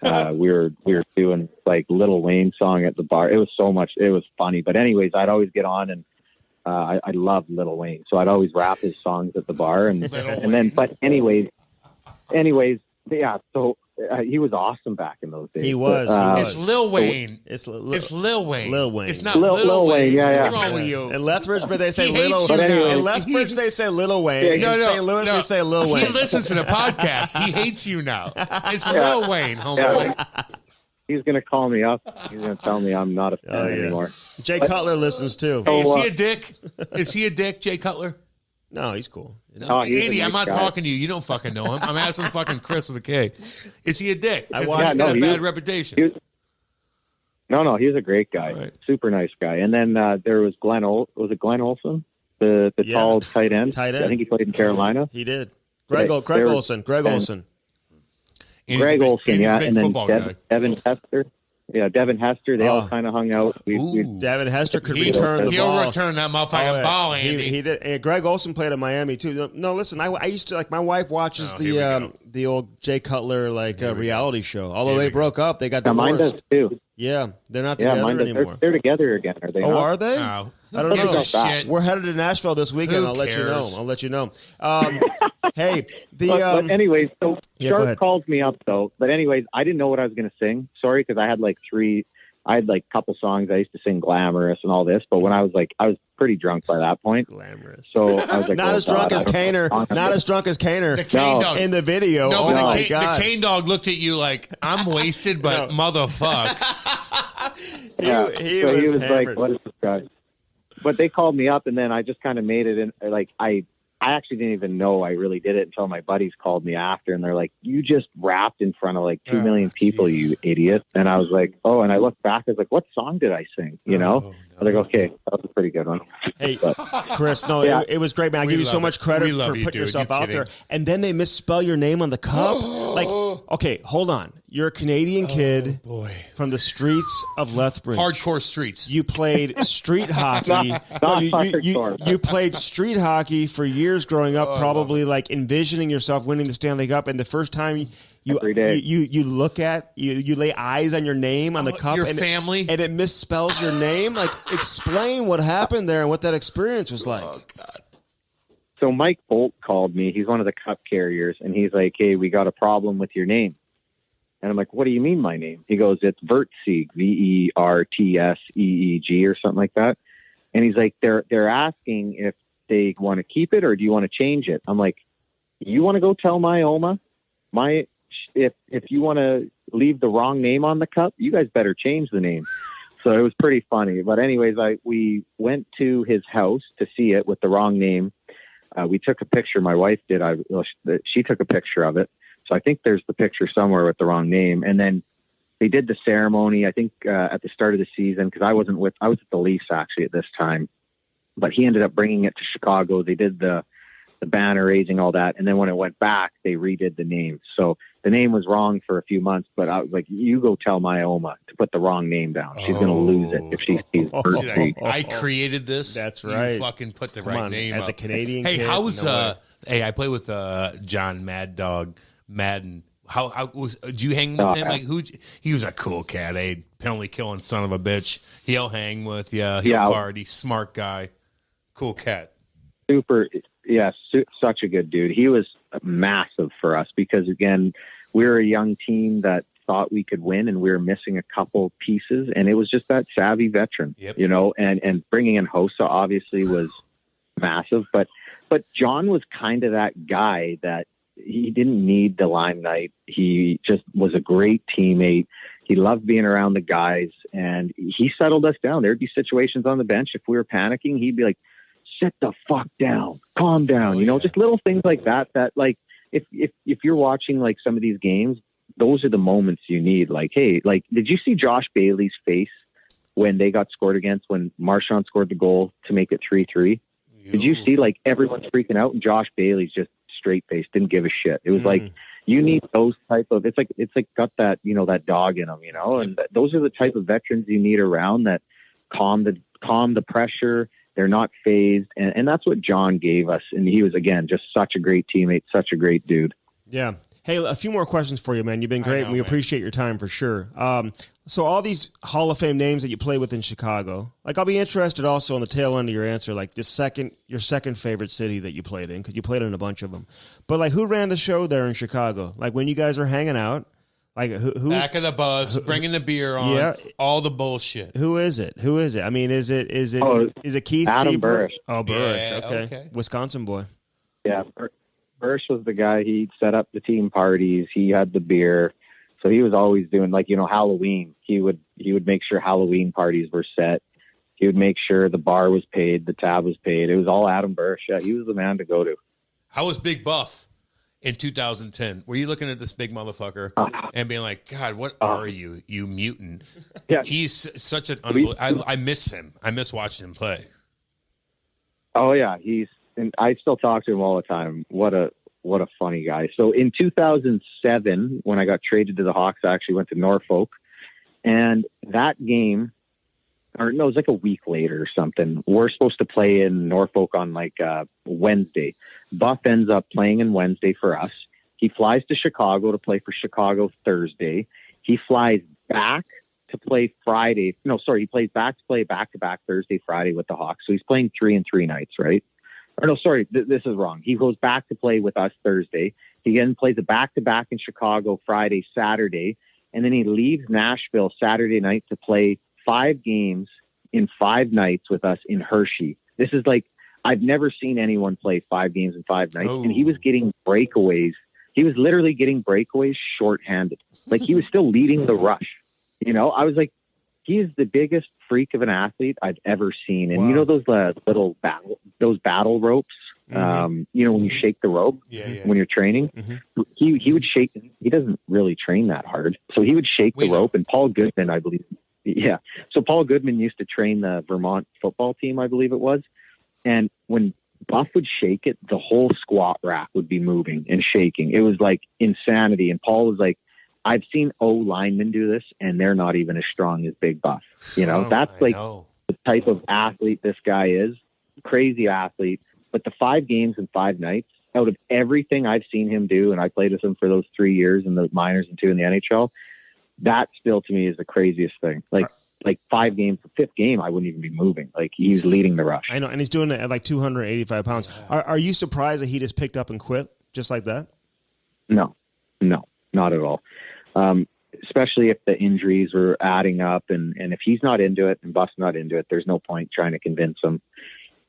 [SPEAKER 4] we were doing like Lil Wayne song at the bar. It was it was funny. But anyways, I'd always get on and I loved Lil Wayne, so I'd always rap his songs at the bar. But anyways, yeah. So he was awesome back in those days.
[SPEAKER 3] He was.
[SPEAKER 5] It's Lil Wayne. It's Lil Wayne.
[SPEAKER 3] Lil Wayne.
[SPEAKER 5] It's not Lil Wayne.
[SPEAKER 4] Yeah.
[SPEAKER 5] What's wrong with you?
[SPEAKER 3] In Lethbridge, but they say
[SPEAKER 5] Lil
[SPEAKER 3] Wayne.
[SPEAKER 5] Wayne.
[SPEAKER 3] In Lethbridge, they say Lil Wayne.
[SPEAKER 5] No,
[SPEAKER 3] in St. Louis, we say Lil Wayne.
[SPEAKER 5] He listens to the podcast. He hates you now. It's Lil Wayne, homeboy.
[SPEAKER 4] Yeah. He's going to call me up. He's going to tell me I'm not a fan anymore.
[SPEAKER 3] Jay Cutler listens too.
[SPEAKER 5] Hey, is he a dick? Is he a dick, Jay Cutler?
[SPEAKER 3] No, he's cool.
[SPEAKER 5] No, Andy, I'm not talking to you. You don't fucking know him. I'm asking fucking Kris with a K. Is he a dick? He's got a bad reputation.
[SPEAKER 4] No, he's a great guy. Right. Super nice guy. And then there was Glenn Olson? The tall tight end?
[SPEAKER 3] Tight end.
[SPEAKER 4] I think he played in Carolina.
[SPEAKER 3] He did. Greg Olson.
[SPEAKER 4] Greg Olson, yeah. And then Devin Tester. Yeah, Devin Hester, they all kind of hung out.
[SPEAKER 3] Devin Hester could return the ball.
[SPEAKER 5] He'll return that motherfucking ball, Andy.
[SPEAKER 3] He did. And Greg Olson played at Miami, too. No, listen, I used to, like, my wife watches the old Jay Cutler, reality show. Although they broke up, they got divorced.
[SPEAKER 4] Mine does, too.
[SPEAKER 3] Yeah, they're not together anymore.
[SPEAKER 4] They're together again, are they not?
[SPEAKER 3] Are they?
[SPEAKER 5] No.
[SPEAKER 3] I don't know.
[SPEAKER 5] Shit.
[SPEAKER 3] We're headed to Nashville this weekend. I'll let you know. Hey,
[SPEAKER 4] but anyways, so Sharp called me up though. But anyways, I didn't know what I was going to sing. Sorry, because I had a couple songs. I used to sing Glamorous and all this. But when I was pretty drunk by that point.
[SPEAKER 3] Glamorous.
[SPEAKER 4] So I was like,
[SPEAKER 3] not as drunk as Kaner. Not as drunk as Kaner.
[SPEAKER 5] The Cane Dog
[SPEAKER 3] in the video.
[SPEAKER 5] No,
[SPEAKER 3] oh my God.
[SPEAKER 5] The Cane Dog looked at you like, I'm wasted, but motherfuck.
[SPEAKER 4] he was like, what is this guy? But they called me up, and then I just kind of made it in. Like I actually didn't even know I really did it until my buddies called me after, and they're like, "You just rapped in front of 2 million people, you idiot!" And I was like, "Oh!" And I looked back, I was like, "What song did I sing?" You know? I was like, "Okay, that was a pretty good one."
[SPEAKER 3] Hey, Kris, it was great, man. I give you so much credit for putting yourself out there, and then they misspell your name on the cup. Okay, hold on. You're a Canadian kid from the streets of Lethbridge.
[SPEAKER 5] Hardcore streets.
[SPEAKER 3] You played street hockey. You played street hockey for years growing up, probably envisioning yourself winning the Stanley Cup. And the first time you lay eyes on your name on the cup,
[SPEAKER 5] your family,
[SPEAKER 3] and it misspells your name. Explain what happened there and what that experience was like.
[SPEAKER 5] Oh God.
[SPEAKER 4] So Mike Bolt called me. He's one of the cup carriers, and he's like, "Hey, we got a problem with your name." And I'm like, "What do you mean my name?" He goes, "It's Versteeg, Vertseeg or something like that." And he's like, they're asking if they want to keep it or do you want to change it? I'm like, you want to go tell my Oma? If you want to leave the wrong name on the cup, you guys better change the name. So it was pretty funny. But anyways, we went to his house to see it with the wrong name. We took a picture. My wife did. She took a picture of it. So I think there's the picture somewhere with the wrong name. And then they did the ceremony, I think, at the start of the season, because I was at the Leafs actually at this time. But he ended up bringing it to Chicago. They did the banner raising, all that. And then when it went back, they redid the name. So the name was wrong for a few months, but I was like, you go tell my Oma to put the wrong name down. She's going to lose it if she sees Versteeg.
[SPEAKER 5] I created this.
[SPEAKER 3] That's right.
[SPEAKER 5] You fucking put the right name
[SPEAKER 3] as
[SPEAKER 5] up.
[SPEAKER 3] a Canadian
[SPEAKER 5] Hey,
[SPEAKER 3] kid,
[SPEAKER 5] I play with John Mad Dog Madden. Did you hang with him? He was a cool cat, penalty killing son of a bitch. He'll hang with you. He'll party. Smart guy. Cool cat.
[SPEAKER 4] Super. Yeah. Such a good dude. He was massive for us because, again, we were a young team that thought we could win and we were missing a couple pieces. And it was just that savvy veteran, and bringing in Hossa obviously was massive. But John was kind of that guy that he didn't need the limelight. He just was a great teammate. He loved being around the guys, and he settled us down. There'd be situations on the bench. If we were panicking, he'd be like, sit the fuck down, calm down, just little things like that, if you're watching some of these games, those are the moments you need. Hey, did you see Josh Bailey's face when they got scored against, when Marchand scored the goal to make it 3-3? Did you see everyone's freaking out and Josh Bailey's just straight faced, didn't give a shit? It was you need those type of, it's got that, that dog in them, and those are the type of veterans you need around that calm the pressure. They're not phased. And that's what John gave us. And he was, again, just such a great teammate, such a great dude.
[SPEAKER 3] Yeah. Hey, a few more questions for you, man. You've been great, and we appreciate your time for sure. So all these Hall of Fame names that you play with in Chicago, I'll be interested also on the tail end of your answer, your second favorite city that you played in, because you played in a bunch of them. But who ran the show there in Chicago? When you guys are hanging out, who's
[SPEAKER 5] back of the bus, bringing the beer on, all the bullshit.
[SPEAKER 3] Who is it? I mean, is it Keith
[SPEAKER 4] Adam
[SPEAKER 3] Seabrook?
[SPEAKER 4] Burrish.
[SPEAKER 3] Oh, Burrish. Okay. Wisconsin boy.
[SPEAKER 4] Yeah, Burrish was the guy. He set up the team parties. He had the beer, so he was always doing Halloween. He would make sure Halloween parties were set. He would make sure the bar was paid, the tab was paid. It was all Adam Burrish. Yeah, he was the man to go to. How
[SPEAKER 5] was Big Buff in 2010? Were you looking at this big motherfucker and being like, God, what are you mutant?
[SPEAKER 4] Yeah.
[SPEAKER 5] He's such an I miss him. I miss watching him play.
[SPEAKER 4] Oh, yeah. And I still talk to him all the time. What a funny guy. So in 2007, when I got traded to the Hawks, I actually went to Norfolk. And that game, or no, it was like a week later or something. We're supposed to play in Norfolk on like Wednesday. Buff ends up playing in Wednesday for us. He flies to Chicago to play for Chicago Thursday. He flies back to play Friday. No, sorry, he plays back to play back-to-back Thursday, Friday with the Hawks. So he's playing 3 and 3 nights, right? Or no, sorry, this is wrong. He goes back to play with us Thursday. He then plays a back-to-back in Chicago Friday, Saturday, and then he leaves Nashville Saturday night to play 5 games in 5 nights with us in Hershey. This is like, I've never seen anyone play 5 games in 5 nights, and he was getting breakaways. He was literally getting breakaways shorthanded. Like, he was still leading the rush. You know, I was like, he is the biggest freak of an athlete I've ever seen. And you know those little battle ropes, you know, when you shake the rope when you're training, he would shake. He doesn't really train that hard. So he would shake the rope. And Paul Goodman, I believe. Yeah. So Paul Goodman used to train the Vermont football team, I believe it was. And when Buff would shake it, the whole squat rack would be moving and shaking. It was like insanity. And Paul was like, I've seen linemen do this, and they're not even as strong as Big Buff. You know, that's like the type of athlete this guy is. Crazy athlete. But the 5 games and 5 nights, out of everything I've seen him do, and I played with him for those 3 years in the minors and 2 in the NHL, that still to me is the craziest thing. Like 5 games, the 5th game, I wouldn't even be moving. Like, he's leading the rush.
[SPEAKER 3] I know, and he's doing it at like 285 pounds. Are you surprised that he just picked up and quit just like that?
[SPEAKER 4] No, not at all. Especially if the injuries were adding up, and if he's not into it and Buff's not into it, there's no point trying to convince him.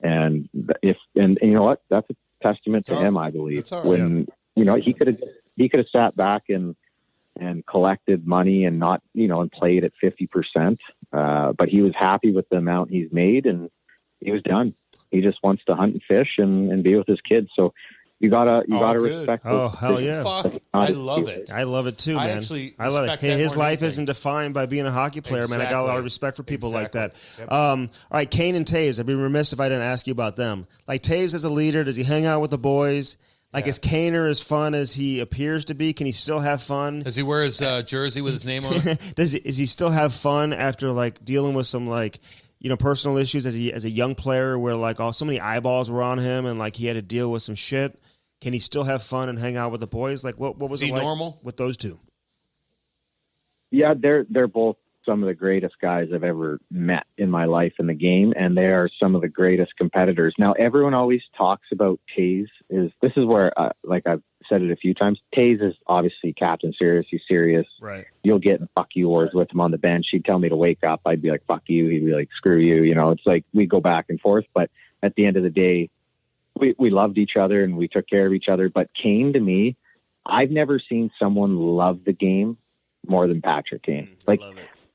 [SPEAKER 4] And you know what? That's a testament to him, I believe. When you know, he could have sat back and collected money and not, you know, and played at 50%. But he was happy with the amount he's made, and he was done. He just wants to hunt and fish and be with his kids. So you gotta respect.
[SPEAKER 3] Oh, hell yeah!
[SPEAKER 5] Fuck, I love it.
[SPEAKER 3] I love it too, man. I love it. His life isn't defined by being a hockey player, man. I got a lot of respect for people like that. Yep. All right, Kane and Taves. I'd be remiss if I didn't ask you about them. Like, Taves as a leader, does he hang out with the boys? Like, is Kaner as fun as he appears to be? Can he still have fun?
[SPEAKER 5] Does he wear his jersey with his name on it?
[SPEAKER 3] Is he still have fun after like dealing with some like, you know, personal issues as a young player where like so many eyeballs were on him and like he had to deal with some shit? Can he still have fun and hang out with the boys? Like, what was it like
[SPEAKER 5] normal
[SPEAKER 3] with those two?
[SPEAKER 4] Yeah, they're both some of the greatest guys I've ever met in my life in the game, and they are some of the greatest competitors. Now, everyone always talks about Taves. This is where, like I've said it a few times, Taves is obviously Captain Serious. He's serious.
[SPEAKER 3] Right.
[SPEAKER 4] You'll get in fuck you wars with him on the bench. He'd tell me to wake up. I'd be like, fuck you. He'd be like, screw you. You know, it's like we go back and forth. But at the end of the day, we loved each other and we took care of each other. But Kane, to me, I've never seen someone love the game more than Patrick Kane.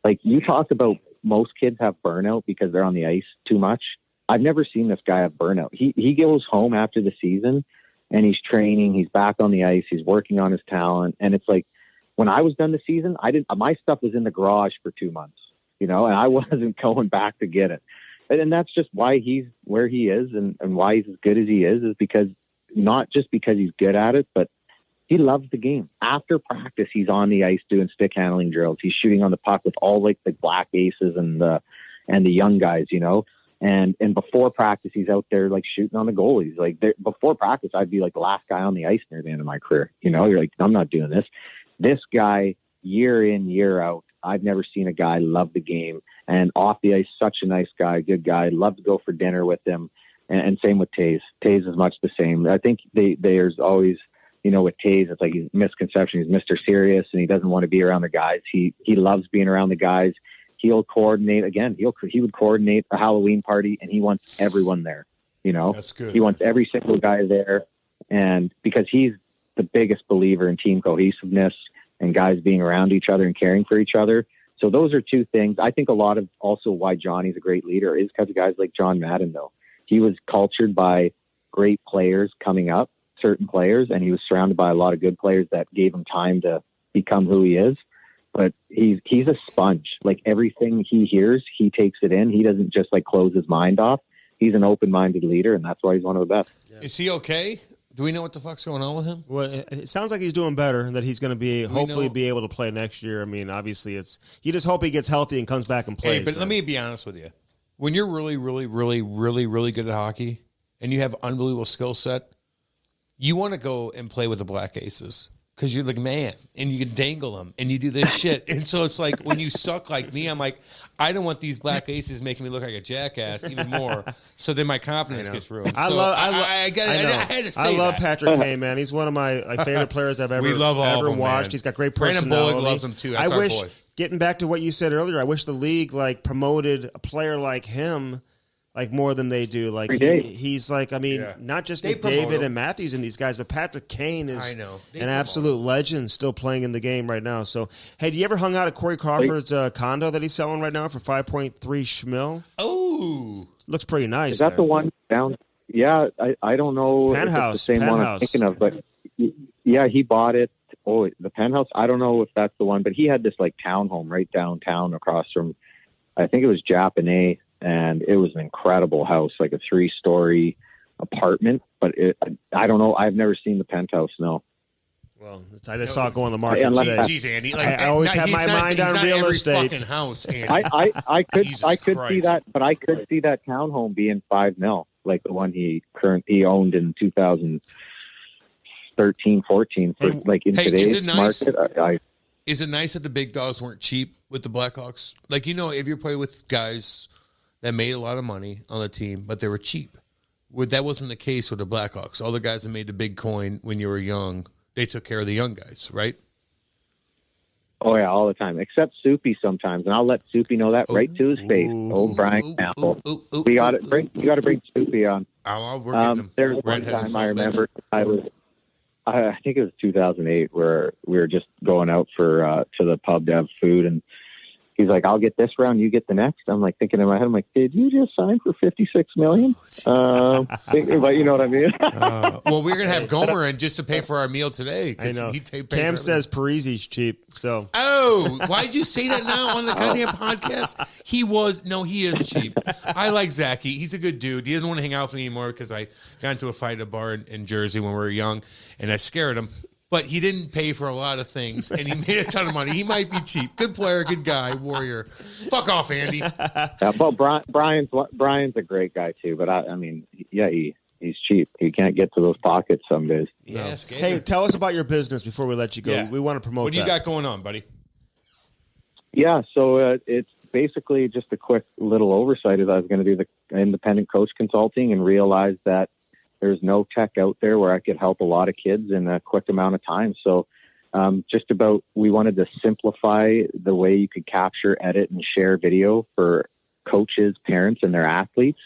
[SPEAKER 4] Like you talk about, most kids have burnout because they're on the ice too much. I've never seen this guy have burnout. He goes home after the season and he's training. He's back on the ice. He's working on his talent. And it's like, when I was done the season, my stuff was in the garage for 2 months, you know, and I wasn't going back to get it. And that's just why he's where he is and why he's as good as he is because not just because he's good at it, but he loves the game. After practice, he's on the ice doing stick handling drills. He's shooting on the puck with all like the black aces and the young guys, you know. And before practice, he's out there like shooting on the goalies. Like before practice, I'd be like the last guy on the ice near the end of my career. You know, you're like, I'm not doing this. This guy, year in, year out, I've never seen a guy love the game. And off the ice, such a nice guy, good guy. Love to go for dinner with him. And same with Taves. Taves is much the same. I think there's always, you know, with Taves, it's like he's misconception. He's Mr. Serious and he doesn't want to be around the guys. He loves being around the guys. He'll coordinate again. He would coordinate a Halloween party and he wants everyone there. You know,
[SPEAKER 5] that's good.
[SPEAKER 4] He wants every single guy there. And because he's the biggest believer in team cohesiveness and guys being around each other and caring for each other. So those are two things. I think a lot of also why Johnny's a great leader is because of guys like John Madden, though. He was cultured by great players coming up, certain players, and he was surrounded by a lot of good players that gave him time to become who he is. But he's a sponge. Like everything he hears, he takes it in. He doesn't just like close his mind off. He's an open-minded leader, and that's why he's one of the best.
[SPEAKER 5] Is he okay? Do we know what the fuck's going on with him?
[SPEAKER 3] Well, it sounds like he's doing better, and that he's going to be hopefully be able to play next year. I mean, obviously, you just hope he gets healthy and comes back and plays.
[SPEAKER 5] Hey, but let me be honest with you. When you're really, really, really, really, really good at hockey and you have unbelievable skill set, you want to go and play with the Black Aces because you're the man and you can dangle them and you do this shit. And so it's like when you suck like me, I'm like, I don't want these Black Aces making me look like a jackass even more. So then my confidence gets ruined. I
[SPEAKER 3] love Patrick Kane, man. He's one of my favorite players I've ever watched. Man. He's got great personality.
[SPEAKER 5] Brandon Bullock loves him too. That's our boy.
[SPEAKER 3] Getting back to what you said earlier, I wish the league promoted a player like him more than they do. He's not just McDavid and Matthews and these guys, but Patrick Kane is an absolute legend still playing in the game right now. So, hey, do you ever hung out at Corey Crawford's condo that he's selling right now for $5.3 schmil?
[SPEAKER 5] Oh,
[SPEAKER 3] looks pretty nice.
[SPEAKER 4] Is that the one down? Yeah, I don't know
[SPEAKER 3] Penthouse,
[SPEAKER 4] if it's the same one I'm thinking of, but yeah, he bought it. Oh, the Penthouse. I don't know if that's the one, but he had this townhome right downtown across from, I think it was Japanese. And it was an incredible house, like a 3-story apartment. But I don't know. I've never seen the Penthouse. No.
[SPEAKER 3] Well, I just saw it go on the market today.
[SPEAKER 5] Jeez, Andy.
[SPEAKER 3] I always have my mind on real estate.
[SPEAKER 5] House, Andy.
[SPEAKER 4] I could see that, but I could see that townhome being $5 million, like the one he owned in 2013, 14. For, in today's market,
[SPEAKER 5] is it nice that the big dogs weren't cheap with the Blackhawks? If you play with guys that made a lot of money on the team, but they were cheap. That wasn't the case with the Blackhawks. All the guys that made the big coin when you were young, they took care of the young guys, right?
[SPEAKER 4] Oh, yeah, all the time. Except Soupy sometimes, and I'll let Soupy know that right to his face. Old Brian Campbell. You got to bring Soupy on. There was one time I remember I think it was 2008 where we were just going out to the pub to have food, and he's like, I'll get this round, you get the next. I'm thinking in my head, I'm like, did you just sign for $56 million? But you know what I mean?
[SPEAKER 5] Well, we're going to have Gomer in just to pay for our meal today.
[SPEAKER 3] I know. Cam says Parisi's cheap. So.
[SPEAKER 5] Oh, why'd you say that now on the goddamn podcast? He is cheap. I like Zachy. He's a good dude. He doesn't want to hang out with me anymore because I got into a fight at a bar in Jersey when we were young, and I scared him. But he didn't pay for a lot of things, and he made a ton of money. He might be cheap. Good player, good guy, warrior. Fuck off, Andy.
[SPEAKER 4] Yeah, but Brian's a great guy, too. But, he's cheap. He can't get to those pockets some days.
[SPEAKER 5] Yeah,
[SPEAKER 3] hey, tell us about your business before we let you go. Yeah. We want to promote
[SPEAKER 5] What do you got going on, buddy?
[SPEAKER 4] Yeah, so it's basically just a quick little oversight as I was going to do the independent coach consulting and realized that there's no tech out there where I could help a lot of kids in a quick amount of time. So we wanted to simplify the way you could capture, edit, and share video for coaches, parents, and their athletes.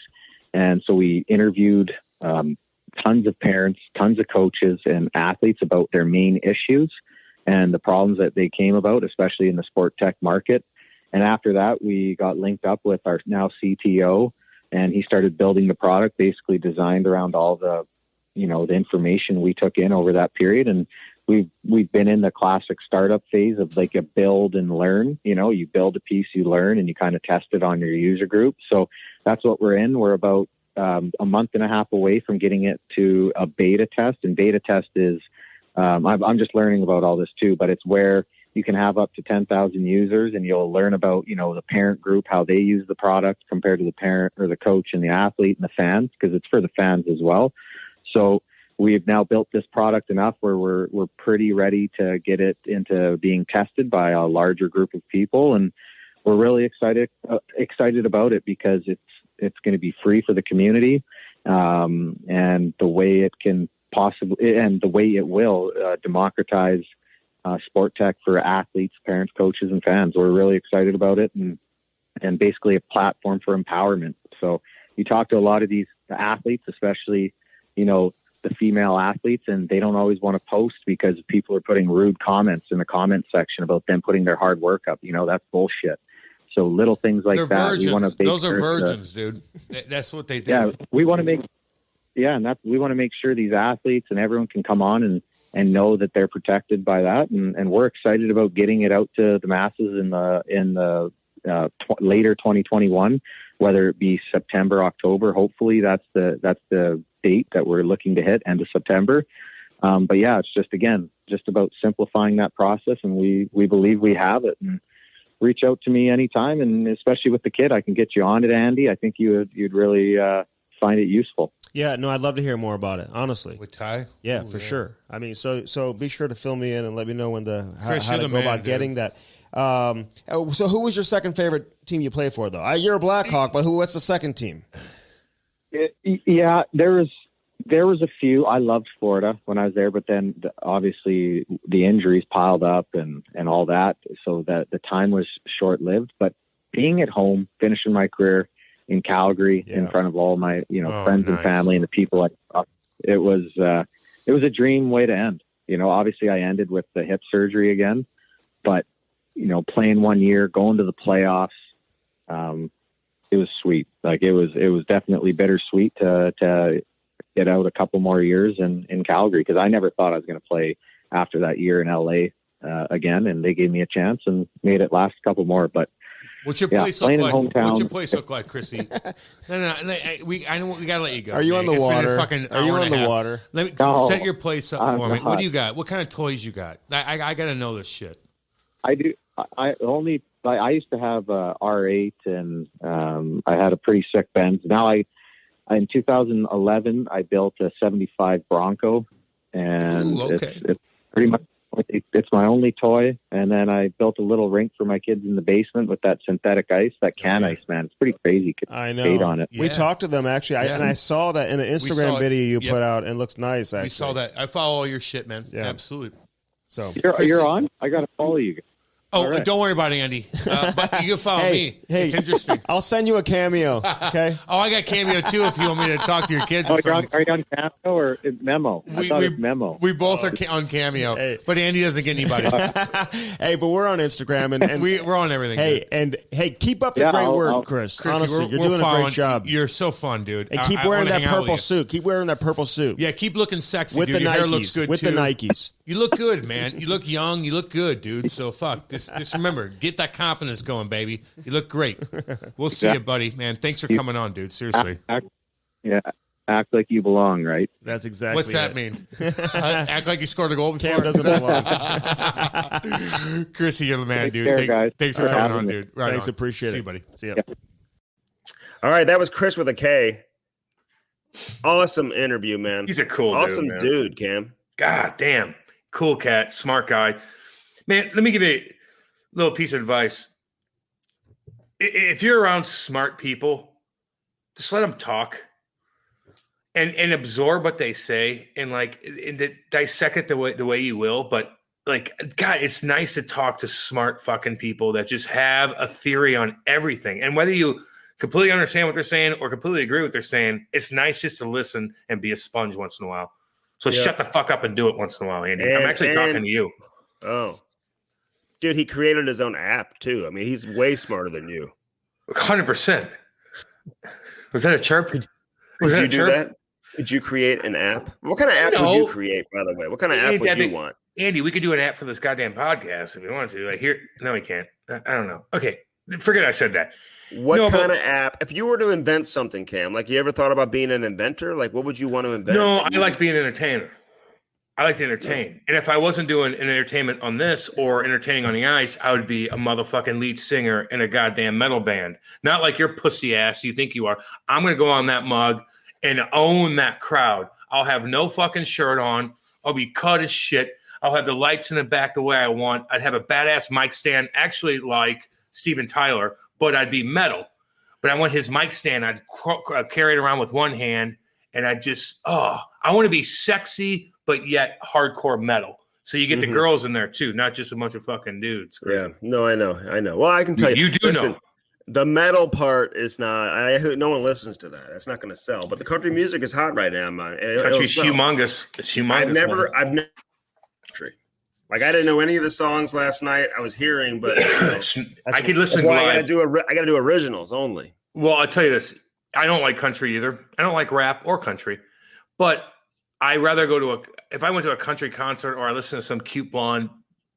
[SPEAKER 4] And so we interviewed tons of parents, tons of coaches, and athletes about their main issues and the problems that they came about, especially in the sport tech market. And after that, we got linked up with our now CTO, and he started building the product basically designed around all the information we took in over that period. And we've been in the classic startup phase of a build and learn. You build a piece, you learn, and you kind of test it on your user group. So that's what we're in. We're about a month and a half away from getting it to a beta test. And beta test is, I'm just learning about all this too, but it's where you can have up to 10,000 users, and you'll learn about, the parent group, how they use the product compared to the parent or the coach and the athlete and the fans, because it's for the fans as well. So we've now built this product enough where we're pretty ready to get it into being tested by a larger group of people. And we're really excited about it because it's going to be free for the community. And the way it can the way it will democratize sport tech for athletes, parents, coaches, and fans. We're really excited about it, and basically a platform for empowerment. So you talk to a lot of these athletes, especially, the female athletes, and they don't always want to post because people are putting rude comments in the comment section about them putting their hard work up. That's bullshit. So little things like
[SPEAKER 5] They're
[SPEAKER 4] that.
[SPEAKER 5] Virgins. We want to Those are virgins, dude. That's what they do.
[SPEAKER 4] Yeah, we want to make sure these athletes and everyone can come on and know that they're protected by that. And we're excited about getting it out to the masses in the later 2021, whether it be September, October. Hopefully that's the date that we're looking to hit, end of September. But yeah, it's just about simplifying that process, and we believe we have it. And reach out to me anytime, and especially with the kid, I can get you on it, Andy. I think you'd really find it useful.
[SPEAKER 3] Yeah, no, I'd love to hear more about it, honestly.
[SPEAKER 5] With Ty?
[SPEAKER 3] Yeah, for sure. I mean, so be sure to fill me in and let me know when how to go about getting that. So who was your second favorite team you play for, though? You're a Blackhawk, but what's the second team?
[SPEAKER 4] Yeah, there was a few. I loved Florida when I was there, but then obviously the injuries piled up and all that, so that the time was short-lived. But being at home, finishing my career in Calgary in front of all my friends and family and the people, it was a dream way to end. Obviously I ended with the hip surgery again, but playing 1 year, going to the playoffs, it was sweet. Like it was definitely bittersweet to get out a couple more years in Calgary, because I never thought I was going to play after that year in LA again, and they gave me a chance and made it last a couple more. But
[SPEAKER 5] what's your place look like? What's your place look like, Chrissy? No. I know we gotta let you go.
[SPEAKER 3] Are you on the water?
[SPEAKER 5] Are you on the
[SPEAKER 3] water?
[SPEAKER 5] Let me set your place up for me. What do you got? What kind of toys you got? I gotta know this shit.
[SPEAKER 4] I do. I used to have a R8, and I had a pretty sick Benz. Now in 2011, I built a 75 Bronco, and it's pretty much, it's my only toy. And then I built a little rink for my kids in the basement with that synthetic ice, that ice, man. It's pretty crazy.
[SPEAKER 3] I know.
[SPEAKER 4] Skate on it.
[SPEAKER 3] Yeah. We talked to them, actually, and I saw that in an Instagram video you put out, and it looks nice, actually.
[SPEAKER 5] We saw that. I follow all your shit, man. Yeah. Absolutely.
[SPEAKER 4] So you're on? I got to follow you.
[SPEAKER 5] Oh, right. Don't worry about it, Andy. But you can follow me. Hey, it's interesting.
[SPEAKER 3] I'll send you a Cameo, okay?
[SPEAKER 5] I got Cameo, too, if you want me to talk to your kids or something.
[SPEAKER 4] Are you on Cameo or Memo? I thought it's Memo.
[SPEAKER 5] We both are on Cameo, but Andy doesn't get anybody.
[SPEAKER 3] Hey, but we're on Instagram. and
[SPEAKER 5] we're on everything.
[SPEAKER 3] Hey, keep up the great work, Chris. Honestly, you're doing a great job.
[SPEAKER 5] You're so fun, dude.
[SPEAKER 3] And keep wearing that purple suit. Keep wearing that purple suit.
[SPEAKER 5] Yeah, keep looking sexy,
[SPEAKER 3] with
[SPEAKER 5] dude. Your hair looks good,
[SPEAKER 3] with
[SPEAKER 5] too.
[SPEAKER 3] the Nikes.
[SPEAKER 5] You look good, man. You look young. You look good, dude. So just remember, get that confidence going, baby. You look great. We'll see you, buddy. Man, thanks for coming on, dude. Seriously.
[SPEAKER 4] Act like you belong, right?
[SPEAKER 3] That's exactly
[SPEAKER 5] What's that mean? Act like you scored a goal before?
[SPEAKER 3] Cam doesn't belong.
[SPEAKER 5] Chrissy, you're the man, dude. Thanks for coming on, dude. Right
[SPEAKER 3] thanks,
[SPEAKER 5] on.
[SPEAKER 3] Appreciate it.
[SPEAKER 5] See you, buddy.
[SPEAKER 3] See ya.
[SPEAKER 4] Yeah.
[SPEAKER 1] All right, that was Kris with a K. Awesome interview, man.
[SPEAKER 2] He's a cool
[SPEAKER 1] awesome
[SPEAKER 2] dude,
[SPEAKER 1] dude, Cam.
[SPEAKER 2] God damn. Cool cat, smart guy. Man, let me give you a little piece of advice. If you're around smart people, just let them talk and absorb what they say and dissect it the way you will. But God, it's nice to talk to smart fucking people that just have a theory on everything. And whether you completely understand what they're saying or completely agree with what they're saying, it's nice just to listen and be a sponge once in a while. So shut the fuck up and do it once in a while, Andy. I'm actually talking to you.
[SPEAKER 1] Oh. Dude, he created his own app, too. I mean, he's way smarter than you.
[SPEAKER 2] 100%. Was that a chirp?
[SPEAKER 1] Did you do that? Did you create an app? What kind of app would you create, by the way? What kind of app would you want?
[SPEAKER 2] Andy, we could do an app for this goddamn podcast if you want to. No, we can't. I don't know. Okay, forget I said that.
[SPEAKER 1] What kind of app? If you were to invent something, Cam, you ever thought about being an inventor? What would you want to invent?
[SPEAKER 2] No, I like being an entertainer. I like to entertain. And if I wasn't doing an entertainment on this or entertaining on the ice, I would be a motherfucking lead singer in a goddamn metal band. Not like your pussy ass you think you are. I'm going to go on that mug and own that crowd. I'll have no fucking shirt on. I'll be cut as shit. I'll have the lights in the back the way I want. I'd have a badass mic stand, actually like Steven Tyler, but I'd be metal. But I want his mic stand. I'd carry it around with one hand, and I want to be sexy, but yet hardcore metal. So you get the girls in there too, not just a bunch of fucking dudes.
[SPEAKER 1] Yeah, no, I know. Well, I can tell you.
[SPEAKER 2] You do know.
[SPEAKER 1] The metal part is not. No one listens to that. That's not going to sell. But the country music is hot right now, man.
[SPEAKER 2] Country's humongous. It's humongous.
[SPEAKER 1] I've never country. I didn't know any of the songs last night. I was hearing, but
[SPEAKER 2] I could listen.
[SPEAKER 1] I got to do originals only.
[SPEAKER 2] Well, I'll tell you this. I don't like country either. I don't like rap or country, but I rather go if I went to a country concert or I listen to some cute blonde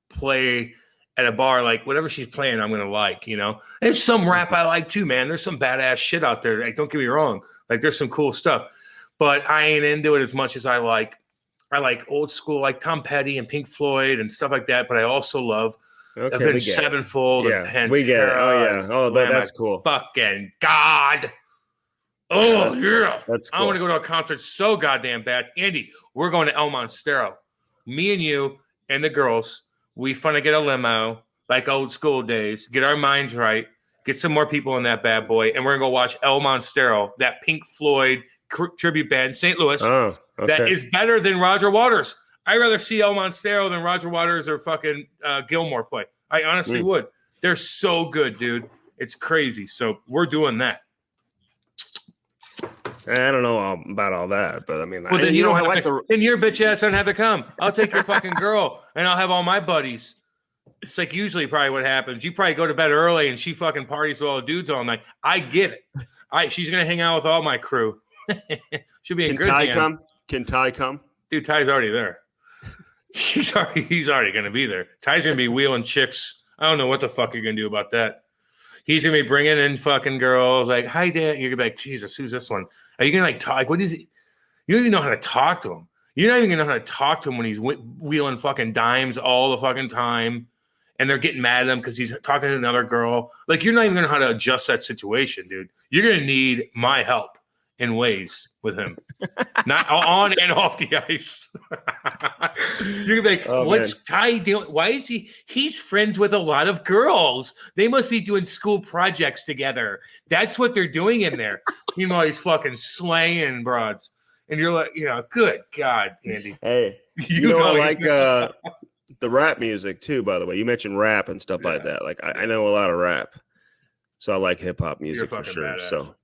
[SPEAKER 2] play at a bar, whatever she's playing, I'm going to like, There's some rap I like too, man. There's some badass shit out there. Don't get me wrong. There's some cool stuff, but I ain't into it as much as I like. I like old school, like Tom Petty and Pink Floyd and stuff like that. But I also love Avenged Sevenfold and Pantera.
[SPEAKER 1] We get it. Oh yeah. Oh, that's cool.
[SPEAKER 2] Fucking God. Oh yeah.
[SPEAKER 1] That's cool.
[SPEAKER 2] I want to go to a concert so goddamn bad. Andy, we're going to El Monstero. Me and you and the girls. We finna get a limo like old school days. Get our minds right. Get some more people in that bad boy, and we're gonna go watch El Monstero, that Pink Floyd tribute band in St. Louis.
[SPEAKER 1] Oh. Okay.
[SPEAKER 2] That is better than Roger Waters. I'd rather see El Monstero than Roger Waters or fucking Gilmore play. I honestly would. They're so good, dude. It's crazy. So we're doing that.
[SPEAKER 1] I don't know about all that, but I mean,
[SPEAKER 2] well, then you don't like then your bitch ass don't have to come. I'll take your fucking girl, and I'll have all my buddies. It's like usually probably what happens. You probably go to bed early, and she fucking parties with all the dudes all night. I get it. She's gonna hang out with all my crew. She'll be in good hands.
[SPEAKER 1] Can Ty come?
[SPEAKER 2] Dude, Ty's already there. He's already going to be there. Ty's going to be wheeling chicks. I don't know what the fuck you're going to do about that. He's going to be bringing in fucking girls like, hi, Dad. You're going to be like, Jesus, who's this one? Are you going to like talk? Like, what is he? You don't even know how to talk to him. You're not even going to know how to talk to him when he's wheeling fucking dimes all the fucking time. And they're getting mad at him because he's talking to another girl. Like, you're not even going to know how to adjust that situation, dude. You're going to need my help in ways with him, not on and off the ice. You're gonna be like, what's Ty doing? Why is he's friends with a lot of girls? They must be doing school projects together. That's what they're doing in there. Meanwhile, he's fucking slaying broads. And you're like, good God, Andy.
[SPEAKER 1] Hey, I like the rap music too, by the way. You mentioned rap and stuff like that. Like I know a lot of rap. So I like hip hop music for sure. Badass. So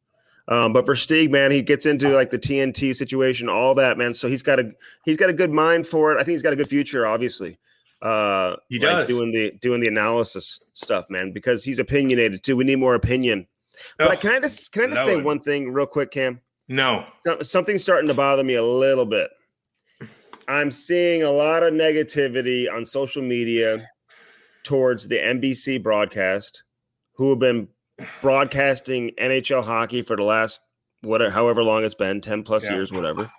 [SPEAKER 1] but Versteeg, man, he gets into like the TNT situation, all that, man. So he's got a good mind for it. I think he's got a good future, obviously.
[SPEAKER 2] He does
[SPEAKER 1] doing the analysis stuff, man, because he's opinionated too. We need more opinion. But can I just say one thing real quick, Cam?
[SPEAKER 2] No.
[SPEAKER 1] Something's starting to bother me a little bit. I'm seeing a lot of negativity on social media towards the NBC broadcast, who have been broadcasting NHL hockey for the last however long it's been, 10 plus years, whatever.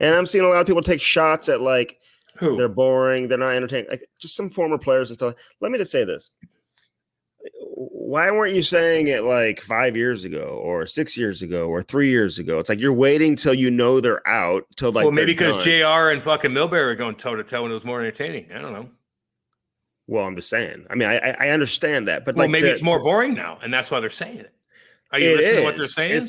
[SPEAKER 1] And I'm seeing a lot of people take shots at like they're boring, they're not entertaining, like just some former players and stuff. Let me just say this. Why weren't you saying it like 5 years ago or 6 years ago or 3 years ago? It's like you're waiting till they're out till like.
[SPEAKER 2] Well, maybe because JR and fucking Milbury are going toe to toe and it was more entertaining. I don't know.
[SPEAKER 1] Well, I'm just saying. I mean, I understand that, but
[SPEAKER 2] maybe it's more boring now, and that's why they're saying it. Are you listening to what they're saying?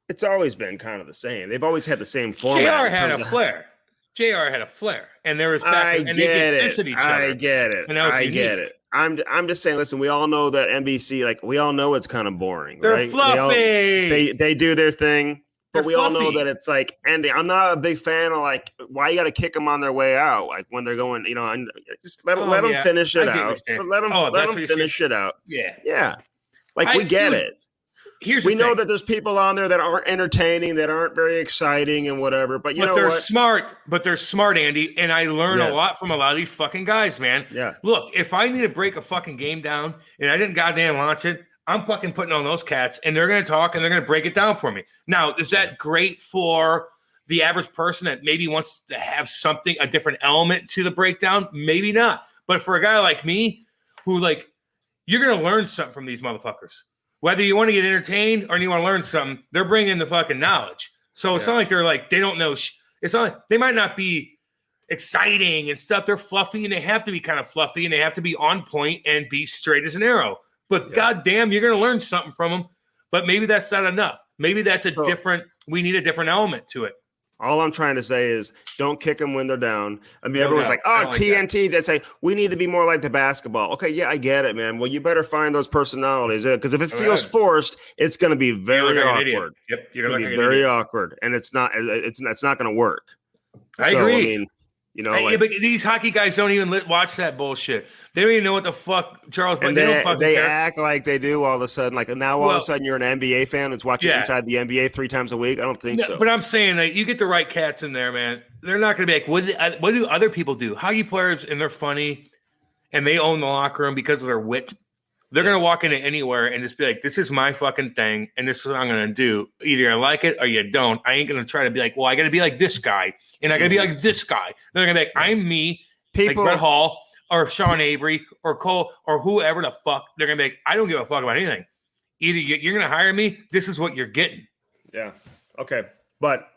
[SPEAKER 1] It's always been kind of the same. They've always had the same format.
[SPEAKER 2] JR had a flair. JR had a flair, and there was back and they could piss at each other.
[SPEAKER 1] I get it. I get it. I'm just saying. Listen, we all know that NBC, like we all know it's kind of boring.
[SPEAKER 2] They're
[SPEAKER 1] right?
[SPEAKER 2] fluffy.
[SPEAKER 1] They do their thing. But we
[SPEAKER 2] fluffy.
[SPEAKER 1] all know that it's like ending. I'm not a big fan of like why you got to kick them on their way out, like when they're going. Just let them finish it out. Let them finish it out. Yeah. Like we get it. We know that there's people on there that aren't entertaining, that aren't very exciting, and whatever. But
[SPEAKER 2] they're smart. But they're smart, Andy. And I learn a lot from a lot of these fucking guys, man.
[SPEAKER 1] Yeah.
[SPEAKER 2] Look, if I need to break a fucking game down and I didn't goddamn launch it, I'm fucking putting on those cats, and they're going to talk, and they're going to break it down for me. Now, is that great for the average person that maybe wants to have a different element to the breakdown? Maybe not. But for a guy like me, who you're going to learn something from these motherfuckers. Whether you want to get entertained or you want to learn something, they're bringing the fucking knowledge. So it's not like they're like they don't know. It's not like they might not be exciting and stuff. They're fluffy, and they have to be kind of fluffy, and they have to be on point and be straight as an arrow. But goddamn, you're going to learn something from them. But maybe that's not enough. Maybe that's we need a different element to it.
[SPEAKER 1] All I'm trying to say is don't kick them when they're down. I mean, everyone's like, oh, TNT. They say, we need to be more like the basketball. Okay, yeah, I get it, man. Well, you better find those personalities. Because if it feels forced, it's going to be very awkward.
[SPEAKER 2] Yep,
[SPEAKER 1] you're going to be very awkward. And it's not going to work.
[SPEAKER 2] I agree.
[SPEAKER 1] I mean,
[SPEAKER 2] but these hockey guys don't even watch that bullshit. They don't even know what the fuck Charles.
[SPEAKER 1] And they act like they do all of a sudden. Like now, all of a sudden, you're an NBA fan that's watching Inside the NBA 3 times a week. I don't think so.
[SPEAKER 2] But I'm saying you get the right cats in there, man. They're not going to be like, what do other people do? Hockey players, and they're funny, and they own the locker room because of their wit. They're going to walk into anywhere and just be like, this is my fucking thing, and this is what I'm going to do. Either you like it or you don't. I ain't going to try to be like, well, I got to be like this guy, and I got to be like this guy. They're going to be like, I'm me, like Brett Hall or Sean Avery or Cole or whoever the fuck. They're going to be like, I don't give a fuck about anything. Either you're going to hire me, this is what you're getting.
[SPEAKER 1] Yeah. Okay. But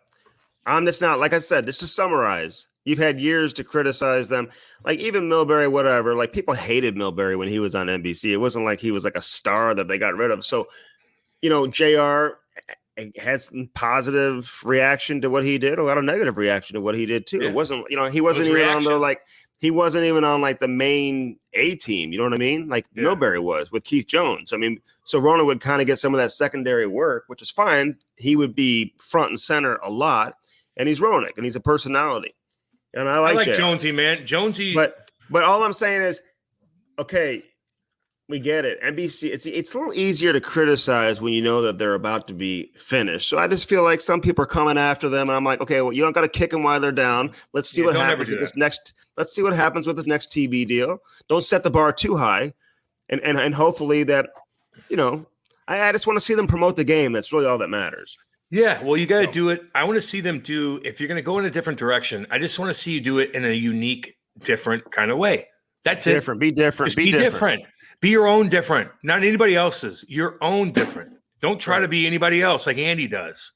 [SPEAKER 1] I'm just not, like I said, just to summarize, you've had years to criticize them. Like even Milbury, whatever, like people hated Milbury when he was on NBC. It wasn't like he was like a star that they got rid of. So, JR had some positive reaction to what he did, a lot of negative reaction to what he did too. Yeah. It wasn't, he wasn't even on the main A team. You know what I mean? Like Milbury was with Keith Jones. I mean, so Ronan would kind of get some of that secondary work, which is fine. He would be front and center a lot, and he's Ronan, and he's a personality. And I like
[SPEAKER 2] Jonesy, man. Jonesy.
[SPEAKER 1] But all I'm saying is, okay, we get it. NBC, it's a little easier to criticize when you know that they're about to be finished. So I just feel like some people are coming after them, and I'm like, okay, well, you don't got to kick them while they're down. Let's see what happens with this next. Let's see what happens with this next TV deal. Don't set the bar too high, and hopefully that, I just want to see them promote the game. That's really all that matters.
[SPEAKER 2] Yeah, well, you got to do it. I want to see them if you're going to go in a different direction, I just want to see you do it in a unique, different kind of way. That's it.
[SPEAKER 1] Be different.
[SPEAKER 2] Just be different. Be your own different, not anybody else's. Your own different. Don't try to be anybody else like Andy does.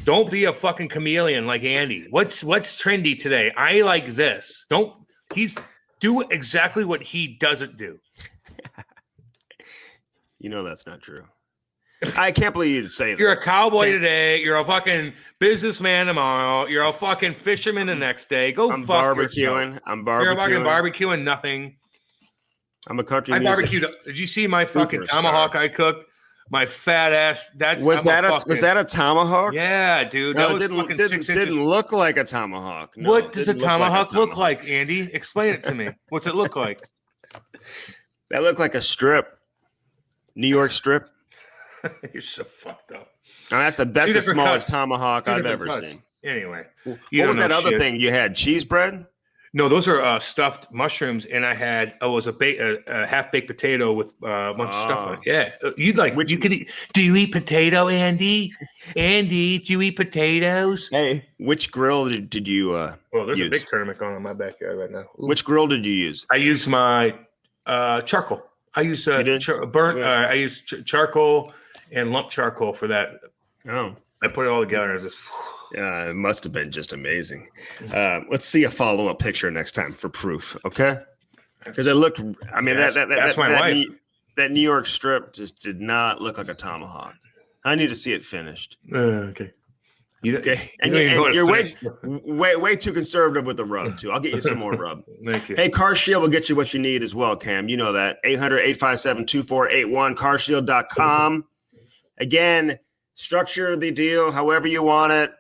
[SPEAKER 2] Don't be a fucking chameleon like Andy. What's trendy today? I like this. Do exactly what he doesn't do.
[SPEAKER 1] That's not true. I can't believe you'd say that.
[SPEAKER 2] You're a cowboy today. You're a fucking businessman tomorrow. You're a fucking fisherman the next day.
[SPEAKER 1] I'm
[SPEAKER 2] fuck
[SPEAKER 1] barbecuing.
[SPEAKER 2] Yourself.
[SPEAKER 1] I'm barbecuing.
[SPEAKER 2] You're fucking barbecuing nothing.
[SPEAKER 1] I'm a country
[SPEAKER 2] I
[SPEAKER 1] music.
[SPEAKER 2] Barbecued. Did you see my fucking tomahawk I cooked? My fat ass.
[SPEAKER 1] Was that a tomahawk?
[SPEAKER 2] Yeah, dude.
[SPEAKER 1] No,
[SPEAKER 2] that was
[SPEAKER 1] fucking 6 inches. Didn't look like a tomahawk. No,
[SPEAKER 2] what does a tomahawk look like, Andy? Explain it to me. What's it look like?
[SPEAKER 1] That looked like a strip. New York strip.
[SPEAKER 2] You're so fucked up.
[SPEAKER 1] That's the smallest tomahawk I've ever seen.
[SPEAKER 2] Anyway,
[SPEAKER 1] what was that other thing you had? Cheese bread?
[SPEAKER 2] No, those are stuffed mushrooms, and I had a half baked potato with a bunch of stuff on it. Yeah, do you eat potato, Andy? Andy, do you eat potatoes?
[SPEAKER 1] Hey, which grill did you?
[SPEAKER 2] There's
[SPEAKER 1] use?
[SPEAKER 2] A big tournament going on in my backyard right now. Ooh.
[SPEAKER 1] Which grill did you use?
[SPEAKER 2] I used my charcoal. I use I use charcoal and lump charcoal for that.
[SPEAKER 1] Oh,
[SPEAKER 2] I put it all together. And
[SPEAKER 1] it must have been just amazing. Let's see a follow-up picture next time for proof, okay? Because it looked. I mean, that's my wife. That New York strip just did not look like a tomahawk. I need to see it finished.
[SPEAKER 2] Okay.
[SPEAKER 1] And you're way too conservative with the rub too. I'll get you some more rub.
[SPEAKER 2] Thank you.
[SPEAKER 1] Hey, CarShield will get you what you need as well, Cam. You know that. 800-857-2481, carshield.com. Again, structure the deal however you want it,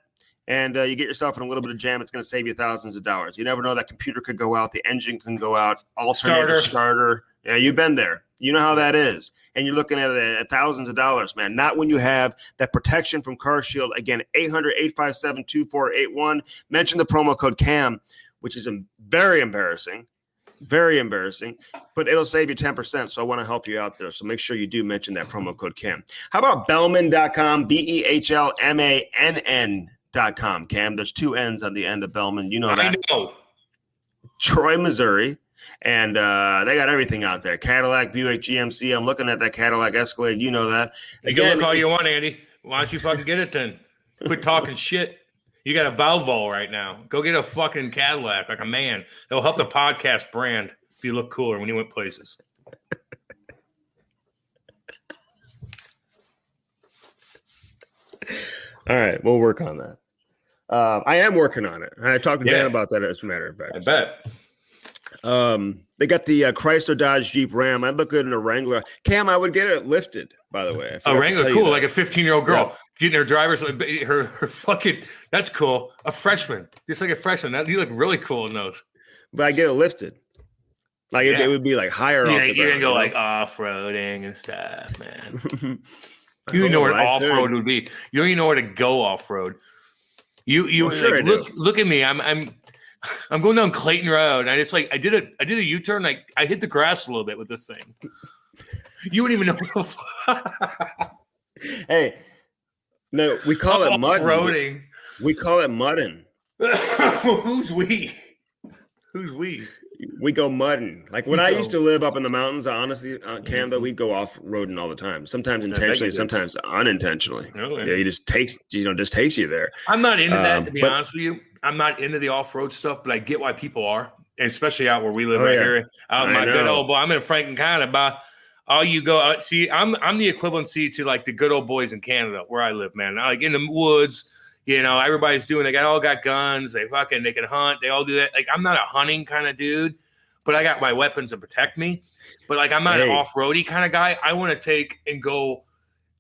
[SPEAKER 1] and you get yourself in a little bit of jam. It's going to save you thousands of dollars. You never know, that computer could go out, the engine can go out, alternator, starter. Yeah, you've been there. You know how that is. And you're looking at thousands of dollars, man. Not when you have that protection from CarShield. Again, 800-857-2481. Mention the promo code CAM, which is very embarrassing, but it'll save you 10%. So I want to help you out there. So make sure you do mention that promo code CAM. How about Bellman.com, BEHLMANN.com, Cam? There's 2 N's on the end of Bellman. You know that.
[SPEAKER 2] I know.
[SPEAKER 1] Troy, Missouri. And they got everything out there. Cadillac, Buick, GMC. I'm looking at that Cadillac Escalade. You know that.
[SPEAKER 2] Again, you can look all you want, Andy. Why don't you fucking get it then? Quit talking shit. You got a Valvo right now. Go get a fucking Cadillac like a man. It'll help the podcast brand if you look cooler when you went places.
[SPEAKER 1] All right. We'll work on that. I am working on it. I talked to Dan about that, as a matter of fact.
[SPEAKER 2] I bet.
[SPEAKER 1] They got the Chrysler Dodge Jeep Ram. I look good in a Wrangler. Cam, I would get it lifted, by the way.
[SPEAKER 2] A Wrangler, cool, like a 15-year-old girl. Getting her driver's, her fucking, that's cool. A freshman, just like a freshman. You look really cool in those.
[SPEAKER 1] But I get it lifted. Like it would be like higher off the ground.
[SPEAKER 2] You're going to go like off-roading and stuff, man. You don't know what off-road would be. You don't even know where to go off-road. Look at me. I'm going down Clayton Road. And I did a U-turn. I hit the grass a little bit with this thing. You wouldn't even know.
[SPEAKER 1] Hey, no, we call it
[SPEAKER 2] mudding.
[SPEAKER 1] We call it mudding.
[SPEAKER 2] Who's we? Who's we?
[SPEAKER 1] We go mudding. Like when I used to live up in the mountains, honestly, Cam, though, we go off-roading all the time. Sometimes intentionally, sometimes unintentionally.
[SPEAKER 2] Really?
[SPEAKER 1] Yeah, he just takes you there.
[SPEAKER 2] I'm not into that, to be honest with you. I'm not into the off-road stuff, but I get why people are, and especially out where we live here. Out my good old boy. I'm in Franklin County, but all you go out. See, I'm the equivalency to like the good old boys in Canada where I live, man. Like in the woods. You know, everybody's doing. They all got guns. They can hunt. They all do that. Like I'm not a hunting kind of dude, but I got my weapons to protect me. But like I'm not an off-roady kind of guy. I want to take and go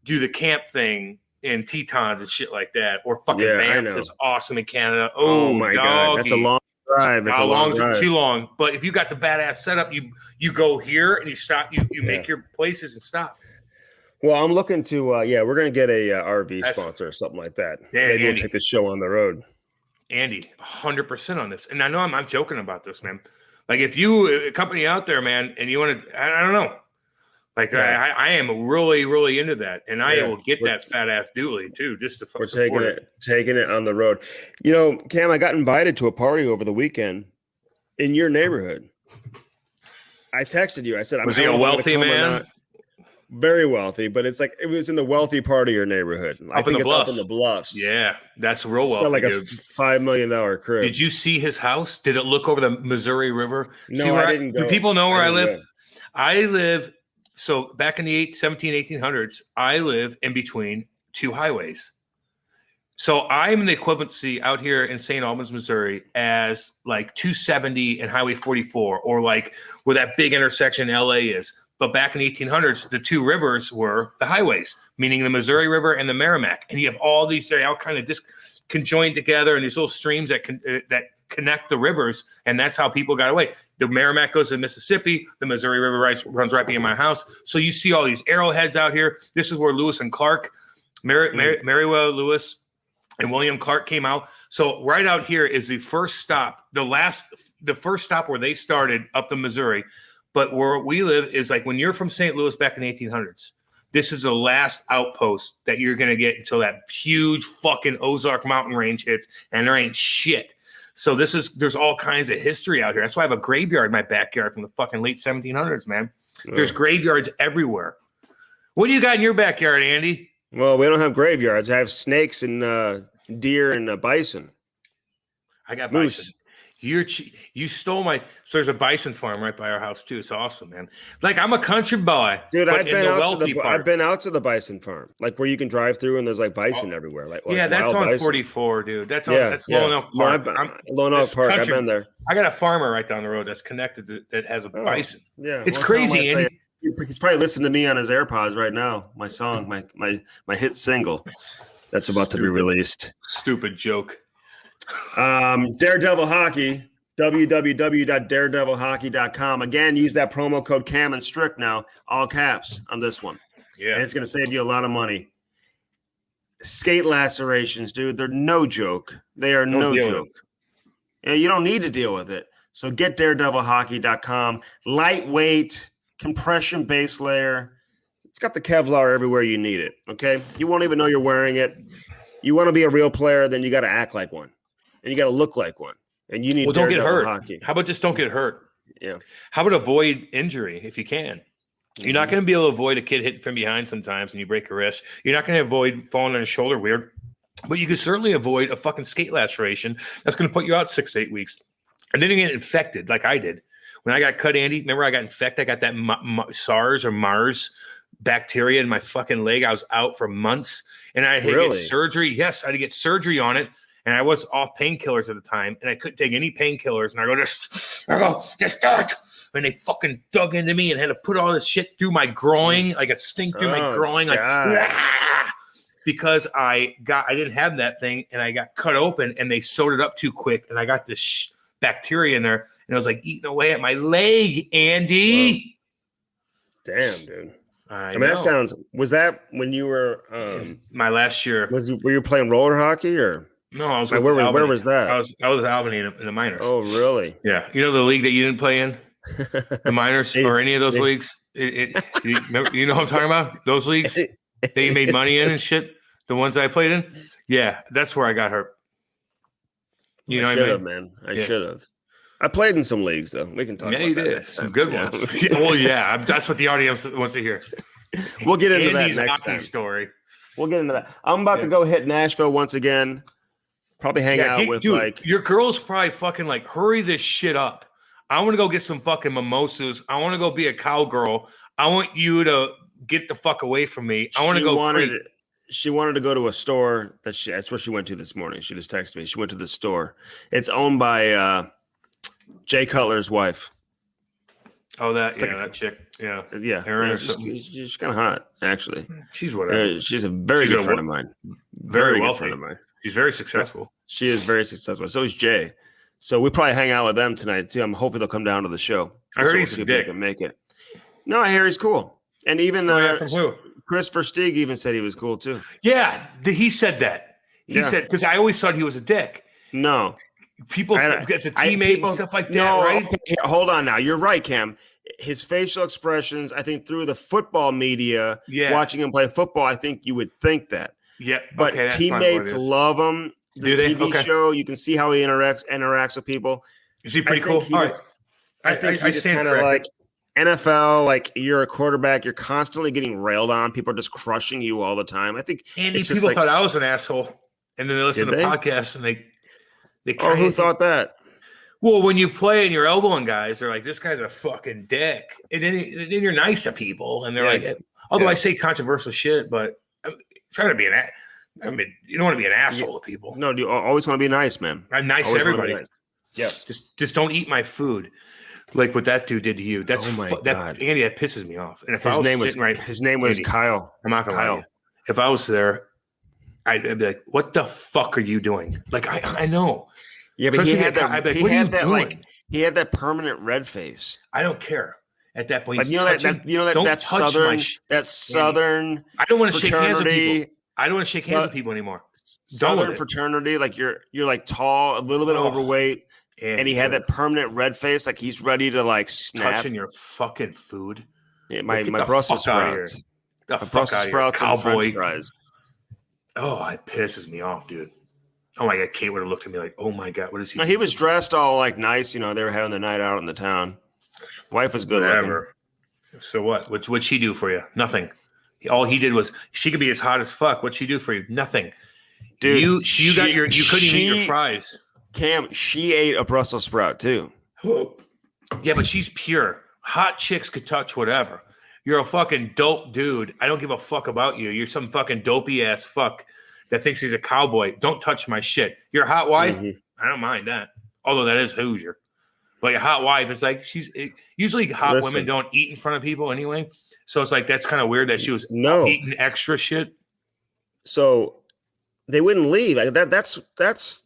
[SPEAKER 2] do the camp thing in Tetons and shit like that, or fucking Banff is awesome in Canada. Oh my god,
[SPEAKER 1] that's a long drive. It's a long drive.
[SPEAKER 2] Too long. But if you got the badass setup, you go here and you stop. You make your places and stop.
[SPEAKER 1] Well, I'm looking to, we're going to get a RV sponsor or something like that.
[SPEAKER 2] Yeah,
[SPEAKER 1] maybe we'll take the show on the road.
[SPEAKER 2] Andy, 100% on this. And I know I'm joking about this, man. Like if you, a company out there, man, and you want to, I don't know. Like I am really, really into that. And I will get that fat ass dually too, just to support
[SPEAKER 1] taking it on the road. You know, Cam, I got invited to a party over the weekend in your neighborhood. I texted you. I said,
[SPEAKER 2] was he a wealthy man?
[SPEAKER 1] Very wealthy, but it's like it was in the wealthy part of your neighborhood. I think it's up in the bluffs.
[SPEAKER 2] Yeah, that's real wealthy.
[SPEAKER 1] It's got like a $5 million crib.
[SPEAKER 2] Did you see his house? Did it look over the Missouri River?
[SPEAKER 1] No, I didn't go.
[SPEAKER 2] Do people know where I live? I live. So back in the 1800s, I live in between two highways. So I'm the equivalency out here in St. Albans, Missouri, as like 270 and Highway 44, or like where that big intersection in LA is. But back in the 1800s, the two rivers were the highways, meaning the Missouri River and the Merrimack. And you have all these, they all kind of just conjoined together, and these little streams that connect the rivers. And that's how people got away. The Merrimack goes to Mississippi. The Missouri River runs right behind my house. So you see all these arrowheads out here. This is where Lewis and Clark, Meriwether Lewis and William Clark came out. So right out here is the first stop, the first stop where they started up the Missouri. But where we live is like when you're from St. Louis back in the 1800s, this is the last outpost that you're going to get until that huge fucking Ozark mountain range hits, and there ain't shit. So there's all kinds of history out here. That's why I have a graveyard in my backyard from the fucking late 1700s, man. There's graveyards everywhere. What do you got in your backyard, Andy?
[SPEAKER 1] Well, we don't have graveyards. I have snakes and deer and bison.
[SPEAKER 2] I got moose. Bison. You stole my. So there's a bison farm right by our house too. It's awesome, man. Like I'm a country boy,
[SPEAKER 1] dude. I've been out to the bison farm, like where you can drive through and there's like bison everywhere. Like
[SPEAKER 2] that's on bison. 44, dude. That's Lone Oak Park.
[SPEAKER 1] Lone Oak Park. I've been there.
[SPEAKER 2] I got a farmer right down the road that's connected that has a bison.
[SPEAKER 1] Yeah,
[SPEAKER 2] it's crazy. Andy.
[SPEAKER 1] He's probably listening to me on his AirPods right now. My song, my hit single, that's about to be released.
[SPEAKER 2] Stupid joke.
[SPEAKER 1] Daredevil Hockey, www.daredevilhockey.com. Again, use that promo code Cam Strick now, all caps on this one.
[SPEAKER 2] Yeah.
[SPEAKER 1] And it's going to save you a lot of money. Skate lacerations, dude, they're no joke. They are no joke. Yeah, you don't need to deal with it. So get daredevilhockey.com. Lightweight, compression base layer. It's got the Kevlar everywhere you need it, okay? You won't even know you're wearing it. You want to be a real player, then you got to act like one. And you got to look like one. And you need
[SPEAKER 2] don't get hurt.
[SPEAKER 1] Hockey.
[SPEAKER 2] How about just don't get hurt?
[SPEAKER 1] Yeah.
[SPEAKER 2] How about avoid injury if you can? You're not going to be able to avoid a kid hitting from behind sometimes when you break a wrist. You're not going to avoid falling on a shoulder weird. But you can certainly avoid a fucking skate laceration that's going to put you out 6 to 8 weeks. And then you get infected like I did. When I got cut, Andy, remember I got infected? I got that SARS or MARS bacteria in my fucking leg. I was out for months. And I had to get surgery. Yes, I had to get surgery on it. And I was off painkillers at the time. And I couldn't take any painkillers. And I go, just do it. And they fucking dug into me and had to put all this shit through my groin. Like a stink through my groin. Like, because I didn't have that thing. And I got cut open and they sewed it up too quick. And I got this bacteria in there. And it was like eating away at my leg, Andy.
[SPEAKER 1] Whoa. Damn, dude. I mean, that sounds. Was that when you were
[SPEAKER 2] my last year?
[SPEAKER 1] Were you playing roller hockey or
[SPEAKER 2] no? I was.
[SPEAKER 1] Like, where was that?
[SPEAKER 2] I was with Albany in the minors.
[SPEAKER 1] Oh, really?
[SPEAKER 2] Yeah. You know the league that you didn't play in, the minors or any of those leagues. You know what I'm talking about? Those leagues that you made money in and shit. The ones I played in. Yeah, that's where I got hurt. You know what I mean?
[SPEAKER 1] Man. I should have. I played in some leagues though. We can talk.
[SPEAKER 2] Yeah, you did some good ones. Well, yeah, that's what the audience wants to hear.
[SPEAKER 1] We'll get into that next time.
[SPEAKER 2] Story.
[SPEAKER 1] We'll get into that. I'm about to go hit Nashville once again. Probably hang out with
[SPEAKER 2] your girl's probably fucking like, hurry this shit up. I want to go get some fucking mimosas. I want to go be a cowgirl. I want you to get the fuck away from me. I want to go.
[SPEAKER 1] She wanted to go to a store that's where she went to this morning. She just texted me. She went to the store. It's owned by Jay Cutler's wife.
[SPEAKER 2] Oh, that chick. Yeah.
[SPEAKER 1] Yeah. She's kind of hot, actually.
[SPEAKER 2] She's whatever.
[SPEAKER 1] She's a very good friend of mine.
[SPEAKER 2] Very wealthy. Friend of mine. She's very successful.
[SPEAKER 1] She is very successful. So is Jay. So we probably hang out with them tonight too. Hopefully they'll come down to the show.
[SPEAKER 2] I heard he's a dick.
[SPEAKER 1] Can make it. No, I hear he's cool. And even
[SPEAKER 2] from who?
[SPEAKER 1] Kris Versteeg even said he was cool too.
[SPEAKER 2] Yeah, he said that. He said, because I always thought he was a dick.
[SPEAKER 1] No.
[SPEAKER 2] People as a teammate and stuff like that, right?
[SPEAKER 1] Okay, hold on now. You're right, Cam. His facial expressions, I think through the football media, watching him play football, I think you would think that.
[SPEAKER 2] Yeah.
[SPEAKER 1] But teammates love him. This TV show, you can see how he interacts with people.
[SPEAKER 2] Is he pretty cool?
[SPEAKER 1] I think he's kind of like NFL, like you're a quarterback, you're constantly getting railed on. People are just crushing you all the time. I think
[SPEAKER 2] people thought I was an asshole, and then they listen to podcasts and they
[SPEAKER 1] who thought that?
[SPEAKER 2] Well, when you play and you're elbowing guys, they're like, "This guy's a fucking dick," and then you're nice to people, and they're like, although I say controversial shit, but I'm trying to be you don't want to be an asshole to people.
[SPEAKER 1] No, you always want to be nice, man.
[SPEAKER 2] I'm nice to everybody.
[SPEAKER 1] Nice. Yes,
[SPEAKER 2] just don't eat my food. Like what that dude did to you. That's
[SPEAKER 1] God.
[SPEAKER 2] Andy, that pisses me off. And if
[SPEAKER 1] his name was Kyle.
[SPEAKER 2] I'm not gonna lie. If I was there, I'd be like, "What the fuck are you doing?" Like I know.
[SPEAKER 1] Yeah, but he had that permanent red face.
[SPEAKER 2] I don't care at that point.
[SPEAKER 1] Like, that southern.
[SPEAKER 2] I don't want to shake hands with people. I don't want to shake hands with people anymore.
[SPEAKER 1] Southern fraternity, like you're like tall, a little bit overweight. And he had that permanent red face, like he's ready to like snap.
[SPEAKER 2] Touching your fucking food.
[SPEAKER 1] Yeah, my Brussels sprouts.
[SPEAKER 2] The Brussels sprouts
[SPEAKER 1] and French fries.
[SPEAKER 2] Oh, it pisses me off, dude. Oh my God, Kate would have looked at me like, "Oh my God, what is he?"
[SPEAKER 1] No, he was dressed all like nice. They were having their night out in the town. Wife was good looking.
[SPEAKER 2] So what? What'd she do for you? Nothing. All he did was she could be as hot as fuck. What'd she do for you? Nothing. Dude, you couldn't even eat your fries.
[SPEAKER 1] Cam, she ate a Brussels sprout too.
[SPEAKER 2] Yeah, but she's pure. Hot chicks could touch whatever. You're a fucking dope dude. I don't give a fuck about you. You're some fucking dopey ass fuck that thinks he's a cowboy. Don't touch my shit. Your hot wife, I don't mind that. Although that is Hoosier. But your hot wife, it's like usually hot women don't eat in front of people anyway. So it's like that's kind of weird that she was eating extra shit.
[SPEAKER 1] So they wouldn't leave. Like that's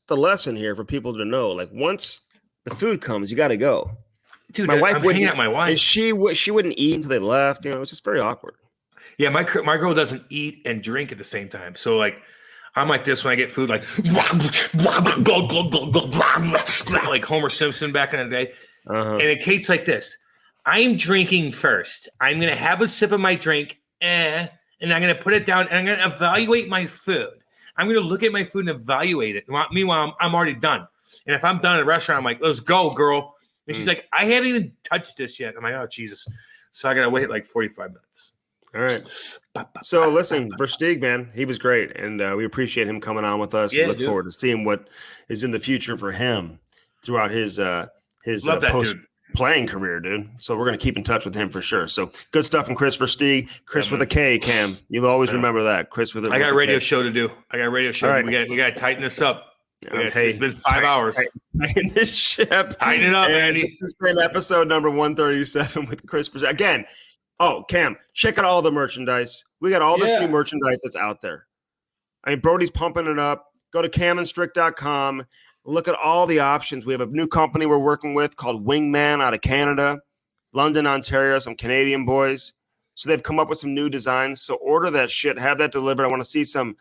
[SPEAKER 1] the lesson here for people to know. Like once the food comes, you got to go.
[SPEAKER 2] Dude, my wife wouldn't. My wife,
[SPEAKER 1] and she wouldn't eat until they left. It's just very awkward.
[SPEAKER 2] Yeah, my girl doesn't eat and drink at the same time. So like, I'm like this when I get food, like like Homer Simpson back in the day. And Kate's like this. I'm drinking first. I'm gonna have a sip of my drink, and I'm gonna put it down, and I'm gonna evaluate my food. I'm going to look at my food and evaluate it. Meanwhile, I'm already done. And if I'm done at a restaurant, I'm like, "Let's go, girl." And she's like, "I haven't even touched this yet." I'm like, "Oh, Jesus." So I got to wait like 45 minutes.
[SPEAKER 1] All right. So listen, Versteeg, man, he was great. And we appreciate him coming on with us. Yeah, and look forward to seeing what is in the future for him throughout his post-playing career, dude. So we're going to keep in touch with him for sure. So good stuff from Kris Versteeg. Kris with a K, Cam. You'll always remember that. Kris with a K.
[SPEAKER 2] I got a radio show to do. All right. We got to tighten this up. It's been 5 hours.
[SPEAKER 1] Tighten this ship.
[SPEAKER 2] Tighten it up, Andy.
[SPEAKER 1] This has been episode number 137 with Kris Versteeg. Again, Cam, check out all the merchandise. We got all this new merchandise that's out there. I mean, Brody's pumping it up. Go to camandstrick.com. Look at all the options. We have a new company we're working with called Wingman out of Canada, London, Ontario, some Canadian boys. So they've come up with some new designs. So order that shit. Have that delivered. I want to see some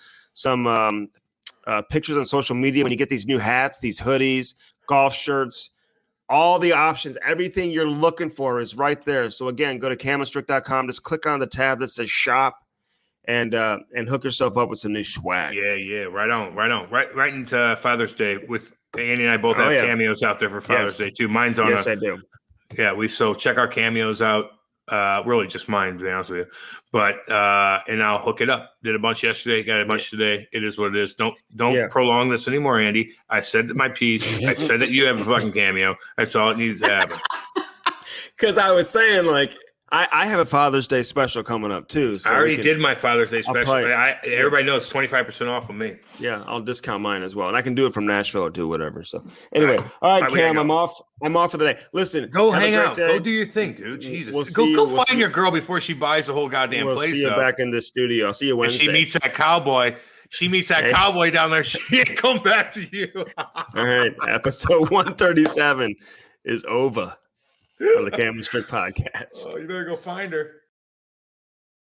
[SPEAKER 1] pictures on social media when you get these new hats, these hoodies, golf shirts, all the options, everything you're looking for is right there. So again, go to camstrick.com. Just click on the tab that says shop and hook yourself up with some new swag.
[SPEAKER 2] Yeah. Right on. Right into Father's Day with Andy and I both have cameos out there for Father's Day too. Mine's on.
[SPEAKER 1] Yes, I do.
[SPEAKER 2] Yeah, so check our cameos out. Really just mine, to be honest with you. But and I'll hook it up. Did a bunch yesterday, got a bunch today. It is what it is. Don't prolong this anymore, Andy. I said my piece. I said that you have a fucking cameo. That's all it needs to happen.
[SPEAKER 1] Because I was saying, like, I have a Father's Day special coming up too. So
[SPEAKER 2] I already did my Father's Day special. Everybody knows 25% off of me.
[SPEAKER 1] Yeah, I'll discount mine as well, and I can do it from Nashville or do whatever. So anyway, all right, Cam, I'm off. I'm off for the day. Listen,
[SPEAKER 2] go hang out. Day. Go do your thing, dude. Jesus, go find your girl before she buys the whole goddamn place.
[SPEAKER 1] We'll see you back in the studio. I'll see you Wednesday.
[SPEAKER 2] She meets that cowboy. Cowboy down there. She ain't come back to you.
[SPEAKER 1] All right, episode 137 is over on the Cam Strick Podcast.
[SPEAKER 2] Oh, you better go find her.